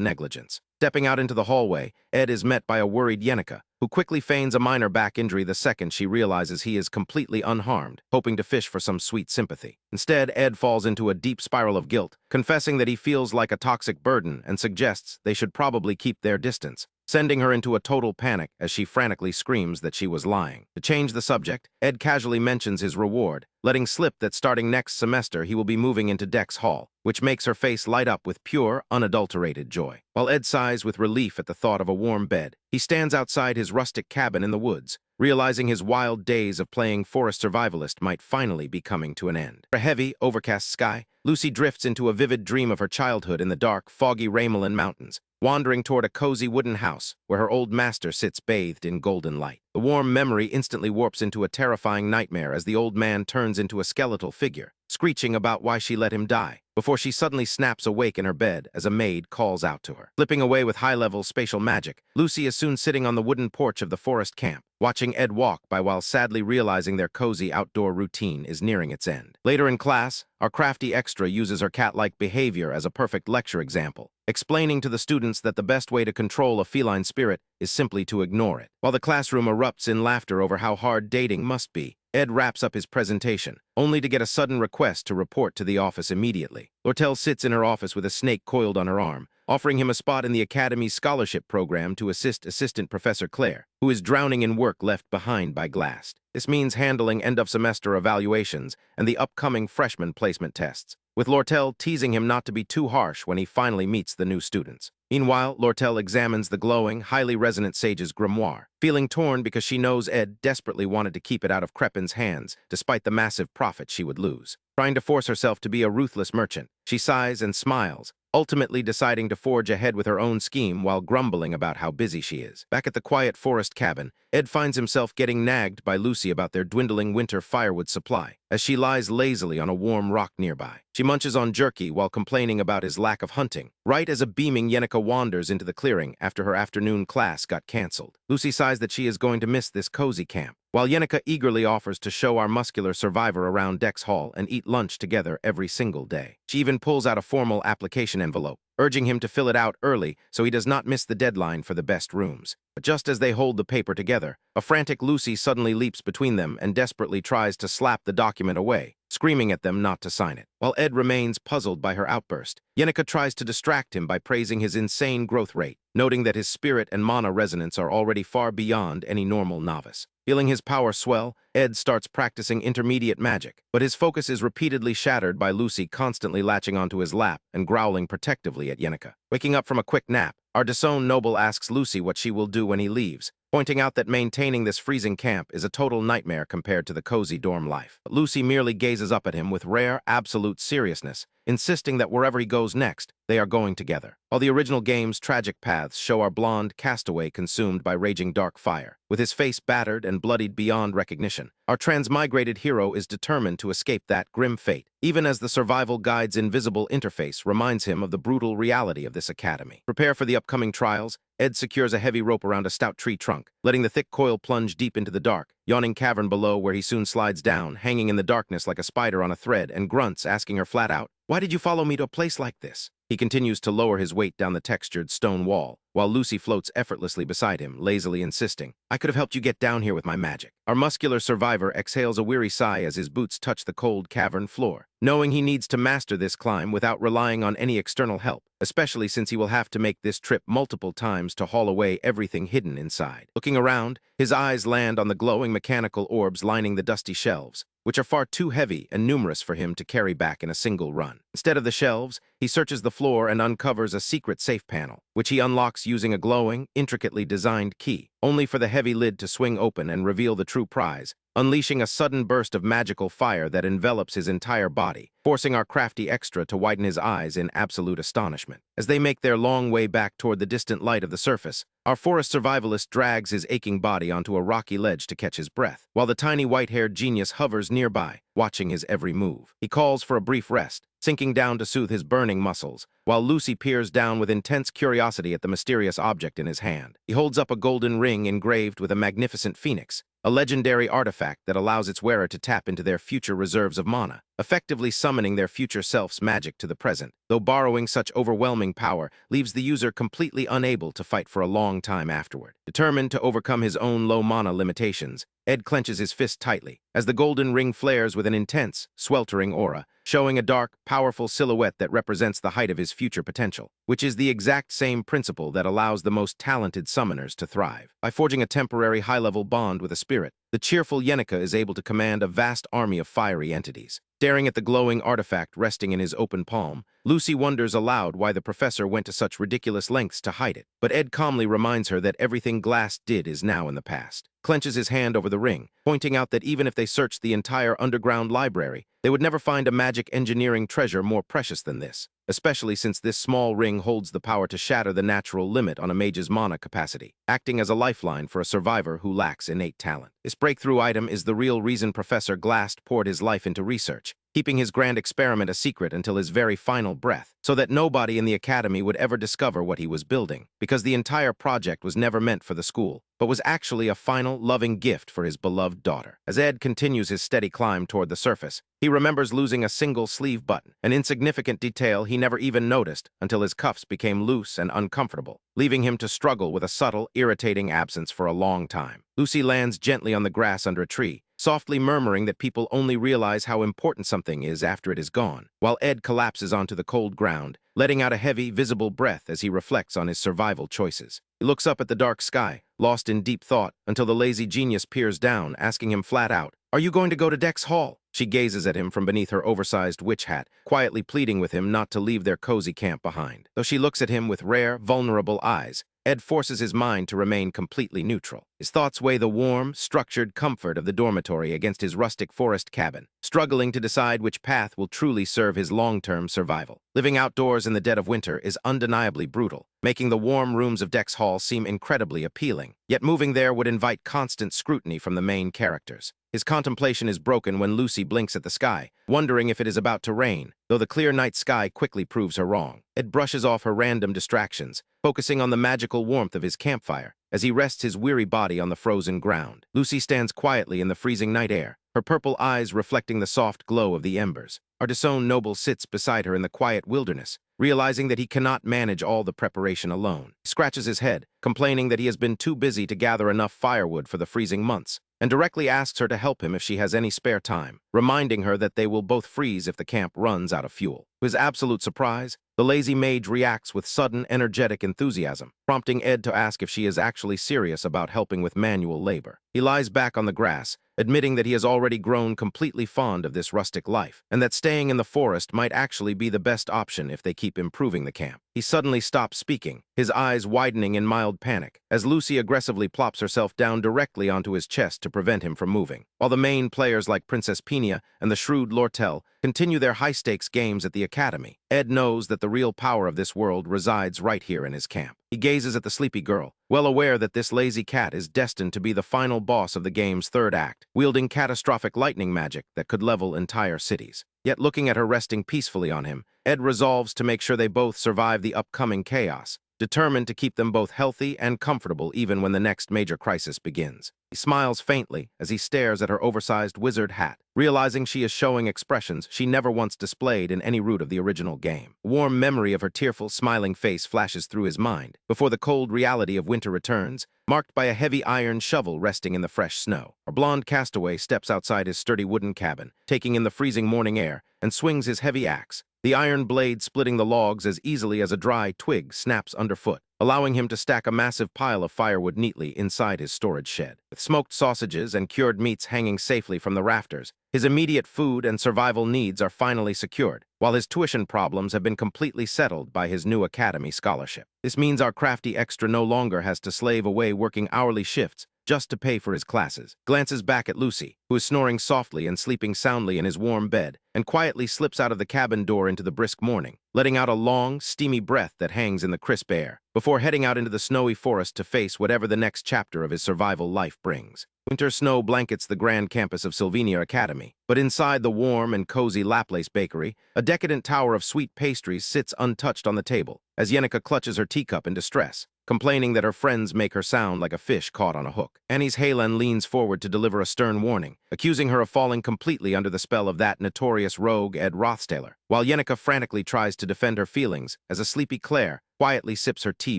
negligence. Stepping out into the hallway, Ed is met by a worried Yenica, who quickly feigns a minor back injury the second she realizes he is completely unharmed, hoping to fish for some sweet sympathy. Instead, Ed falls into a deep spiral of guilt, confessing that he feels like a toxic burden and suggests they should probably keep their distance, sending her into a total panic as she frantically screams that she was lying. To change the subject, Ed casually mentions his reward, letting slip that starting next semester he will be moving into Dex Hall, which makes her face light up with pure, unadulterated joy. While Ed sighs with relief at the thought of a warm bed, he stands outside his rustic cabin in the woods, realizing his wild days of playing forest survivalist might finally be coming to an end. For a heavy, overcast sky, Lucy drifts into a vivid dream of her childhood in the dark, foggy Ramelin Mountains, wandering toward a cozy wooden house where her old master sits bathed in golden light. The warm memory instantly warps into a terrifying nightmare as the old man turns into a skeletal figure, screeching about why she let him die, before she suddenly snaps awake in her bed as a maid calls out to her. Flipping away with high-level spatial magic, Lucy is soon sitting on the wooden porch of the forest camp, watching Ed walk by while sadly realizing their cozy outdoor routine is nearing its end. Later in class, our crafty extra uses her cat-like behavior as a perfect lecture example, explaining to the students that the best way to control a feline spirit is simply to ignore it. While the classroom erupts in laughter over how hard dating must be, Ed wraps up his presentation, only to get a sudden request to report to the office immediately. Lortel sits in her office with a snake coiled on her arm, offering him a spot in the Academy's scholarship program to assist Assistant Professor Claire, who is drowning in work left behind by Glast. This means handling end-of-semester evaluations and the upcoming freshman placement tests, with Lortel teasing him not to be too harsh when he finally meets the new students. Meanwhile, Lortel examines the glowing, highly resonant sage's grimoire, feeling torn because she knows Ed desperately wanted to keep it out of Crepin's hands, despite the massive profit she would lose. Trying to force herself to be a ruthless merchant, she sighs and smiles, ultimately deciding to forge ahead with her own scheme while grumbling about how busy she is. Back at the quiet forest cabin, Ed finds himself getting nagged by Lucy about their dwindling winter firewood supply, as she lies lazily on a warm rock nearby. She munches on jerky while complaining about his lack of hunting, right as a beaming Yenica wanders into the clearing after her afternoon class got canceled. Lucy sighs that she is going to miss this cozy camp, while Yenica eagerly offers to show our muscular survivor around Dex Hall and eat lunch together every single day. She even pulls out a formal application envelope, urging him to fill it out early so he does not miss the deadline for the best rooms. But just as they hold the paper together, a frantic Lucy suddenly leaps between them and desperately tries to slap the document away, screaming at them not to sign it. While Ed remains puzzled by her outburst, Yenica tries to distract him by praising his insane growth rate, noting that his spirit and mana resonance are already far beyond any normal novice. Feeling his power swell, Ed starts practicing intermediate magic, but his focus is repeatedly shattered by Lucy constantly latching onto his lap and growling protectively at Yenica. Waking up from a quick nap, our disowned noble asks Lucy what she will do when he leaves, pointing out that maintaining this freezing camp is a total nightmare compared to the cozy dorm life. But Lucy merely gazes up at him with rare, absolute seriousness, insisting that wherever he goes next, they are going together. While the original game's tragic paths show our blonde castaway consumed by raging dark fire, with his face battered and bloodied beyond recognition, our transmigrated hero is determined to escape that grim fate, even as the survival guide's invisible interface reminds him of the brutal reality of this academy. Prepare for the upcoming trials, Ed secures a heavy rope around a stout tree trunk, letting the thick coil plunge deep into the dark, yawning cavern below where he soon slides down, hanging in the darkness like a spider on a thread, and grunts, asking her flat out, "Why did you follow me to a place like this?" He continues to lower his weight down the textured stone wall, while Lucy floats effortlessly beside him, lazily insisting, "I could have helped you get down here with my magic." Our muscular survivor exhales a weary sigh as his boots touch the cold cavern floor, knowing he needs to master this climb without relying on any external help, especially since he will have to make this trip multiple times to haul away everything hidden inside. Looking around, his eyes land on the glowing mechanical orbs lining the dusty shelves, which are far too heavy and numerous for him to carry back in a single run. Instead of the shelves, he searches the floor and uncovers a secret safe panel, which he unlocks using a glowing, intricately designed key, only for the heavy lid to swing open and reveal the true prize, unleashing a sudden burst of magical fire that envelops his entire body, forcing our crafty extra to widen his eyes in absolute astonishment. As they make their long way back toward the distant light of the surface, our forest survivalist drags his aching body onto a rocky ledge to catch his breath, while the tiny white-haired genius hovers nearby, watching his every move. He calls for a brief rest, sinking down to soothe his burning muscles, while Lucy peers down with intense curiosity at the mysterious object in his hand. He holds up a golden ring engraved with a magnificent phoenix, a legendary artifact that allows its wearer to tap into their future reserves of mana, effectively summoning their future self's magic to the present, though borrowing such overwhelming power leaves the user completely unable to fight for a long time afterward. Determined to overcome his own low mana limitations, Ed clenches his fist tightly as the golden ring flares with an intense, sweltering aura, showing a dark, powerful silhouette that represents the height of his future potential, which is the exact same principle that allows the most talented summoners to thrive. By forging a temporary high-level bond with a spirit, the cheerful Yenica is able to command a vast army of fiery entities. Staring at the glowing artifact resting in his open palm, Lucy wonders aloud why the professor went to such ridiculous lengths to hide it. But Ed calmly reminds her that everything Glass did is now in the past. Clenches his hand over the ring, pointing out that even if they searched the entire underground library, they would never find a magic engineering treasure more precious than this, especially since this small ring holds the power to shatter the natural limit on a mage's mana capacity, acting as a lifeline for a survivor who lacks innate talent. This breakthrough item is the real reason Professor Glass poured his life into research, keeping his grand experiment a secret until his very final breath, so that nobody in the academy would ever discover what he was building, because the entire project was never meant for the school, but was actually a final, loving gift for his beloved daughter. As Ed continues his steady climb toward the surface, he remembers losing a single sleeve button, an insignificant detail he never even noticed until his cuffs became loose and uncomfortable, leaving him to struggle with a subtle, irritating absence for a long time. Lucy lands gently on the grass under a tree, softly murmuring that people only realize how important something is after it is gone, while Ed collapses onto the cold ground, letting out a heavy, visible breath as he reflects on his survival choices. He looks up at the dark sky, lost in deep thought, until the lazy genius peers down, asking him flat out, "Are you going to go to Dex Hall?" She gazes at him from beneath her oversized witch hat, quietly pleading with him not to leave their cozy camp behind. Though she looks at him with rare, vulnerable eyes, Ed forces his mind to remain completely neutral. His thoughts weigh the warm, structured comfort of the dormitory against his rustic forest cabin, struggling to decide which path will truly serve his long-term survival. Living outdoors in the dead of winter is undeniably brutal, making the warm rooms of Dex Hall seem incredibly appealing. Yet moving there would invite constant scrutiny from the main characters. His contemplation is broken when Lucy blinks at the sky, wondering if it is about to rain, though the clear night sky quickly proves her wrong. Ed brushes off her random distractions, focusing on the magical warmth of his campfire as he rests his weary body on the frozen ground. Lucy stands quietly in the freezing night air, her purple eyes reflecting the soft glow of the embers. Our disowned noble sits beside her in the quiet wilderness, realizing that he cannot manage all the preparation alone. He scratches his head, complaining that he has been too busy to gather enough firewood for the freezing months, and directly asks her to help him if she has any spare time, reminding her that they will both freeze if the camp runs out of fuel. To his absolute surprise, the lazy mage reacts with sudden, energetic enthusiasm, prompting Ed to ask if she is actually serious about helping with manual labor. He lies back on the grass, admitting that he has already grown completely fond of this rustic life, and that staying in the forest might actually be the best option if they keep improving the camp. He suddenly stops speaking, his eyes widening in mild panic, as Lucy aggressively plops herself down directly onto his chest to prevent him from moving. While the main players like Princess Pina and the shrewd Lortel continue their high-stakes games at the academy, Ed knows that the real power of this world resides right here in his camp. He gazes at the sleepy girl, well aware that this lazy cat is destined to be the final boss of the game's third act, wielding catastrophic lightning magic that could level entire cities. Yet looking at her resting peacefully on him, Ed resolves to make sure they both survive the upcoming chaos, determined to keep them both healthy and comfortable even when the next major crisis begins. He smiles faintly as he stares at her oversized wizard hat, realizing she is showing expressions she never once displayed in any route of the original game. A warm memory of her tearful, smiling face flashes through his mind before the cold reality of winter returns, marked by a heavy iron shovel resting in the fresh snow. Our blonde castaway steps outside his sturdy wooden cabin, taking in the freezing morning air, and swings his heavy axe, the iron blade splitting the logs as easily as a dry twig snaps underfoot, allowing him to stack a massive pile of firewood neatly inside his storage shed. With smoked sausages and cured meats hanging safely from the rafters, his immediate food and survival needs are finally secured, while his tuition problems have been completely settled by his new academy scholarship. This means our crafty extra no longer has to slave away working hourly shifts just to pay for his classes, glances back at Lucy, who is snoring softly and sleeping soundly in his warm bed, and quietly slips out of the cabin door into the brisk morning, letting out a long, steamy breath that hangs in the crisp air, before heading out into the snowy forest to face whatever the next chapter of his survival life brings. Winter snow blankets the grand campus of Sylvania Academy, but inside the warm and cozy Laplace bakery, a decadent tower of sweet pastries sits untouched on the table, as Yenica clutches her teacup in distress, complaining that her friends make her sound like a fish caught on a hook. Annie's Halen leans forward to deliver a stern warning, accusing her of falling completely under the spell of that notorious rogue Ed Rothstaler, while Yenica frantically tries to defend her feelings as a sleepy Claire quietly sips her tea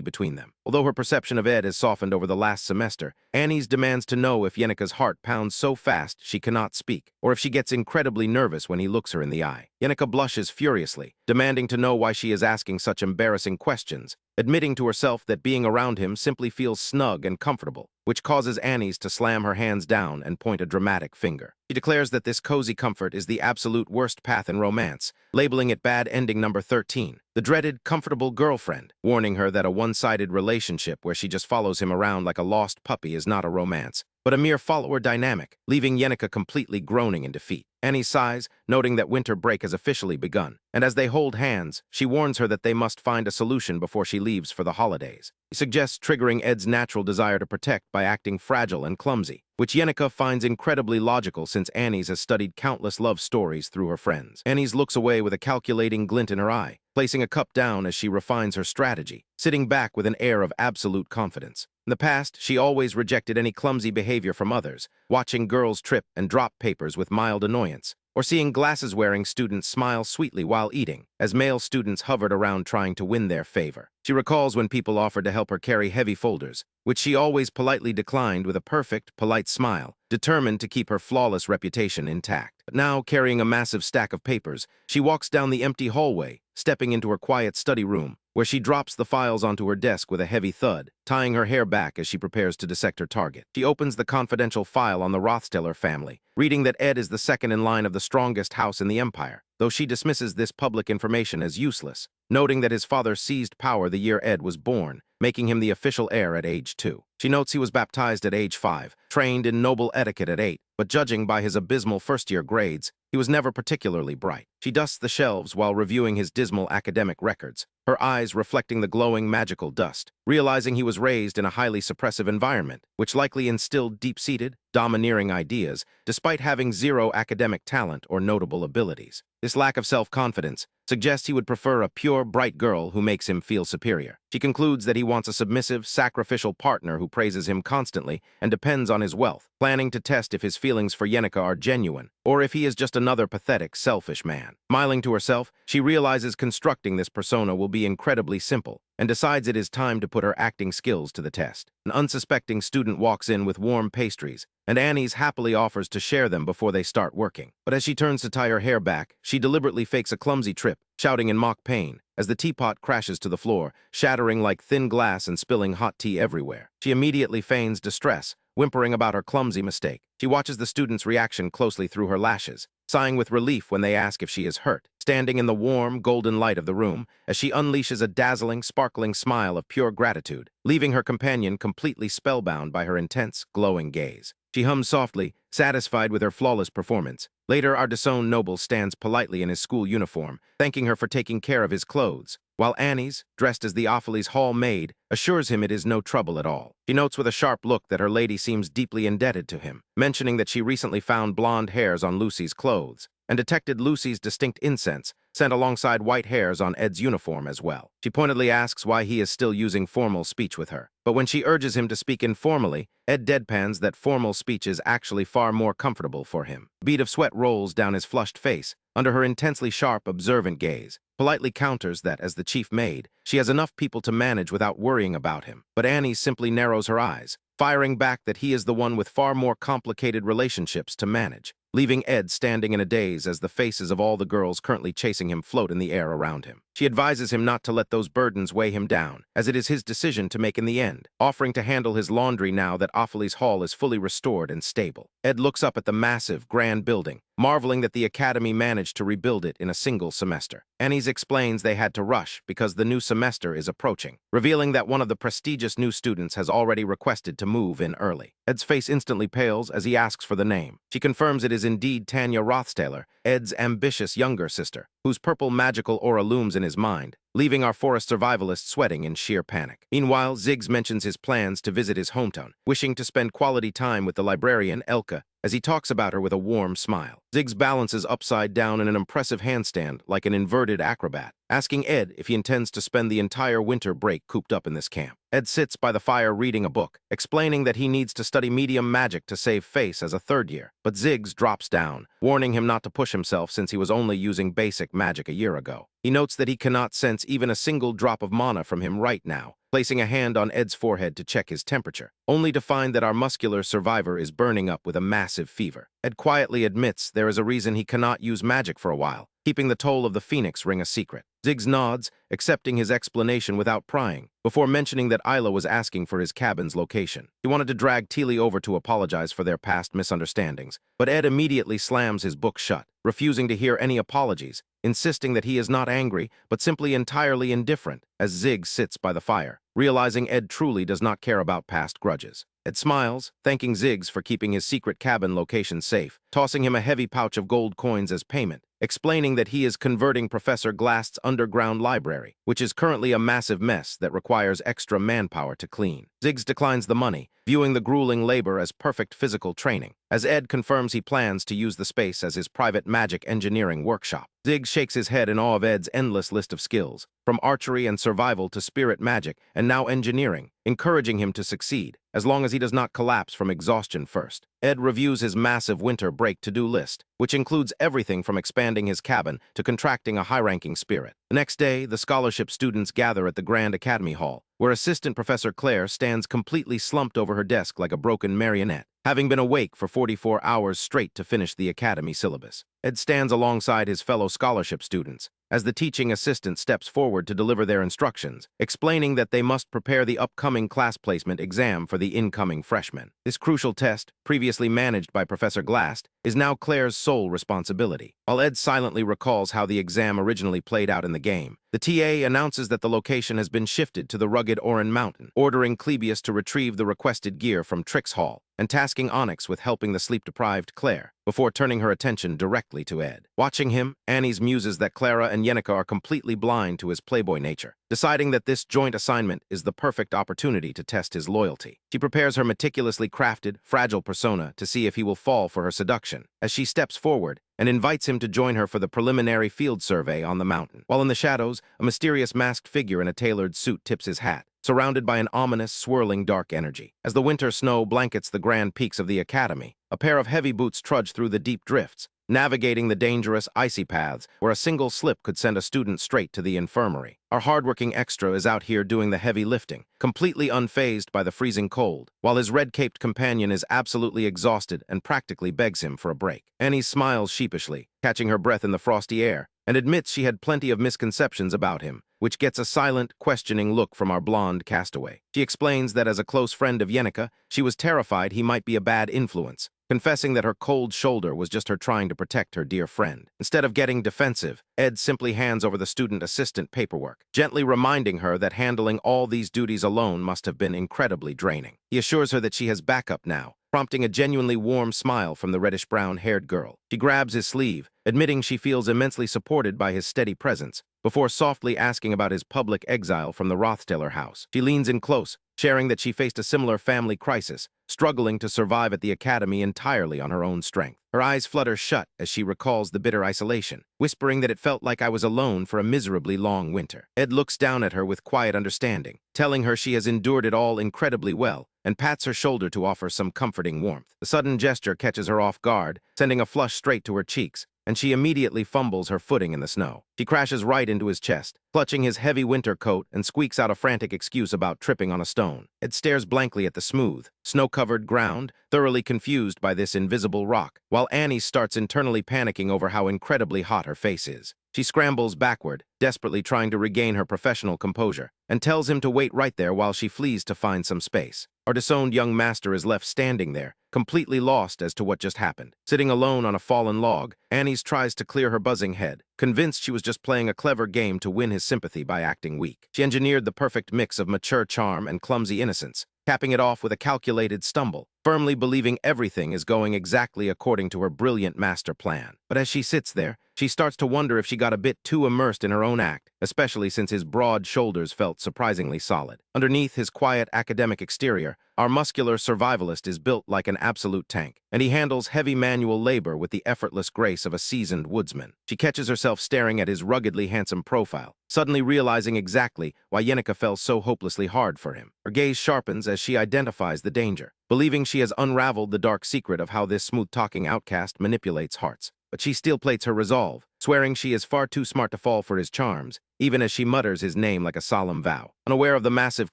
between them. Although her perception of Ed has softened over the last semester, Annie's demands to know if Yenica's heart pounds so fast she cannot speak, or if she gets incredibly nervous when he looks her in the eye. Yenica blushes furiously, demanding to know why she is asking such embarrassing questions, admitting to herself that being around him simply feels snug and comfortable, which causes Annie's to slam her hands down and point a dramatic finger. She declares that this cozy comfort is the absolute worst path in romance, labeling it bad ending number 13, the dreaded comfortable girlfriend, warning her that a one-sided relationship where she just follows him around like a lost puppy is not a romance, but a mere follower dynamic, leaving Yenica completely groaning in defeat. Annie sighs, noting that winter break has officially begun, and as they hold hands, she warns her that they must find a solution before she leaves for the holidays. He suggests triggering Ed's natural desire to protect by acting fragile and clumsy, which Yenica finds incredibly logical since Annie's has studied countless love stories through her friends. Annie's looks away with a calculating glint in her eye, placing a cup down as she refines her strategy, sitting back with an air of absolute confidence. In the past, she always rejected any clumsy behavior from others, watching girls trip and drop papers with mild annoyance, or seeing glasses-wearing students smile sweetly while eating, as male students hovered around trying to win their favor. She recalls when people offered to help her carry heavy folders, which she always politely declined with a perfect, polite smile, determined to keep her flawless reputation intact. But now, carrying a massive stack of papers, she walks down the empty hallway, stepping into her quiet study room, where she drops the files onto her desk with a heavy thud, tying her hair back as she prepares to dissect her target. She opens the confidential file on the Rothsteller family, reading that Ed is the second in line of the strongest house in the empire, though she dismisses this public information as useless, noting that his father seized power the year Ed was born, making him the official heir at age 2. She notes he was baptized at age 5, trained in noble etiquette at 8, but judging by his abysmal first-year grades, he was never particularly bright. She dusts the shelves while reviewing his dismal academic records, her eyes reflecting the glowing magical dust, realizing he was raised in a highly suppressive environment, which likely instilled deep-seated, domineering ideas, despite having zero academic talent or notable abilities. This lack of self-confidence suggests he would prefer a pure, bright girl who makes him feel superior. She concludes that he wants a submissive, sacrificial partner who praises him constantly and depends on his wealth, planning to test if his feelings for Yenica are genuine, or if he is just another pathetic, selfish man. Smiling to herself, she realizes constructing this persona will be incredibly simple, and decides it is time to put her acting skills to the test. An unsuspecting student walks in with warm pastries, and Annie's happily offers to share them before they start working. But as she turns to tie her hair back, she deliberately fakes a clumsy trip, shouting in mock pain, as the teapot crashes to the floor, shattering like thin glass and spilling hot tea everywhere. She immediately feigns distress, whimpering about her clumsy mistake. She watches the student's reaction closely through her lashes, sighing with relief when they ask if she is hurt, standing in the warm, golden light of the room as she unleashes a dazzling, sparkling smile of pure gratitude, leaving her companion completely spellbound by her intense, glowing gaze. She hums softly, satisfied with her flawless performance. Later, our disowned noble stands politely in his school uniform, thanking her for taking care of his clothes, while Annie's, dressed as the Opheles hall maid, assures him it is no trouble at all. She notes with a sharp look that her lady seems deeply indebted to him, mentioning that she recently found blonde hairs on Lucy's clothes, and detected Lucy's distinct incense, sent alongside white hairs on Ed's uniform as well. She pointedly asks why he is still using formal speech with her, but when she urges him to speak informally, Ed deadpans that formal speech is actually far more comfortable for him. A bead of sweat rolls down his flushed face, under her intensely sharp, observant gaze, politely counters that, as the chief maid, she has enough people to manage without worrying about him. But Annie simply narrows her eyes, firing back that he is the one with far more complicated relationships to manage, leaving Ed standing in a daze as the faces of all the girls currently chasing him float in the air around him. She advises him not to let those burdens weigh him down, as it is his decision to make in the end, offering to handle his laundry now that Opheles Hall is fully restored and stable. Ed looks up at the massive, grand building, marveling that the academy managed to rebuild it in a single semester. Annie's explains they had to rush because the new semester is approaching, revealing that one of the prestigious new students has already requested to move in early. Ed's face instantly pales as he asks for the name. She confirms it is indeed Tanya Rothstaler, Ed's ambitious younger sister, whose purple magical aura looms in his mind, leaving our forest survivalist sweating in sheer panic. Meanwhile, Ziggs mentions his plans to visit his hometown, wishing to spend quality time with the librarian Elka as he talks about her with a warm smile. Ziggs balances upside down in an impressive handstand like an inverted acrobat, asking Ed if he intends to spend the entire winter break cooped up in this camp. Ed sits by the fire reading a book, explaining that he needs to study medium magic to save face as a third year. But Ziggs drops down, warning him not to push himself since he was only using basic magic a year ago. He notes that he cannot sense even a single drop of mana from him right now, placing a hand on Ed's forehead to check his temperature, only to find that our muscular survivor is burning up with a massive fever. Ed quietly admits there is a reason he cannot use magic for a while, keeping the toll of the Phoenix ring a secret. Ziggs nods, accepting his explanation without prying, before mentioning that Isla was asking for his cabin's location. He wanted to drag Teely over to apologize for their past misunderstandings, but Ed immediately slams his book shut, refusing to hear any apologies, insisting that he is not angry, but simply entirely indifferent, as Ziggs sits by the fire, realizing Ed truly does not care about past grudges. Ed smiles, thanking Ziggs for keeping his secret cabin location safe, tossing him a heavy pouch of gold coins as payment, explaining that he is converting Professor Glast's underground library, which is currently a massive mess that requires extra manpower to clean. Ziggs declines the money, viewing the grueling labor as perfect physical training, as Ed confirms he plans to use the space as his private magic engineering workshop. Ziggs shakes his head in awe of Ed's endless list of skills, from archery and survival to spirit magic and now engineering, encouraging him to succeed, as long as he does not collapse from exhaustion first. Ed reviews his massive winter break to-do list, which includes everything from expanding his cabin to contracting a high-ranking spirit. The next day, the scholarship students gather at the Grand Academy Hall, where Assistant Professor Claire stands completely slumped over her desk like a broken marionette, having been awake for 44 hours straight to finish the academy syllabus. Ed stands alongside his fellow scholarship students, as the teaching assistant steps forward to deliver their instructions, explaining that they must prepare the upcoming class placement exam for the incoming freshmen. This crucial test, previously managed by Professor Glast, is now Claire's sole responsibility. While Ed silently recalls how the exam originally played out in the game, the TA announces that the location has been shifted to the rugged Oran Mountain, ordering Clebius to retrieve the requested gear from Trix Hall, and tasking Onyx with helping the sleep-deprived Claire, before turning her attention directly to Ed. Watching him, Annie's muses that Clara and Yenica are completely blind to his playboy nature, deciding that this joint assignment is the perfect opportunity to test his loyalty. She prepares her meticulously crafted, fragile persona to see if he will fall for her seduction, as she steps forward and invites him to join her for the preliminary field survey on the mountain. While in the shadows, a mysterious masked figure in a tailored suit tips his hat, surrounded by an ominous, swirling dark energy. As the winter snow blankets the grand peaks of the academy, a pair of heavy boots trudge through the deep drifts, navigating the dangerous, icy paths where a single slip could send a student straight to the infirmary. Our hardworking extra is out here doing the heavy lifting, completely unfazed by the freezing cold, while his red-caped companion is absolutely exhausted and practically begs him for a break. Annie smiles sheepishly, catching her breath in the frosty air, and admits she had plenty of misconceptions about him, which gets a silent, questioning look from our blonde castaway. She explains that as a close friend of Yenica, she was terrified he might be a bad influence, confessing that her cold shoulder was just her trying to protect her dear friend. Instead of getting defensive, Ed simply hands over the student assistant paperwork, gently reminding her that handling all these duties alone must have been incredibly draining. He assures her that she has backup now, prompting a genuinely warm smile from the reddish-brown-haired girl. She grabs his sleeve, admitting she feels immensely supported by his steady presence, before softly asking about his public exile from the Rothsteller house. She leans in close, sharing that she faced a similar family crisis, struggling to survive at the academy entirely on her own strength. Her eyes flutter shut as she recalls the bitter isolation, whispering that it felt like I was alone for a miserably long winter. Ed looks down at her with quiet understanding, telling her she has endured it all incredibly well, and pats her shoulder to offer some comforting warmth. The sudden gesture catches her off guard, sending a flush straight to her cheeks, and she immediately fumbles her footing in the snow. She crashes right into his chest, clutching his heavy winter coat, and squeaks out a frantic excuse about tripping on a stone. Ed stares blankly at the smooth, snow-covered ground, thoroughly confused by this invisible rock, while Annie starts internally panicking over how incredibly hot her face is. She scrambles backward, desperately trying to regain her professional composure, and tells him to wait right there while she flees to find some space. Our disowned young master is left standing there, completely lost as to what just happened. Sitting alone on a fallen log, Annie tries to clear her buzzing head, convinced she was just playing a clever game to win his sympathy by acting weak. She engineered the perfect mix of mature charm and clumsy innocence, capping it off with a calculated stumble, firmly believing everything is going exactly according to her brilliant master plan. But as she sits there, She starts to wonder if she got a bit too immersed in her own act, especially since his broad shoulders felt surprisingly solid. Underneath his quiet academic exterior, our muscular survivalist is built like an absolute tank, and he handles heavy manual labor with the effortless grace of a seasoned woodsman. She catches herself staring at his ruggedly handsome profile, suddenly realizing exactly why Yenica fell so hopelessly hard for him. Her gaze sharpens as she identifies the danger, believing she has unraveled the dark secret of how this smooth-talking outcast manipulates hearts. But she steel plates her resolve, swearing she is far too smart to fall for his charms, even as she mutters his name like a solemn vow. Unaware of the massive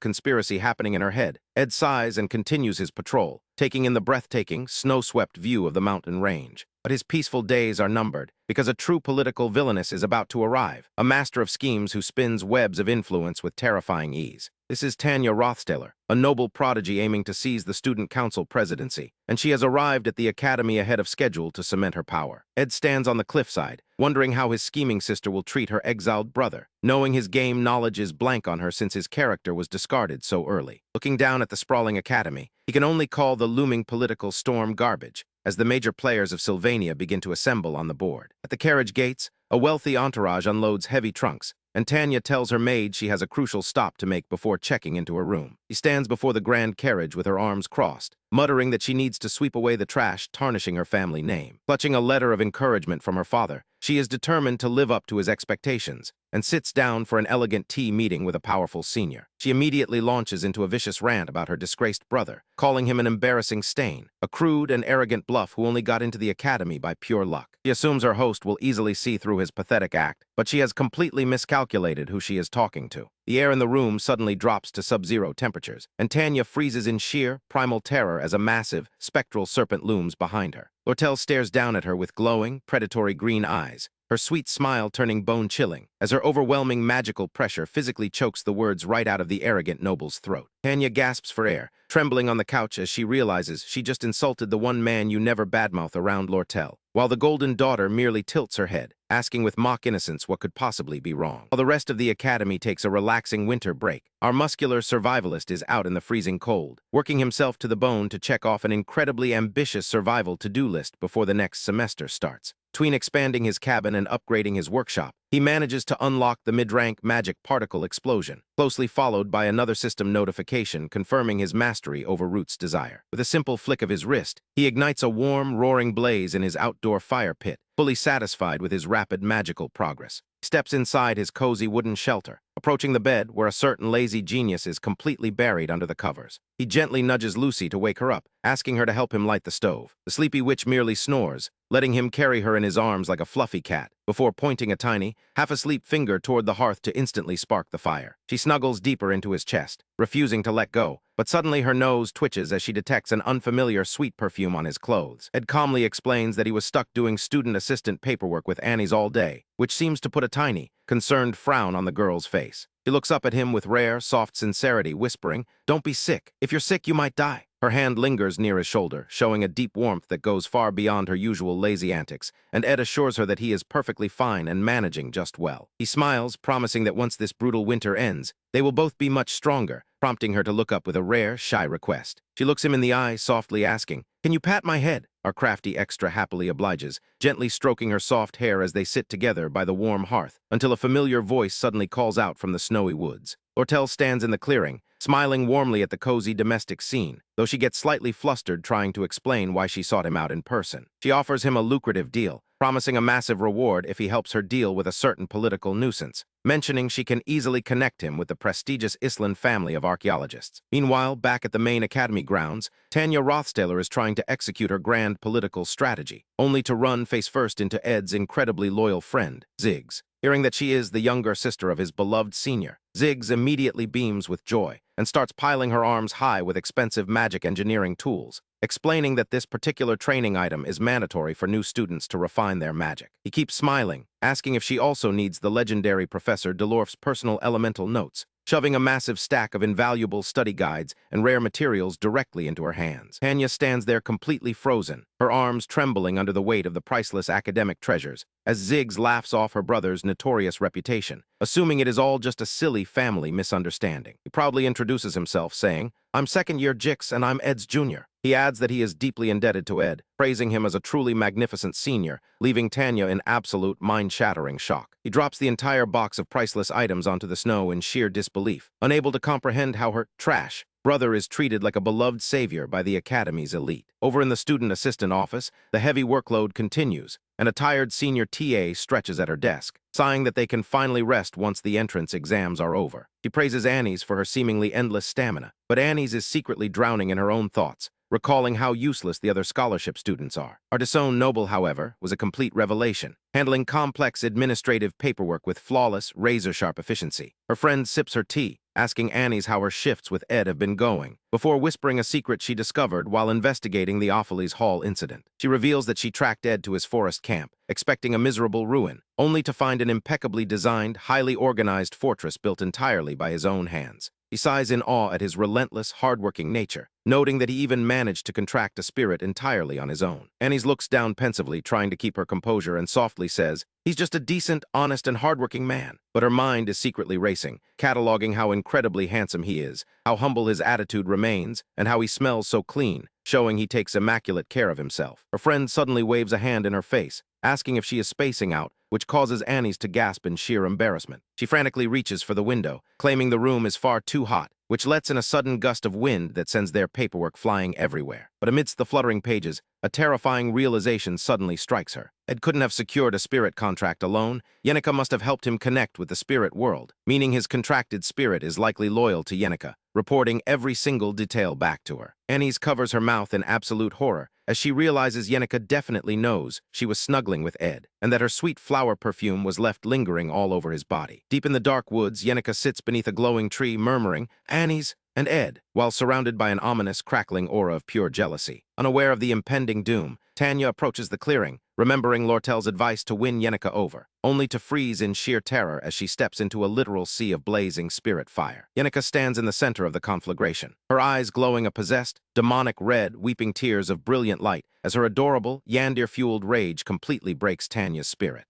conspiracy happening in her head, Ed sighs and continues his patrol, taking in the breathtaking, snow-swept view of the mountain range. But his peaceful days are numbered, because a true political villainess is about to arrive, a master of schemes who spins webs of influence with terrifying ease. This is Tanya Rothsteller, a noble prodigy aiming to seize the student council presidency, and she has arrived at the academy ahead of schedule to cement her power. Ed stands on the cliffside, wondering how his scheming sister will treat her exiled brother, knowing his game knowledge is blank on her since his character was discarded so early. Looking down at the sprawling academy, he can only call the looming political storm garbage, as the major players of Sylvania begin to assemble on the board. At the carriage gates, a wealthy entourage unloads heavy trunks, and Tanya tells her maid she has a crucial stop to make before checking into her room. She stands before the grand carriage with her arms crossed, muttering that she needs to sweep away the trash tarnishing her family name. Clutching a letter of encouragement from her father, she is determined to live up to his expectations, and sits down for an elegant tea meeting with a powerful senior. She immediately launches into a vicious rant about her disgraced brother, calling him an embarrassing stain, a crude and arrogant bluff who only got into the academy by pure luck. She assumes her host will easily see through his pathetic act, but she has completely miscalculated who she is talking to. The air in the room suddenly drops to sub-zero temperatures, and Tanya freezes in sheer, primal terror as a massive, spectral serpent looms behind her. Lortel stares down at her with glowing, predatory green eyes, her sweet smile turning bone-chilling, as her overwhelming magical pressure physically chokes the words right out of the arrogant noble's throat. Tanya gasps for air, trembling on the couch as she realizes she just insulted the one man you never badmouth around Lortel, while the golden daughter merely tilts her head, asking with mock innocence what could possibly be wrong. While the rest of the academy takes a relaxing winter break, our muscular survivalist is out in the freezing cold, working himself to the bone to check off an incredibly ambitious survival to-do list before the next semester starts. Between expanding his cabin and upgrading his workshop, he manages to unlock the mid-rank magic particle explosion, closely followed by another system notification confirming his mastery over Root's desire. With a simple flick of his wrist, he ignites a warm, roaring blaze in his outdoor fire pit, fully satisfied with his rapid magical progress. He steps inside his cozy wooden shelter, approaching the bed where a certain lazy genius is completely buried under the covers. He gently nudges Lucy to wake her up, asking her to help him light the stove. The sleepy witch merely snores, letting him carry her in his arms like a fluffy cat, before pointing a tiny, half-asleep finger toward the hearth to instantly spark the fire. She snuggles deeper into his chest, refusing to let go, but suddenly her nose twitches as she detects an unfamiliar sweet perfume on his clothes. Ed calmly explains that he was stuck doing student assistant paperwork with Annie's all day, which seems to put a tiny, concerned frown on the girl's face. She looks up at him with rare, soft sincerity, whispering, "Don't be sick. If you're sick, you might die." Her hand lingers near his shoulder, showing a deep warmth that goes far beyond her usual lazy antics, and Ed assures her that he is perfectly fine and managing just well. He smiles, promising that once this brutal winter ends, they will both be much stronger, prompting her to look up with a rare, shy request. She looks him in the eye, softly asking, "Can you pat my head?" Our crafty extra happily obliges, gently stroking her soft hair as they sit together by the warm hearth, until a familiar voice suddenly calls out from the snowy woods. Lortel stands in the clearing, smiling warmly at the cozy domestic scene, though she gets slightly flustered trying to explain why she sought him out in person. She offers him a lucrative deal, promising a massive reward if he helps her deal with a certain political nuisance, mentioning she can easily connect him with the prestigious Island family of archaeologists. Meanwhile, back at the main academy grounds, Tanya Rothsteller is trying to execute her grand political strategy, only to run face first into Ed's incredibly loyal friend, Ziggs. Hearing that she is the younger sister of his beloved senior, Ziggs immediately beams with joy and starts piling her arms high with expensive magic engineering tools, explaining that this particular training item is mandatory for new students to refine their magic. He keeps smiling, asking if she also needs the legendary Professor Delorf's personal elemental notes, shoving a massive stack of invaluable study guides and rare materials directly into her hands. Tanya stands there completely frozen, her arms trembling under the weight of the priceless academic treasures, as Ziggs laughs off her brother's notorious reputation, assuming it is all just a silly family misunderstanding. He proudly introduces himself, saying, "I'm second-year Jix and I'm Ed's junior." He adds that he is deeply indebted to Ed, praising him as a truly magnificent senior, leaving Tanya in absolute mind-shattering shock. He drops the entire box of priceless items onto the snow in sheer disbelief, unable to comprehend how her trash brother is treated like a beloved savior by the Academy's elite. Over in the student assistant office, the heavy workload continues, and a tired senior TA stretches at her desk, sighing that they can finally rest once the entrance exams are over. She praises Annie's for her seemingly endless stamina, but Annie's is secretly drowning in her own thoughts, recalling how useless the other scholarship students are. Our disowned noble, however, was a complete revelation, handling complex administrative paperwork with flawless, razor-sharp efficiency. Her friend sips her tea, asking Annie's how her shifts with Ed have been going, before whispering a secret she discovered while investigating the Opheles Hall incident. She reveals that she tracked Ed to his forest camp, expecting a miserable ruin, only to find an impeccably designed, highly organized fortress built entirely by his own hands. He sighs in awe at his relentless, hardworking nature, noting that he even managed to contract a spirit entirely on his own. Annie's looks down pensively, trying to keep her composure, and softly says, "He's just a decent, honest, and hardworking man." But her mind is secretly racing, cataloging how incredibly handsome he is, how humble his attitude remains, and how he smells so clean, showing he takes immaculate care of himself. Her friend suddenly waves a hand in her face, asking if she is spacing out, which causes Annie's to gasp in sheer embarrassment. She frantically reaches for the window, claiming the room is far too hot, which lets in a sudden gust of wind that sends their paperwork flying everywhere. But amidst the fluttering pages, a terrifying realization suddenly strikes her. Ed couldn't have secured a spirit contract alone. Yenica must have helped him connect with the spirit world, meaning his contracted spirit is likely loyal to Yenica, reporting every single detail back to her. Annie's covers her mouth in absolute horror as she realizes Yenica definitely knows she was snuggling with Ed, and that her sweet flower perfume was left lingering all over his body. Deep in the dark woods, Yenica sits beneath a glowing tree, murmuring, "Annie's," and Ed, while surrounded by an ominous, crackling aura of pure jealousy. Unaware of the impending doom, Tanya approaches the clearing, remembering Lortel's advice to win Yenica over, only to freeze in sheer terror as she steps into a literal sea of blazing spirit fire. Yenica stands in the center of the conflagration, her eyes glowing a possessed, demonic red, weeping tears of brilliant light as her adorable, Yandir-fueled rage completely breaks Tanya's spirit.